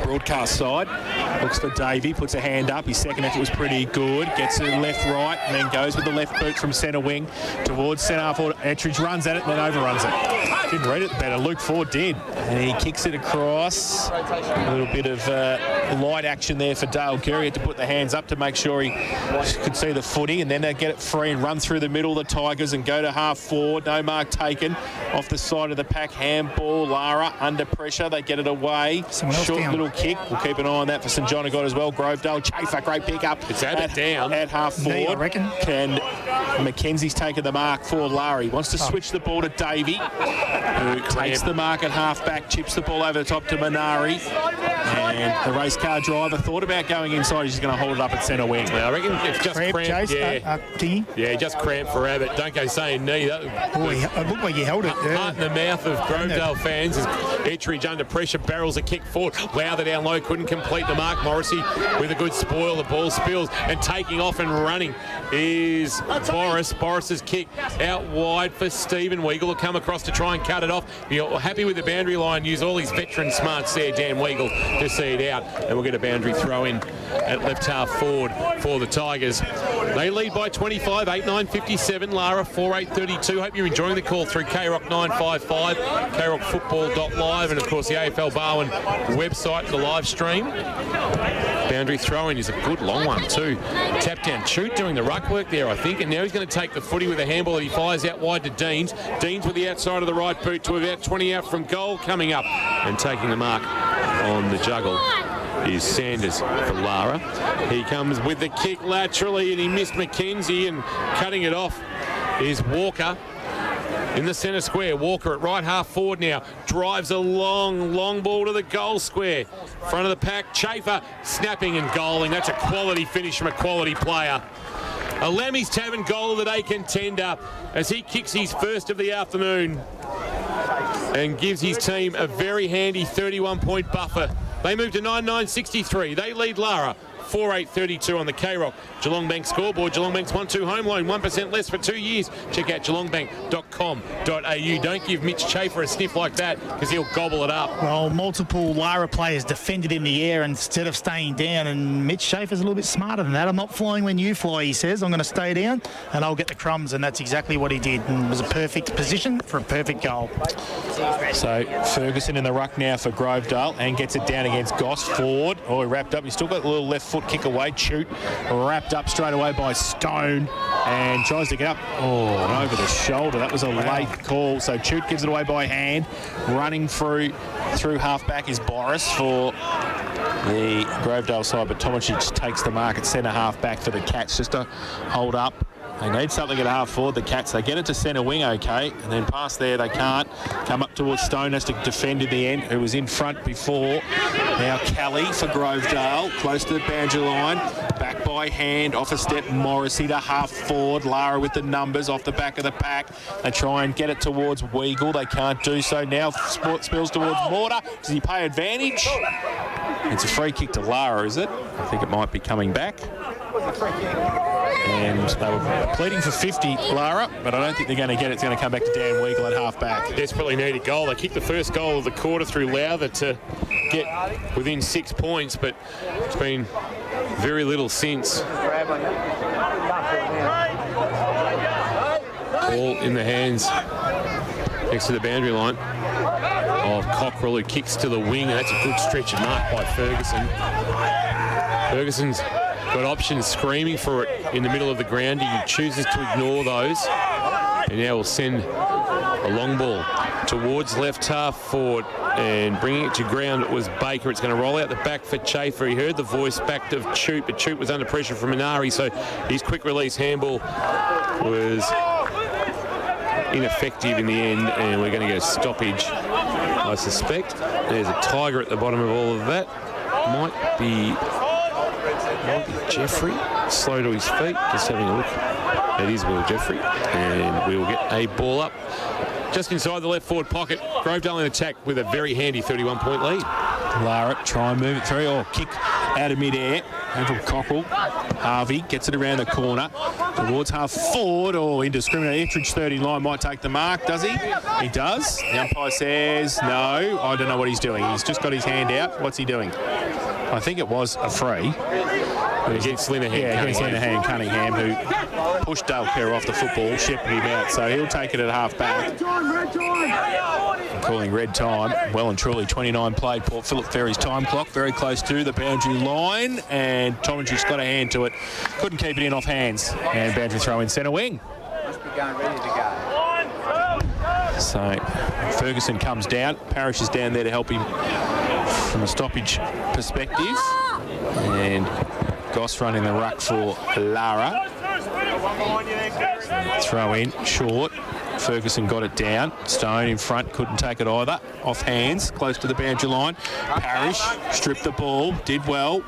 broadcast side. Looks for Davey, puts a hand up. His second effort was pretty good. Gets it left, right, and then goes with the left boot from centre wing towards centre half forward. Ettridge runs at it and then overruns it. Didn't read it better. Luke Ford did. And he kicks it across. A little bit of light action there for Dale Curry. Had to put the hands up to make sure he could see the footy, and then they get it free and run through the middle of the Tigers and go to half forward. No mark taken. Off the side of the pack, handball. Lara under pressure. They get it away. Short little kick. We'll keep an eye on that for St John. Got as well. Grovedale, Chafer, great pick up. It's at half forward. I reckon. And Mackenzie's taken the mark for Larry. Wants to switch the ball to Davey, who takes the mark at half back, chips the ball over the top to Minari. And the race car driver thought about going inside. He's just going to hold it up at centre wing. I reckon it's just cramped. Yeah, just cramped for Abbott. Don't go saying knee. It looked like he held it. Heart in the mouth of Grovedale fans as Ettridge under pressure barrels a kick forward. Lowther down low, couldn't complete the mark. Morrissey with a good spoil. The ball spills and taking off and running is Boris. Boris's kick out wide for Stephen Weagle will come across to try and cut it off. You're happy with the boundary line. Use all his veteran smarts there, Dan Weagle, to see it out. And we'll get a boundary throw in at left half forward for the Tigers. They lead by 25, 8-9-57. Lara 4-8-32. Hope you're enjoying the call through KROC 955, KROCfootball.live, and of course the AFL Barwon website, the live stream. Boundary throw-in is a good long one too. Tap down Chute doing the ruck work there, I think, and now he's going to take the footy with a handball that he fires out wide to Deans. Deans with the outside of the right boot to about 20 out from goal coming up, and taking the mark on the juggle is Sanders for Lara. He comes with the kick laterally and he missed Mackenzie, and cutting it off is Walker. In the centre square, Walker at right half forward now, drives a long ball to the goal square. Front of the pack, Chafer snapping and goaling. That's a quality finish from a quality player. A Lammy's Tavern goal of the day contender as he kicks his first of the afternoon and gives his team a very handy 31-point buffer. They move to 9-9-63. They lead Lara 4-8-32 on the KROC Geelong Bank scoreboard. Geelong Bank's 1-2 home loan, 1% less for 2 years. Check out geelongbank.com.au. Don't give Mitch Chafer a sniff like that because he'll gobble it up. Well, multiple Lara players defended in the air instead of staying down, and Mitch Chafer's a little bit smarter than that. I'm not flying when you fly, he says. I'm going to stay down and I'll get the crumbs, and that's exactly what he did. And it was a perfect position for a perfect goal. So Ferguson in the ruck now for Grovedale and gets it down against Goss. Ford. Oh, he wrapped up. He's still got a little left foot kick away. Chute wrapped up straight away by Stone and tries to get up. Oh, and over the shoulder. That was a late call. So Chute gives it away by hand. Running through half back is Boris for the Grovedale side, but Tomicic takes the mark at centre half back for the Cats just to hold up. They need something at half forward, the Cats. They get it to centre wing, okay, and then past there they can't. Come up towards Stone, has to defend in the end, who was in front before. Now Kelly for Grovedale, close to the boundary line. Back by hand, off a step, Morrissey to half forward. Lara with the numbers off the back of the pack. They try and get it towards Weagle. They can't do so. Now spills towards Mortar. Does he pay advantage? It's a free kick to Lara, is it? I think it might be coming back. And they were pleading for 50, Lara, but I don't think they're going to get it. It's going to come back to Dan Weagle at half-back. Desperately need a goal. They kicked the first goal of the quarter through Lowther to get within 6 points, but it's been very little since. Ball in the hands next to the boundary line of Cockrell, who kicks to the wing, and that's a good stretch of mark by Ferguson. Ferguson's got options screaming for it in the middle of the ground. He chooses to ignore those. And now we'll send a long ball towards left half forward and bringing it to ground. It was Baker. It's going to roll out the back for Chafer. He heard the voice back of Chute, but Chute was under pressure from Minari, so his quick release handball was ineffective in the end, and we're going to get a stoppage, I suspect. There's a Tiger at the bottom of all of that. Might be Might be Jeffrey, slow to his feet, just having a look. It is Will Jeffrey, and we will get a ball up just inside the left forward pocket. Grovedale in attack with a very handy 31-point lead. Lara try and move it through. Oh, kick out of mid-air. And from Cockrell. Harvey gets it around the corner towards half forward. Oh, indiscriminate. Etheridge 30 line might take the mark, does he? He does. The umpire says no. I don't know what he's doing. He's just got his hand out. What's he doing? I think it was a free. Against Linehan Cunningham, who pushed Dale Kerr off the football, shepherded him out. So he'll take it at half back. Calling red time. Well and truly 29 played. Port Phillip Ferry's time clock very close to the boundary line, and Tominger's got a hand to it. Couldn't keep it in off hands. And boundary throw in centre wing. Must be going ready to go. So Ferguson comes down. Parrish is down there to help him from a stoppage perspective. And Goss running the ruck for Lara. Throw in, short. Ferguson got it down. Stone in front, couldn't take it either. Off hands, close to the boundary line. Parrish stripped the ball, did well.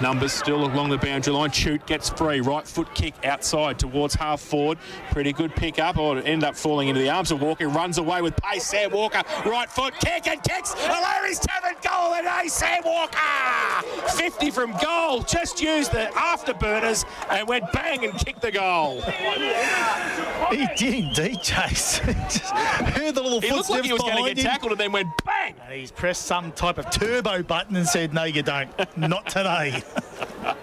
Numbers still along the boundary line. Shoot gets free. Right foot kick outside towards half forward. Pretty good pick up, or end up falling into the arms of Walker. Runs away with pace. Sam Walker, right foot kick and kicks. Larry's 7th goal of the day. Sam Walker, 50 from goal. Just used the afterburners and went bang and kicked the goal. He did indeed, Chase. Just heard the little footsteps. He looked like he was going to behind get him. tackled and then went bang. And he's pressed some type of turbo button and said, "No, you don't. Not today."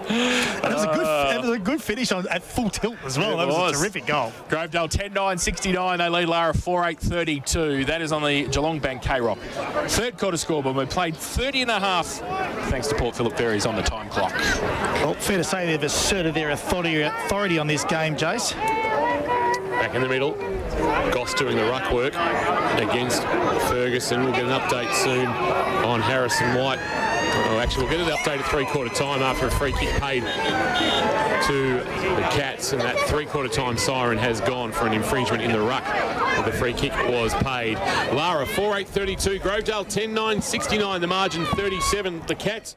It was a good finish at full tilt as well. That was a terrific goal. Grovedale 10-9-69. They lead Lara 4-8-32. That is on the Geelong Bank K-Rock. Third quarter scoreboard. We played 30 and a half thanks to Port Phillip Ferries on the time clock. Well, fair to say they've asserted their authority on this game, Jace. Back in the middle. Goss doing the ruck work against Ferguson. We'll get an update soon on Harrison White. Oh, actually, we'll get an update at three-quarter time after a free kick paid to the Cats, and that three-quarter time siren has gone for an infringement in the ruck. The free kick was paid. Lara 4-8-32, Grovedale 10-9-69, the margin 37. The Cats.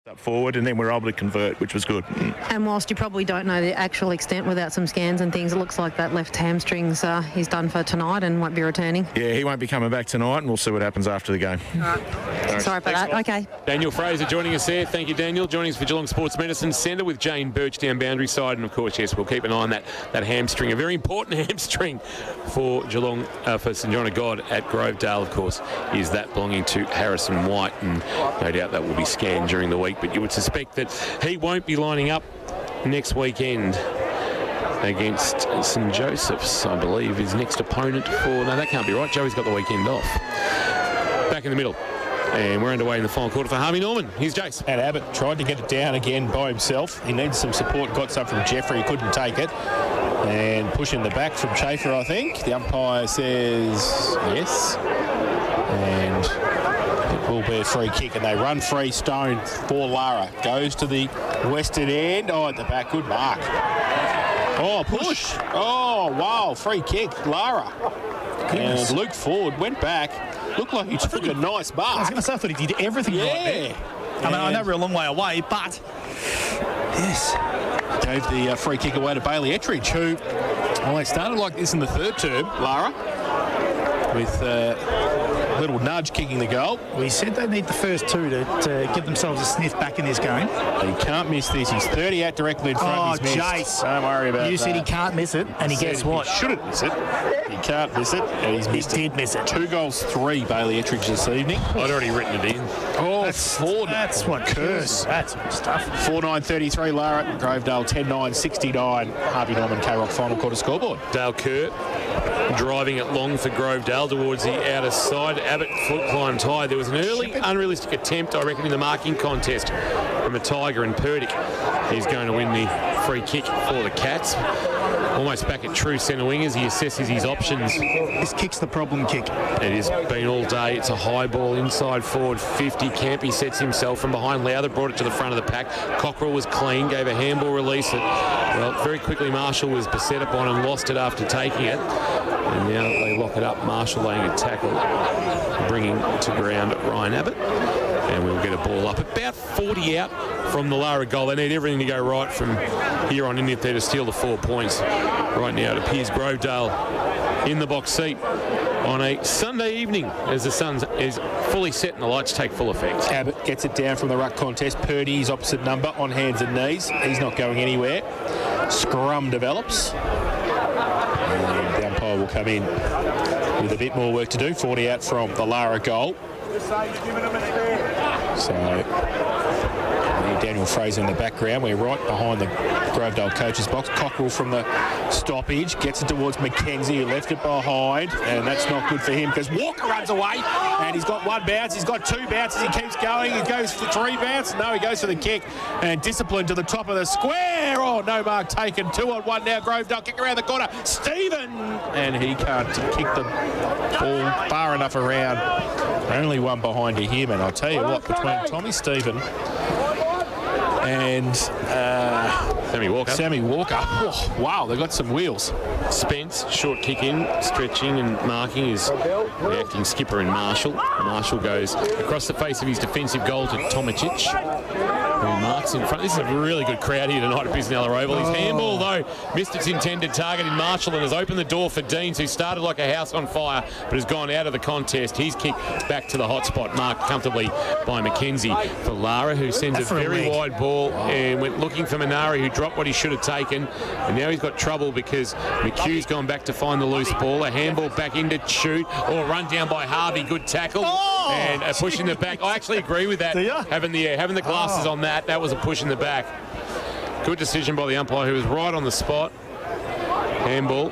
up forward, and then we're able to convert, which was good. And whilst you probably don't know the actual extent without some scans and things, it looks like that left hamstring's he's done for tonight and won't be returning. Yeah, he won't be coming back tonight, and we'll see what happens after the game. All right. Sorry for that. Okay. Daniel Fraser joining us there. Thank you, Daniel. Joining us for Geelong Sports Medicine Centre with Jane Birch down boundary side. And, of course, yes, we'll keep an eye on that hamstring, a very important hamstring for Geelong, for St John of God at Grovedale, of course, is that belonging to Harrison White. And no doubt that will be scanned during the week. But you would suspect that he won't be lining up next weekend against St Joseph's, I believe, his next opponent for... No, that can't be right. Joey's got the weekend off. Back in the middle. And we're underway in the final quarter for Harvey Norman. Here's Jace. And Abbott tried to get it down again by himself. He needs some support. Got some from Jeffrey. He couldn't take it. And pushing the back from Chafer, I think. The umpire says yes. And it will be a free kick. And they run free stone for Lara. Goes to the western end. Oh, at the back. Good mark. Oh, push. Oh, wow. Free kick. Lara. Goodness. And Luke Ford went back. Looked like he took a nice mark. I was going to say, I thought he did everything right there. I mean, I know we're a long way away, but yes. Gave the free kick away to Bailey Ettridge, who, well, they started like this in the third term, Lara, with a little nudge kicking the goal. We said they need the first two to give themselves a sniff back in this game. He can't miss this. He's 30 out directly in front. Oh, Jace. Don't worry about that. You said he can't miss it, and he guess what? He shouldn't miss it. He can't miss it, and he's missed it. He did miss it. 2 goals, 3, Bailey Ettridge this evening. I'd already written it in. Oh, that's what curse. That's good stuff. 4-9-33 Lara, Grovedale 10-9-69. Harvey Norman K-Rock final quarter scoreboard. Dale Kurt driving it long for Grovedale towards the outer side. Abbott foot climbed high. There was an early unrealistic attempt, I reckon, in the marking contest from a Tiger, and Purdick. He's going to win the free kick for the Cats. Almost back at true centre wing as he assesses his options. This kick's the problem kick. It has been all day. It's a high ball inside forward 50. Campy sets himself from behind. Lowther brought it to the front of the pack. Cockrell was clean, gave a handball release. Well, very quickly Marshall was beset upon and lost it after taking it. And now they lock it up. Marshall laying a tackle, bringing to ground Ryan Abbott. And we'll get a ball up about 40 out from the Lara goal. They need everything to go right from here on in if they're to steal the 4 points. Right now it appears Grovedale in the box seat on a Sunday evening as the sun is fully set and the lights take full effect. Abbott gets it down from the ruck contest. Purdy's opposite number on hands and knees. He's not going anywhere. Scrum develops. And the umpire will come in with a bit more work to do. 40 out from the Lara goal. So Daniel Fraser in the background. We're right behind the Grovedale coach's box. Cockrell from the stoppage gets it towards Mackenzie, who left it behind, and that's not good for him because Walker runs away, and he's got 1 bounce. He's got 2 bounces. He keeps going. He goes for 3 bounces. No, he goes for the kick, and discipline to the top of the square. Oh, no mark taken. 2-on-1 now. Grovedale kick around the corner. Stephen, and he can't kick the ball far enough around. Only one behind to him, and I'll tell you what, between Tommy Stephen and Sammy Walker. Oh, wow, they've got some wheels. Spence, short kick in, stretching and marking is the acting skipper in Marshall. Marshall goes across the face of his defensive goal to Tomicic, who marks in front. This is a really good crowd here tonight at Biznella Oval. His handball, though, missed its intended target in Marshall and has opened the door for Deans, who started like a house on fire but has gone out of the contest. He's kicked back to the hot spot, marked comfortably by Mackenzie. For Lara, who sends a very wide ball and went looking for Minari, who dropped what he should have taken. And now he's got trouble because McHugh's gone back to find the loose ball. A handball back into shoot, or run down by Harvey. Good tackle. And a push in the back. I actually agree with that. Having the glasses on that was a push in the back. Good decision by the umpire, who was right on the spot. Handball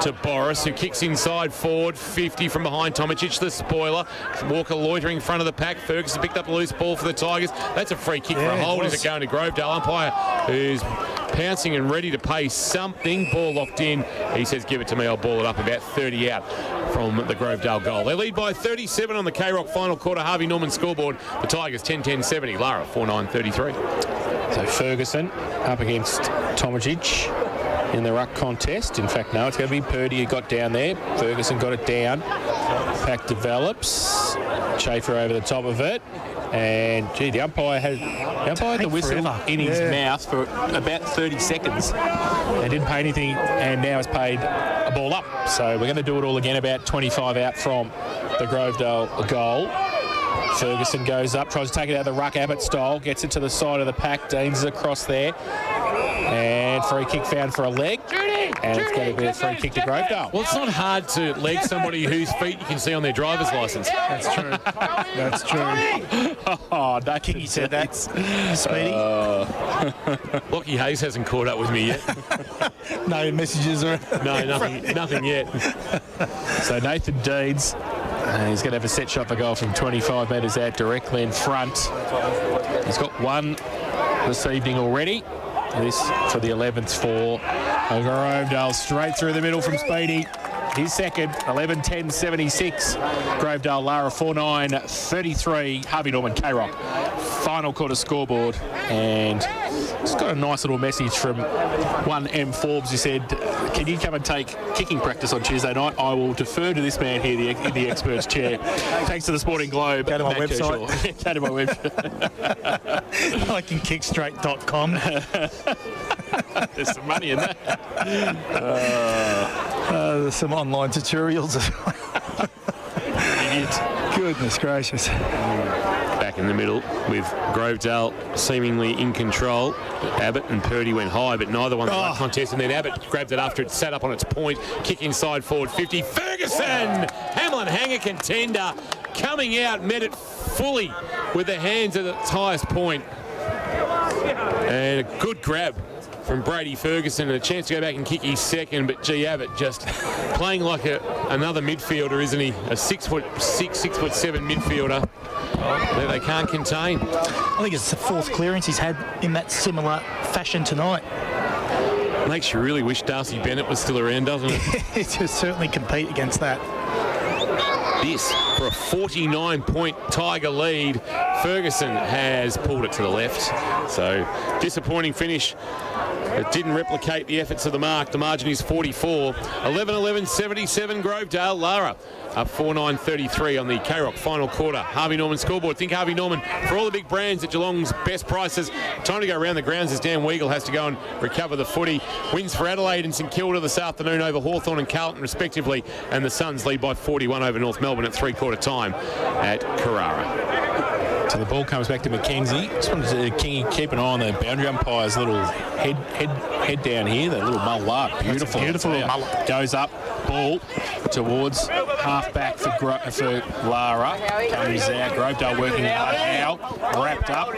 to Boris, who kicks inside forward 50 from behind Tomicic, the spoiler. Walker loitering in front of the pack. Ferguson picked up a loose ball for the Tigers. That's a free kick for a hold. Is it going to Grovedale? Umpire who's pouncing and ready to pay something. Ball locked in. He says, give it to me, I'll ball it up. About 30 out from the Grovedale goal. They lead by 37 on the K-Rock final quarter Harvey Norman scoreboard. The Tigers 10-10-70. Lara 4-9-33. So Ferguson up against Tomicic in the ruck contest. In fact, no, it's going to be Purdy who got down there. Ferguson got it down. Pack develops. Chafer over the top of it. And, gee, the umpire had the whistle in his mouth for about 30 seconds and didn't pay anything, and now has paid a ball up. So we're going to do it all again, about 25 out from the Grovedale goal. Ferguson goes up, tries to take it out of the ruck, Abbott style, gets it to the side of the pack. Deans is across there. And free kick found for a leg. And it's going to be a free kick to Grovedale. Well, it's not hard to leg somebody whose feet you can see on their driver's licence. That's true. That's true. Oh, no, Kingy said that. Speedy. Lockie Hayes hasn't caught up with me yet. No messages or no, nothing yet. So Nathan Deans, he's going to have a set shot for goal from 25 metres out directly in front. He's got one this evening already. This for the 11th for Grovedale, straight through the middle from Speedy. His second, 11-10-76. Grovedale, Lara 4-9-33. Harvey Norman, K-Rock. Final quarter scoreboard. And it's got a nice little message from one M. Forbes who said, can you come and take kicking practice on Tuesday night? I will defer to this man here in the expert's chair. Thanks to the Sporting Globe. Go to my website. Go to my website. Likingkickstraight.com. There's some money in that. There's some online tutorials as well. Goodness gracious. Back in the middle with Grovedale seemingly in control. Abbott and Purdy went high, but neither won the contest. And then Abbott grabbed it after it sat up on its point. Kick inside forward 50. Ferguson! Hamlin hanger contender coming out, met it fully with the hands at its highest point. And a good grab from Brady Ferguson, and a chance to go back and kick his second, but G. Abbott just playing like another midfielder, isn't he? A 6'6", 6'7" midfielder that they can't contain. I think it's the fourth clearance he's had in that similar fashion tonight. Makes you really wish Darcy Bennett was still around, doesn't it? To certainly compete against that. This for a 49-point Tiger lead. Ferguson has pulled it to the left. So disappointing finish. It didn't replicate the efforts of the mark. The margin is 44. 11-11-77 Grovedale. Lara up 4-9-33 on the K-Rock final quarter. Harvey Norman scoreboard. Think Harvey Norman for all the big brands at Geelong's best prices. Time to go around the grounds as Dan Weagle has to go and recover the footy. Wins for Adelaide and St Kilda this afternoon over Hawthorn and Carlton respectively. And the Suns lead by 41 over North Melbourne at three-quarter time at Carrara. So the ball comes back to McKenzie. Just wanted to keep an eye on the boundary umpire's little head down here, that little mullet. Beautiful. Beautiful mullet. Goes up, ball towards half-back for Lara. Comes out, Grovedale working hard now, wrapped up.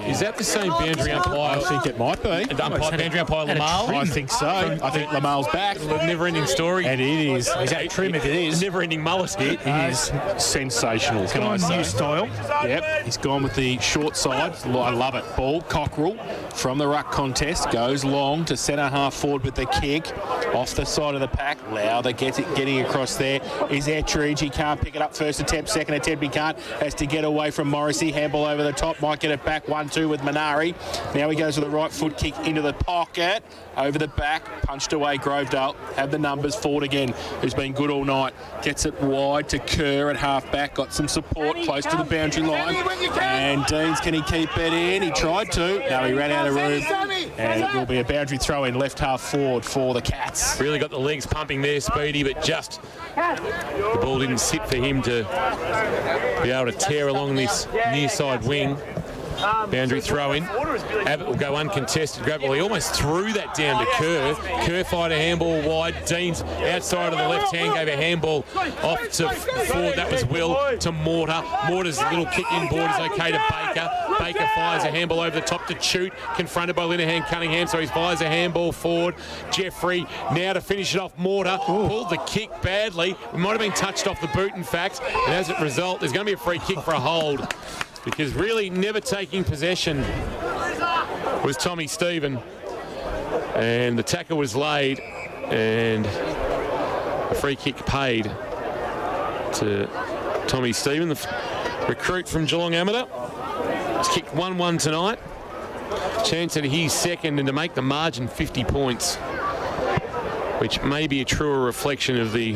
Is that the same boundary umpire? I think it might be. Boundary umpire Lamal? I think so. I think Lamal's back. Never-ending story. And it is. Is that trim if it is? Never-ending mullet. It is sensational, can I say. New style. Yep, he's gone with the short side. I love it. Ball, Cockerell from the ruck contest. Goes long to centre half forward with the kick. Off the side of the pack. Lowther gets it, getting across there. Is Ettridge. He can't pick it up first attempt. Second attempt he can't. Has to get away from Morrissey. Handball over the top. Might get it back. 1-2 with Minari. Now he goes with the right foot kick into the pocket. Over the back. Punched away Grovedale. Have the numbers. Forward again, who's been good all night. Gets it wide to Kerr at half back. Got some support close to the boundary line. And Deans, can he keep it in? He tried to. No, he ran out of room. And it will be a boundary throw in left half forward for the Cats. Really got the legs pumping there, Speedy, but just the ball didn't sit for him to be able to tear along this near side wing. Boundary throw in. Abbott will go uncontested. Well, he almost threw that down to Kerr. Kerr fired a handball wide. Deans outside of the left hand gave a handball off to Ford. That was Will to Mortar. Mortar's little kick in board is okay to Baker. Baker fires a handball over the top to Chute. Confronted by Linehan Cunningham, so he fires a handball forward. Jeffrey now to finish it off. Mortar pulled the kick badly. It might have been touched off the boot, in fact. And as a result, there's going to be a free kick for a hold. Because really never taking possession was Tommy Stephen. And the tackle was laid and a free kick paid to Tommy Stephen, the recruit from Geelong Amateur. He's kicked 1-1 tonight. Chance at his second and to make the margin 50 points, which may be a truer reflection of the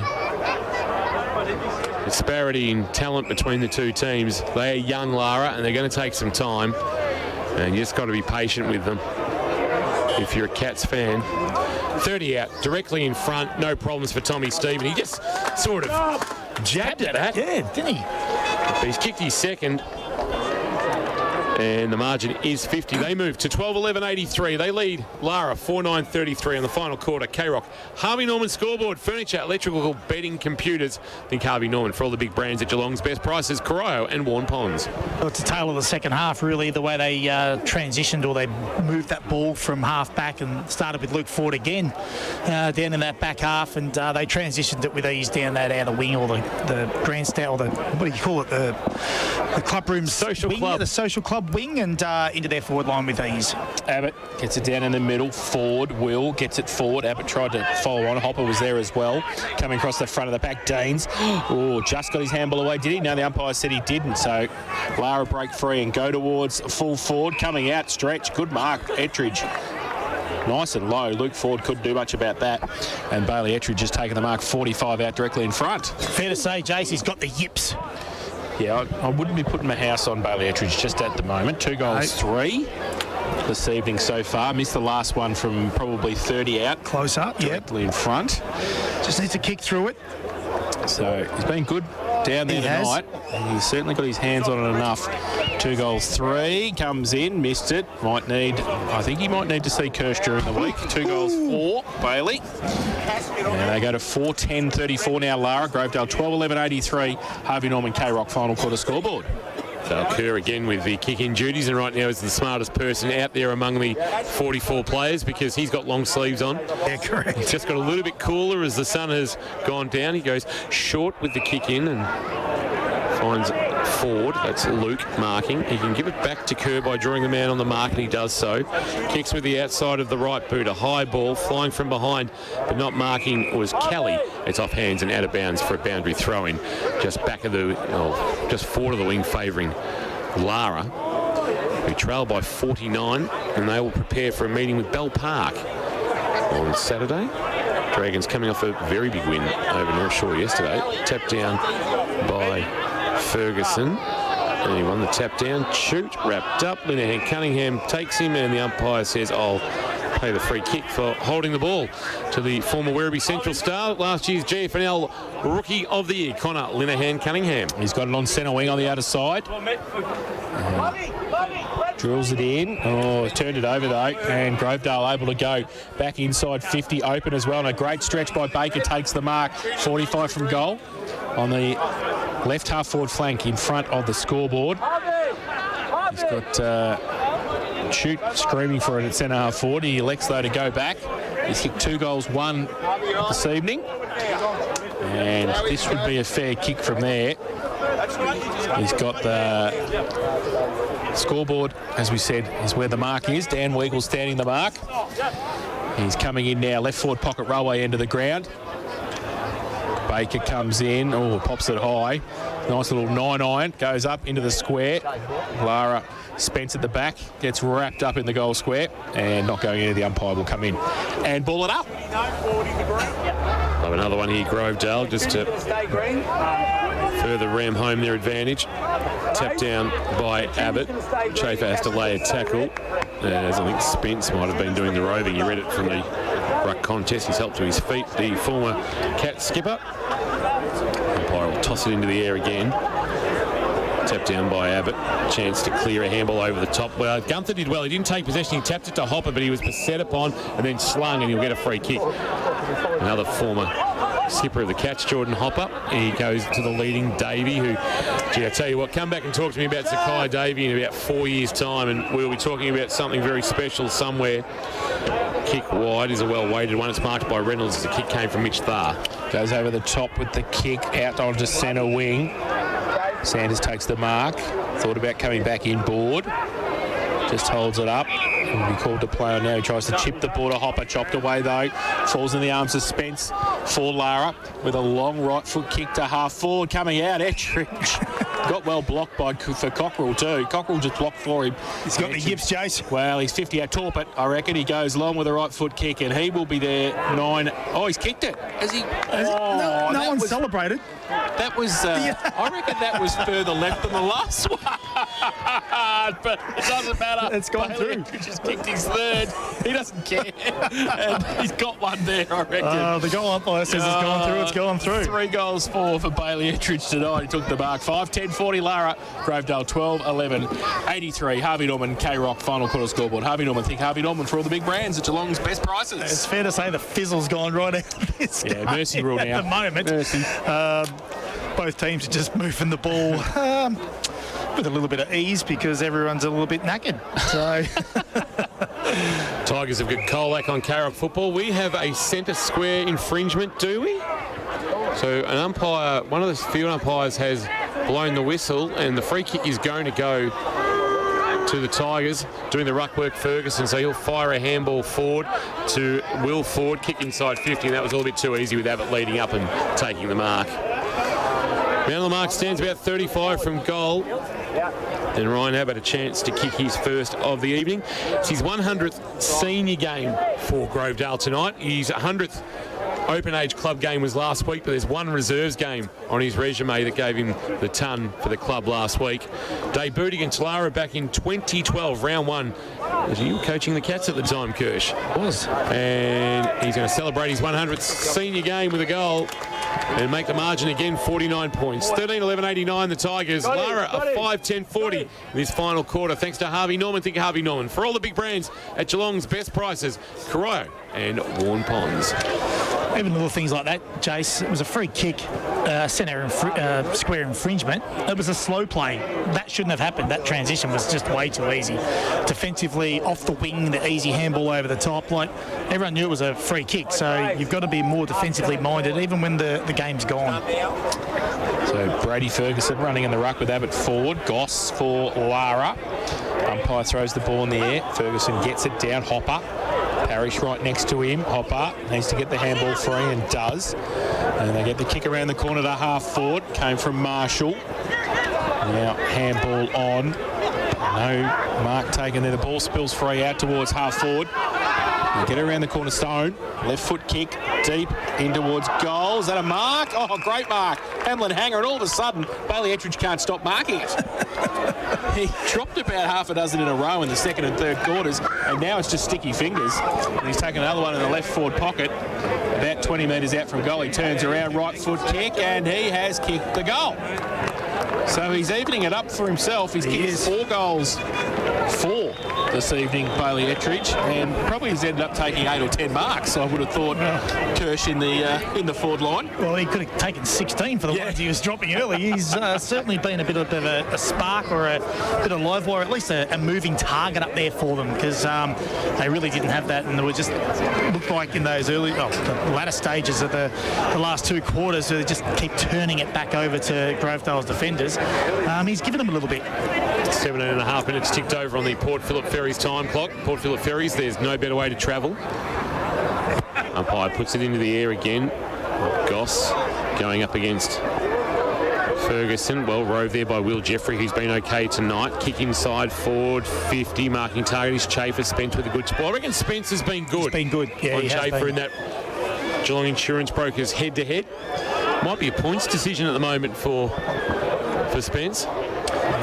disparity in talent between the two teams. They are young, Lara, and they're going to take some time. And you just got to be patient with them if you're a Cats fan. 30 out, directly in front, no problems for Tommy Stephen. He just sort of jabbed at that. Yeah, didn't he? But he's kicked his second. And the margin is 50. They move to 12-11-83. They lead Lara 4-9-33 in the final quarter. K-Rock. Harvey Norman scoreboard. Furniture, electrical, bedding, computers. Think Harvey Norman for all the big brands at Geelong's best prices. Corio and Warren Ponds. Well, it's a tale of the second half, really, the way they transitioned or they moved that ball from half back and started with Luke Ford again down in that back half, and they transitioned it with ease down that outer wing or the grandstand or the, what do you call it, the club room social wing, club. the social club wing, and into their forward line with ease. Abbott gets it down in the middle. Ford, Will gets it forward. Abbott tried to follow on. Hopper was there as well. Coming across the front of the pack, Deans. Oh, just got his handball away. Did he? No, the umpire said he didn't. So Lara break free and go towards full forward. Coming out, stretch. Good mark, Ettridge. Nice and low. Luke Ford couldn't do much about that. And Bailey Ettridge has taken the mark 45 out directly in front. Fair to say, Jace, he's got the yips. Yeah, I wouldn't be putting my house on Bailey Ettridge just at the moment. 2 goals, 3 this evening so far. Missed the last one from probably 30 out. Close up, directly in front. Just needs to kick through it. So he's been good down there tonight. He's certainly got his hands on it enough. 2 goals, 3. Comes in, missed it. I think he might need to see Kirsch during the week. 2 goals, 4. Bailey. And they go to 4-10-34 now, Lara. Grovedale 12-11-83. Harvey Norman K-Rock final quarter scoreboard. So Kerr again with the kick-in duties, and right now is the smartest person out there among the 44 players because he's got long sleeves on. Yeah, correct. He's just got a little bit cooler as the sun has gone down. He goes short with the kick-in and finds Ford. That's Luke marking. He can give it back to Kerr by drawing the man on the mark, and he does so. Kicks with the outside of the right boot. A high ball flying from behind, but not marking was Kelly. It's off hands and out of bounds for a boundary throw-in. Just back of the, just forward of the wing favouring Lara, who trail by 49, and they will prepare for a meeting with Bell Park on Saturday. Dragons coming off a very big win over North Shore yesterday. Tapped down by Ferguson, and he won the tap down. Shoot, wrapped up. Linehan Cunningham takes him, and the umpire says, I'll pay the free kick for holding the ball to the former Werribee Central star, last year's GFL Rookie of the Year, Connor Linehan Cunningham. He's got it on centre wing on the outer side. Drills it in. Oh, turned it over though, and Grovedale able to go back inside 50, open as well, and a great stretch by Baker takes the mark. 45 from goal on the left half forward flank in front of the scoreboard. He's got Shoot screaming for it at centre half forward. He elects though to go back. He's kicked 2 goals, 1 this evening, and this would be a fair kick from there. He's got the scoreboard, as we said, is where the mark is. Dan Weagle standing the mark. He's coming in now, left forward pocket railway end of the ground. Baker comes in, pops it high. Nice little 9-iron, goes up into the square. Lara Spence at the back, gets wrapped up in the goal square, and not going into the umpire will come in and ball it up. Have another one here, Grovedale, just to further ram home their advantage. Tapped down by Abbott. Chafer has to lay a tackle, as I think Spence might have been doing the roving. You read it from the ruck contest. He's helped to his feet, the former Cat skipper. Umpire will toss it into the air again. Tapped down by Abbott. Chance to clear a handball over the top. Well, Gunther did well. He didn't take possession. He tapped it to Hopper, but he was beset upon and then slung, and he'll get a free kick. Another former skipper of the Cats, Jordan Hopper. He goes to the leading Davey, who, gee, I tell you what, come back and talk to me about Zakai Davey in about 4 years' time, and we'll be talking about something very special somewhere. Kick wide is a well-weighted one. It's marked by Reynolds as the kick came from Mitch Tharr. Goes over the top with the kick out onto centre wing. Sanders takes the mark. Thought about coming back inboard. Just holds it up. Will be called to play on now. He tries to chip the border. Hopper chopped away though. Falls in the arms of Spence for Lara with a long right foot kick to half forward coming out. Ettridge got well blocked for Cockrell too. Cockrell just blocked for him. He's got the yips, Jace. Well, he's 50 out. Torpit, I reckon he goes long with a right foot kick and he will be there. 9. Oh, he's kicked it. Has he? No one celebrated. That was, I reckon that was further left than the last one. But it doesn't matter. It's gone through. He just kicked his third. He doesn't care. And he's got one there, I reckon. The goal umpire says it's gone through. It's gone through. 3 goals for Bailey Ettridge tonight. He took the mark. 5-10-40 Lara. Grovedale 12-11. 83. Harvey Norman, K-Rock final quarter scoreboard. Harvey Norman. Think Harvey Norman for all the big brands at Geelong's best prices. It's fair to say the fizzle's gone right out of this game. Mercy rule now. At the moment. Mercy. Both teams are just moving the ball with a little bit of ease because everyone's a little bit knackered. So Tigers have got Colac on K-Rock football. We have a centre square infringement, do we? So an umpire, one of the field umpires has blown the whistle and the free kick is going to go to the Tigers, doing the ruck work Ferguson, so he'll fire a handball forward to Will Ford, kick inside 50, and that was a little bit too easy with Abbott leading up and taking the mark. Man on the mark stands about 35 from goal. And Ryan Abbott a chance to kick his first of the evening. It's his 100th senior game for Grovedale tonight. His 100th Open Age Club game was last week, but there's one reserves game on his resume that gave him the ton for the club last week. Debuted against Lara back in 2012, round 1. You were coaching the Cats at the time, Kirsch. Was. And he's going to celebrate his 100th senior game with a goal and make the margin again, 49 points. 13-11-89, the Tigers. Lara a 5-10-40 in this final quarter, thanks to Harvey Norman. Think Harvey Norman. For all the big brands at Geelong's best prices, Corio and Warren Ponds. Even little things like that, Jace. It was a free kick, centre square infringement. It was a slow play. That shouldn't have happened. That transition was just way too easy. Defensively, off the wing, the easy handball over the top. Like, everyone knew it was a free kick, so you've got to be more defensively minded, even when the game's gone. So Brady Ferguson running in the ruck with Abbott forward. Goss for Lara. Umpire throws the ball in the air. Ferguson gets it down. Hopper. Parrish right next to him. Hopper needs to get the handball free and does. And they get the kick around the corner to half forward. Came from Marshall. Now handball on. No mark taken there. The ball spills free out towards half forward. They get around the corner. Stone. Left foot kick deep in towards goal. Is that a mark? Oh, great mark. Hamlin Hanger, and all of a sudden, Bailey Ettridge can't stop marking it. He dropped about half a dozen in a row in the second and third quarters, and now it's just sticky fingers. And he's taken another one in the left forward pocket, about 20 metres out from goal. He turns around, right foot kick, and he has kicked the goal. So he's evening it up for himself. He's kicked 4 goals, 4 this evening, Bailey Ettridge, and probably has ended up taking 8 or 10 marks. I would have thought Kirsch in the forward line. Well, he could have taken 16 for the ones he was dropping early. He's certainly been a bit of a spark or a bit of live wire, at least a moving target up there for them, because they really didn't have that, and they were just looked like in those the latter stages of the last 2 quarters, they just keep turning it back over to Grovedale's defenders. He's given them a little bit. 17.5 minutes ticked over on the Port Phillip Ferries time clock. Port Phillip Ferries, there's no better way to travel. Umpire puts it into the air again. Goss going up against Ferguson. Well rove there by Will Jeffrey, who's been okay tonight. Kick inside forward, 50. Marking target is Chafer. Spence with a good spot. I reckon Spence has been good. He's been good, yeah. On Chafer in that Geelong Insurance Brokers head-to-head. Might be a points decision at the moment for Spence.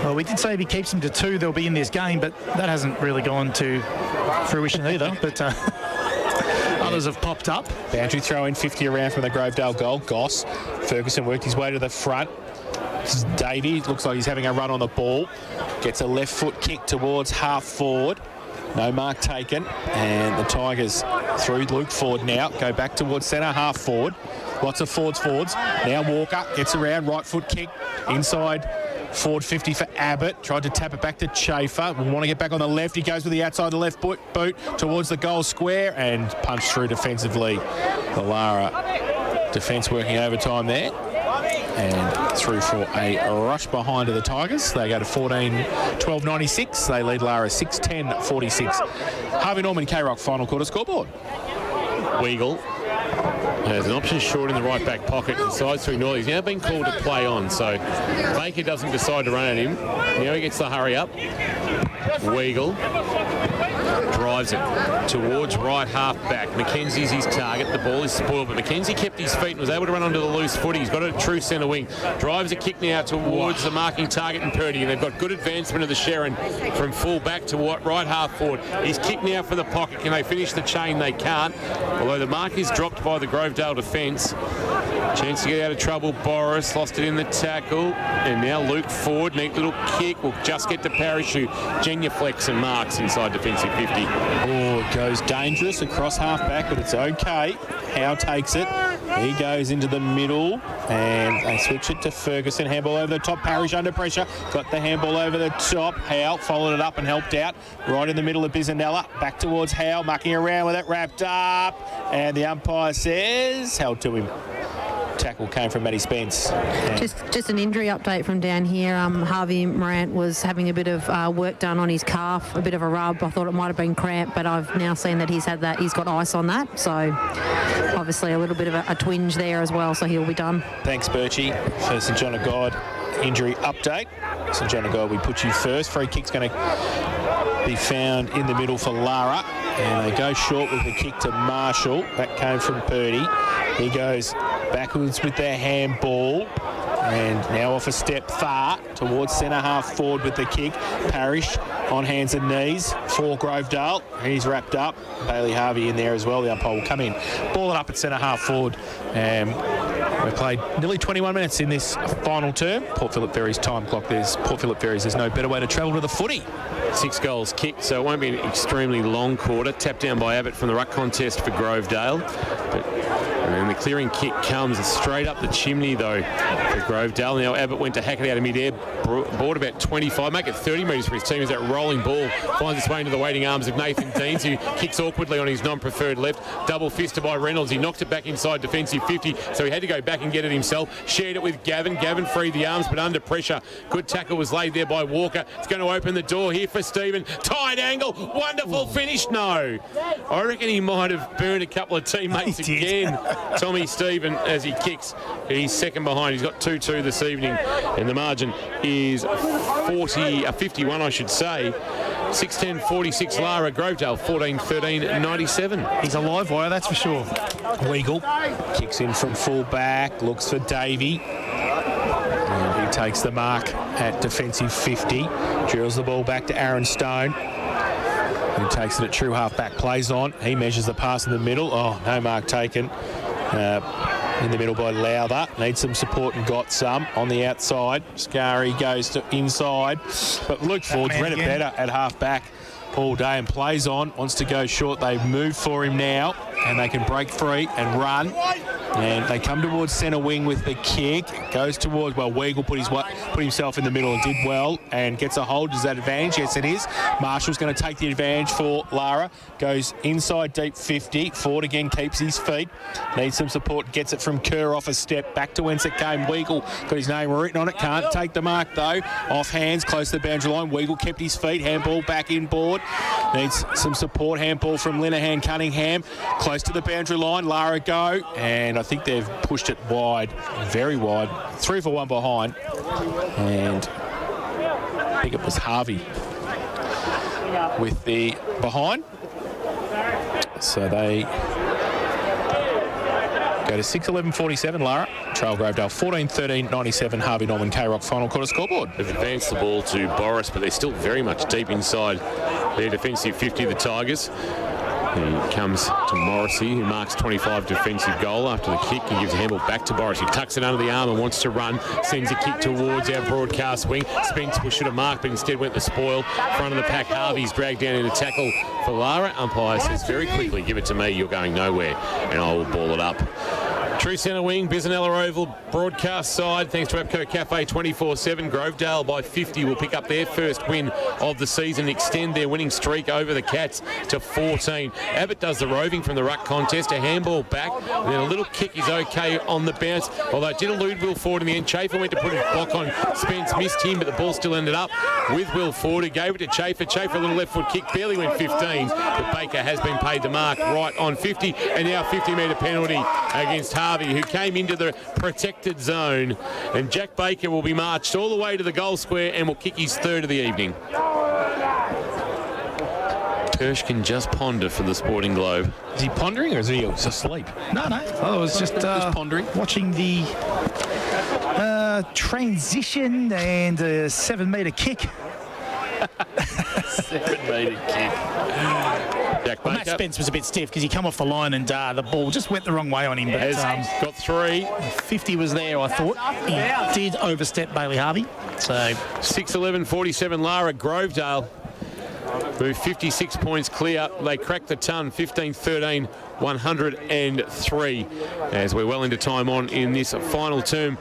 Well, we did say if he keeps them to 2, they'll be in this game, but that hasn't really gone to fruition either. But others have popped up. Boundary throw in 50 around from the Grovedale goal. Goss. Ferguson worked his way to the front. This is Davey. Looks like he's having a run on the ball. Gets a left foot kick towards half forward. No mark taken. And the Tigers through Luke Ford now. Go back towards centre, half forward. Lots of forwards. Now Walker gets around, right foot kick inside. Forward 50 for Abbott. Tried to tap it back to Chafer. We want to get back on the left. He goes with the outside the left boot towards the goal square and punched through defensively. The Lara Defence working overtime there. And through for a rush behind of the Tigers. They go to 14-12-96. They lead Lara 6-10-46. Harvey Norman, K-Rock final quarter scoreboard. Weagle has an option short in the right back pocket, decides to ignore. He's now been called to play on, so Baker doesn't decide to run at him. Now he gets the hurry up. Weagle drives it towards right half back. McKenzie's his target. The ball is spoiled, but McKenzie kept his feet and was able to run onto the loose foot. He's got a true centre wing. Drives a kick now towards the marking target in Purdy, and they've got good advancement of the Sharon from full back to right half forward. He's kicked now for the pocket. Can they finish the chain? They can't. Although the mark is dropped by the Grovedale defence. Chance to get out of trouble. Boris lost it in the tackle, and now Luke Ford, neat little kick, will just get the parachute. Genuflex and marks inside defensive 50. Oh, it goes dangerous across half back, but it's okay. Howe takes it. He goes into the middle, and they switch it to Ferguson. Handball over the top. Parrish under pressure. Got the handball over the top. Howe followed it up and helped out. Right in the middle of Bisanella. Back towards Howe, mucking around with it. Wrapped up. And the umpire says, held to him. Tackle came from Matty Spence. Just an injury update from down here. Harvey Morant was having a bit of work done on his calf, a bit of a rub. I thought it might have been cramp, but I've now seen that he's got ice on that. So obviously a little bit of a twinge there as well, so he'll be done. Thanks, Birchie, for St John of God injury update. St John of God, we put you first. Free kick's going to be found in the middle for Lara, and they go short with the kick to Marshall. That came from Purdy. He goes backwards with their handball, and now off a step far towards centre half forward with the kick. Parrish on hands and knees for Grovedale. He's wrapped up. Bailey Harvey in there as well. The umpire will come in. Ball it up at centre half forward. We've played nearly 21 minutes in this final term. Port Phillip Ferry's time clock. Port Phillip Ferry's. There's no better way to travel to the footy. 6 goals kicked, so it won't be an extremely long quarter. Tapped down by Abbott from the ruck contest for Grovedale. And then the clearing kick comes straight up the chimney, though, for Grovedale. Now Abbott went to hack it out of mid-air, brought about 25, make it 30 metres for his team as that rolling ball finds its way into the waiting arms of Nathan Deans, who kicks awkwardly on his non-preferred left. Double fisted by Reynolds. He knocked it back inside defensive 50, so he had to go back and get it himself. Shared it with Gavin. Gavin freed the arms, but under pressure. Good tackle was laid there by Walker. It's going to open the door here for Stephen. Tight angle. Wonderful finish. No. I reckon he might have burned a couple of teammates again. Tommy Stephen, as he kicks, he's second behind. He's got 2-2 this evening, and the margin is 51, I should say. 6-10-46 Lara. Grovedale 14-13-97. He's a live wire, that's for sure. Weagle kicks in from full back, looks for Davey. And he takes the mark at defensive 50. Drills the ball back to Aaron Stone. He takes it at true half-back, plays on. He measures the pass in the middle. Oh, no mark taken. In the middle by Lowther. Needs some support and got some. On the outside, Scary goes to inside. But Luke Ford's read it better at half-back all day and plays on. Wants to go short. They move for him now, and they can break free and run. And they come towards centre wing with the kick. Goes towards, well, Weagle put himself in the middle and did well and gets a hold. Is that advantage? Yes, it is. Marshall's going to take the advantage for Lara. Goes inside deep 50. Ford again keeps his feet. Needs some support. Gets it from Kerr off a step. Back to whence it came. Weagle got his name written on it. Can't take the mark, though. Off hands, close to the boundary line. Weagle kept his feet. Handball back inboard. Needs some support. Handball from Linehan Cunningham. Close to the boundary line. Lara go. And I think they've pushed it wide, very wide. 3 for 1 behind. And I think it was Harvey with the behind. So they go to 6-11-47, Lara. Trail Grovedale 14-13-97. Harvey Norman K-Rock final quarter scoreboard. They've advanced the ball to Boris, but they're still very much deep inside their defensive 50, the Tigers. He comes to Morrissey, who marks 25 defensive goal after the kick. He gives a handball back to Boris. He tucks it under the arm and wants to run. Sends a kick towards our broadcast wing. Spence should have marked, but instead went the spoil. Front of the pack, Harvey's dragged down in a tackle for Lara. Umpire says very quickly, give it to me, you're going nowhere. And I will ball it up True centre wing, Bisanella Oval, broadcast side, thanks to Abco Cafe 24/7. Grovedale by 50 will pick up their first win of the season, extend their winning streak over the Cats to 14. Abbott does the roving from the ruck contest, a handball back, and then a little kick is okay on the bounce, although it did elude Will Ford in the end. Chafer went to put his block on Spence, missed him, but the ball still ended up with Will Ford, who gave it to Chafer. Chafer, a little left foot kick, barely went 15, but Baker has been paid the mark right on 50, and now 50-metre penalty against Harvey, who came into the protected zone, and Jack Baker will be marched all the way to the goal square and will kick his third of the evening. Kirsch can just ponder for the Sporting Globe. Is he pondering or is he asleep? No. I was just pondering. Watching the transition and a 7-metre kick. 7-metre kick. Well, Matt Spence was a bit stiff because he come off the line and the ball just went the wrong way on him. But got 3. 50 was there, I thought. He did overstep Bailey Harvey. So 6-11-47 Lara Grovedale move 56 points clear. They cracked the ton, 15-13, 103. As we're well into time on in this final term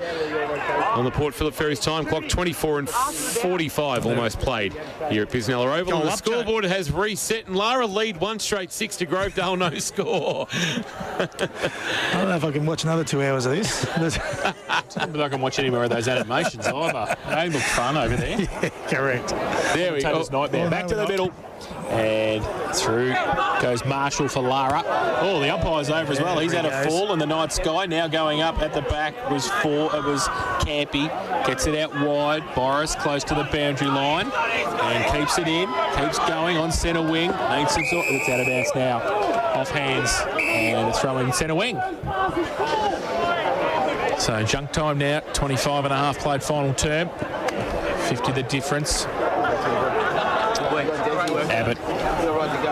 on the Port Phillip Ferries time clock, 24:45 almost played here at Bisanella Oval. And the scoreboard has reset, and Lara lead 1 straight 6 to Grovedale, no score. I don't know if I can watch another 2 hours of this. I don't think I can watch any more of those animations either. They look fun over there. Yeah, correct. There we go. Nightmare. Back to the middle. And through goes Marshall for Lara. Oh, the umpire's over as well. He's had a fall in the night sky. Now going up at the back was Campy. Gets it out wide. Boris close to the boundary line and keeps it in. Keeps going on centre wing. Needs some sort. It's out of bounds now. Off hands and a throw in centre wing. So junk time now. 25.5 played final term. 50 the difference. Abbott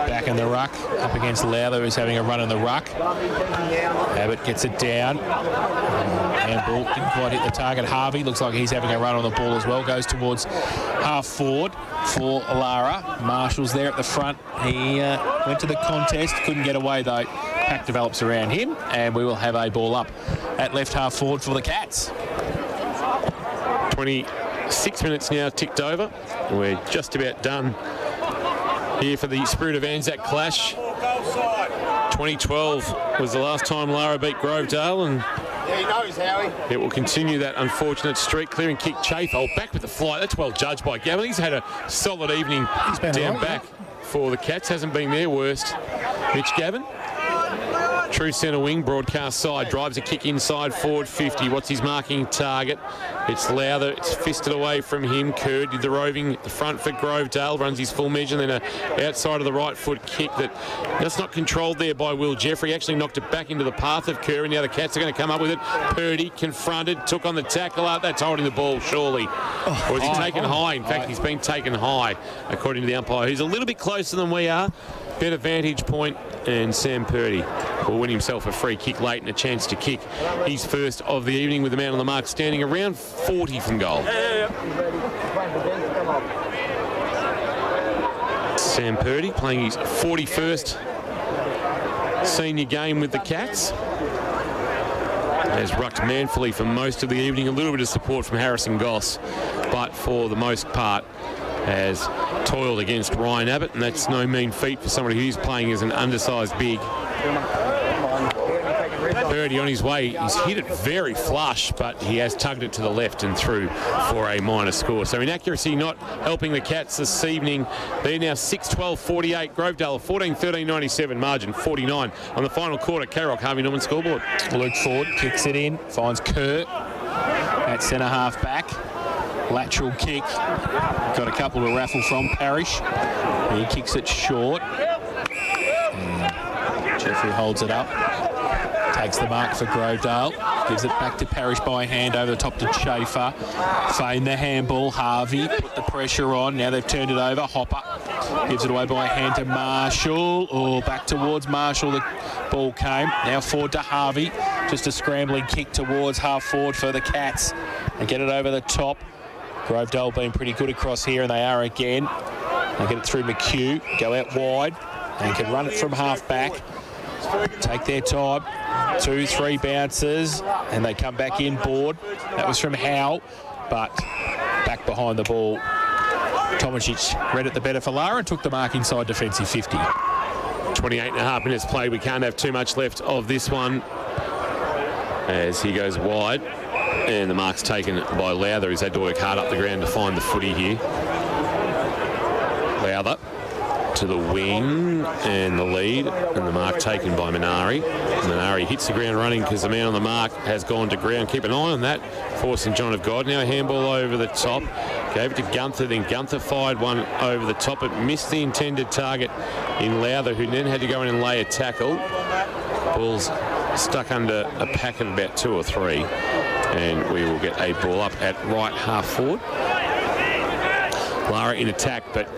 back in the ruck, up against Lowther, who's having a run in the ruck. Abbott gets it down. Handball didn't quite hit the target. Harvey looks like he's having a run on the ball as well. Goes towards half forward for Lara. Marshall's there at the front. He went to the contest, couldn't get away though. Pack develops around him, and we will have a ball up at left half forward for the Cats. 26 minutes now ticked over. We're just about done here for the Spirit of Anzac clash. 2012 was the last time Lara beat Grovedale, and he knows, Howie. It will continue that unfortunate streak. Clearing kick, Chafer. Oh, back with the flight. That's well judged by Gavin. He's had a solid evening down back for the Cats. Hasn't been their worst. Mitch Gavin. True centre wing, broadcast side, drives a kick inside, forward 50. What's his marking target? It's Lowther, it's fisted away from him. Kerr did the roving at the front for Grovedale, runs his full measure, and then a outside of the right foot kick that's not controlled there by Will Jeffrey. Actually knocked it back into the path of Kerr, and now the Cats are going to come up with it. Purdy confronted, took on the tackle. That's holding the ball, surely. Or is he taken high? In fact, he's been taken high, according to the umpire, who's a little bit closer than we are. Better vantage point, and Sam Purdy will win himself a free kick late and a chance to kick his first of the evening, with the man on the mark standing around 40 from goal. Sam Purdy playing his 41st senior game with the Cats. Has rucked manfully for most of the evening. A little bit of support from Harrison Goss, but for the most part has toiled against Ryan Abbott, and that's no mean feat for somebody who's playing as an undersized big. Purdy on his way, he's hit it very flush, but he has tugged it to the left and through for a minor score. So inaccuracy not helping the Cats this evening. They're now 6-12-48. Grovedale 14-13-97, margin 49 on the final quarter. K-Rock, Harvey Norman scoreboard. Luke Ford kicks it in, finds Kerr at centre half back. Lateral kick, got a couple to raffle from Parrish. He kicks it short. And Jeffrey holds it up. Takes the mark for Grovedale. Gives it back to Parrish by hand over the top to Chafer. Feign the handball. Harvey put the pressure on. Now they've turned it over. Hopper gives it away by hand to Marshall. Oh, back towards Marshall. The ball came. Now forward to Harvey. Just a scrambling kick towards half forward for the Cats. And get it over the top. Grovedale been pretty good across here, and they are again. They get it through McHugh, go out wide, and can run it from half back. take their time. 2-3 bounces, and they come back in board. That was from Howe, but back behind the ball. Tomasic read it the better for Lara and took the mark inside defensive 50. 28.5 minutes played. We can't have too much left of this one as he goes wide. And the mark's taken by Lowther, who's had to work hard up the ground to find the footy here. Lowther to the wing and the lead, and the mark taken by Minari. Minari hits the ground running because the man on the mark has gone to ground. Keep an eye on that for St John of God. Now a handball over the top. Gave it to Gunther, then Gunther fired one over the top. It missed the intended target in Lowther, who then had to go in and lay a tackle. Ball's stuck under a pack of about 2 or 3. And we will get a ball up at right half forward. Lara in attack, but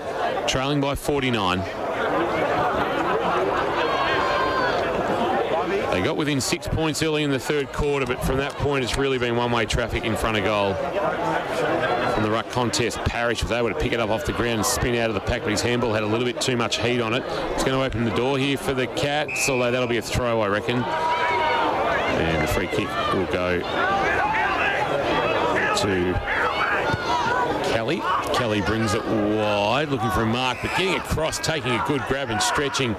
trailing by 49. They got within 6 points early in the third quarter, but from that point it's really been one-way traffic in front of goal. From the ruck contest, Parrish was able to pick it up off the ground and spin out of the pack, but his handball had a little bit too much heat on it. It's going to open the door here for the Cats, although that'll be a throw, I reckon. And the free kick will go to Kelly. Kelly brings it wide, looking for a mark, but getting across, taking a good grab and stretching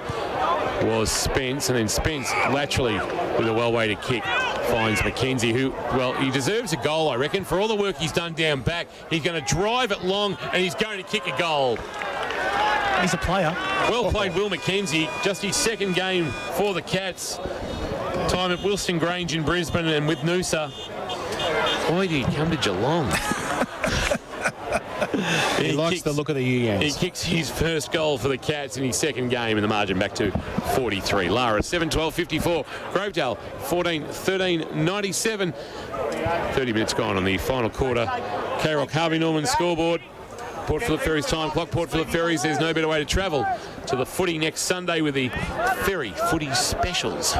was Spence, and then Spence laterally with a well-weighted kick finds McKenzie, who, well, he deserves a goal, I reckon. For all the work he's done down back, he's going to drive it long and he's going to kick a goal. He's a player. Well played, Will McKenzie. Just his second game for the Cats. Time at Wilson Grange in Brisbane, and with Noosa. Why did he come to Geelong? He likes the look of the U-Yanks. He kicks his first goal for the Cats in his second game, and the margin back to 43. Lara 7-12-54. Grovedale 14-13-97. 30 minutes gone on the final quarter. K-Rock Harvey Norman scoreboard. Port Phillip Ferries time clock. Port Phillip Ferries, there's no better way to travel to the footy next Sunday with the Ferry Footy Specials.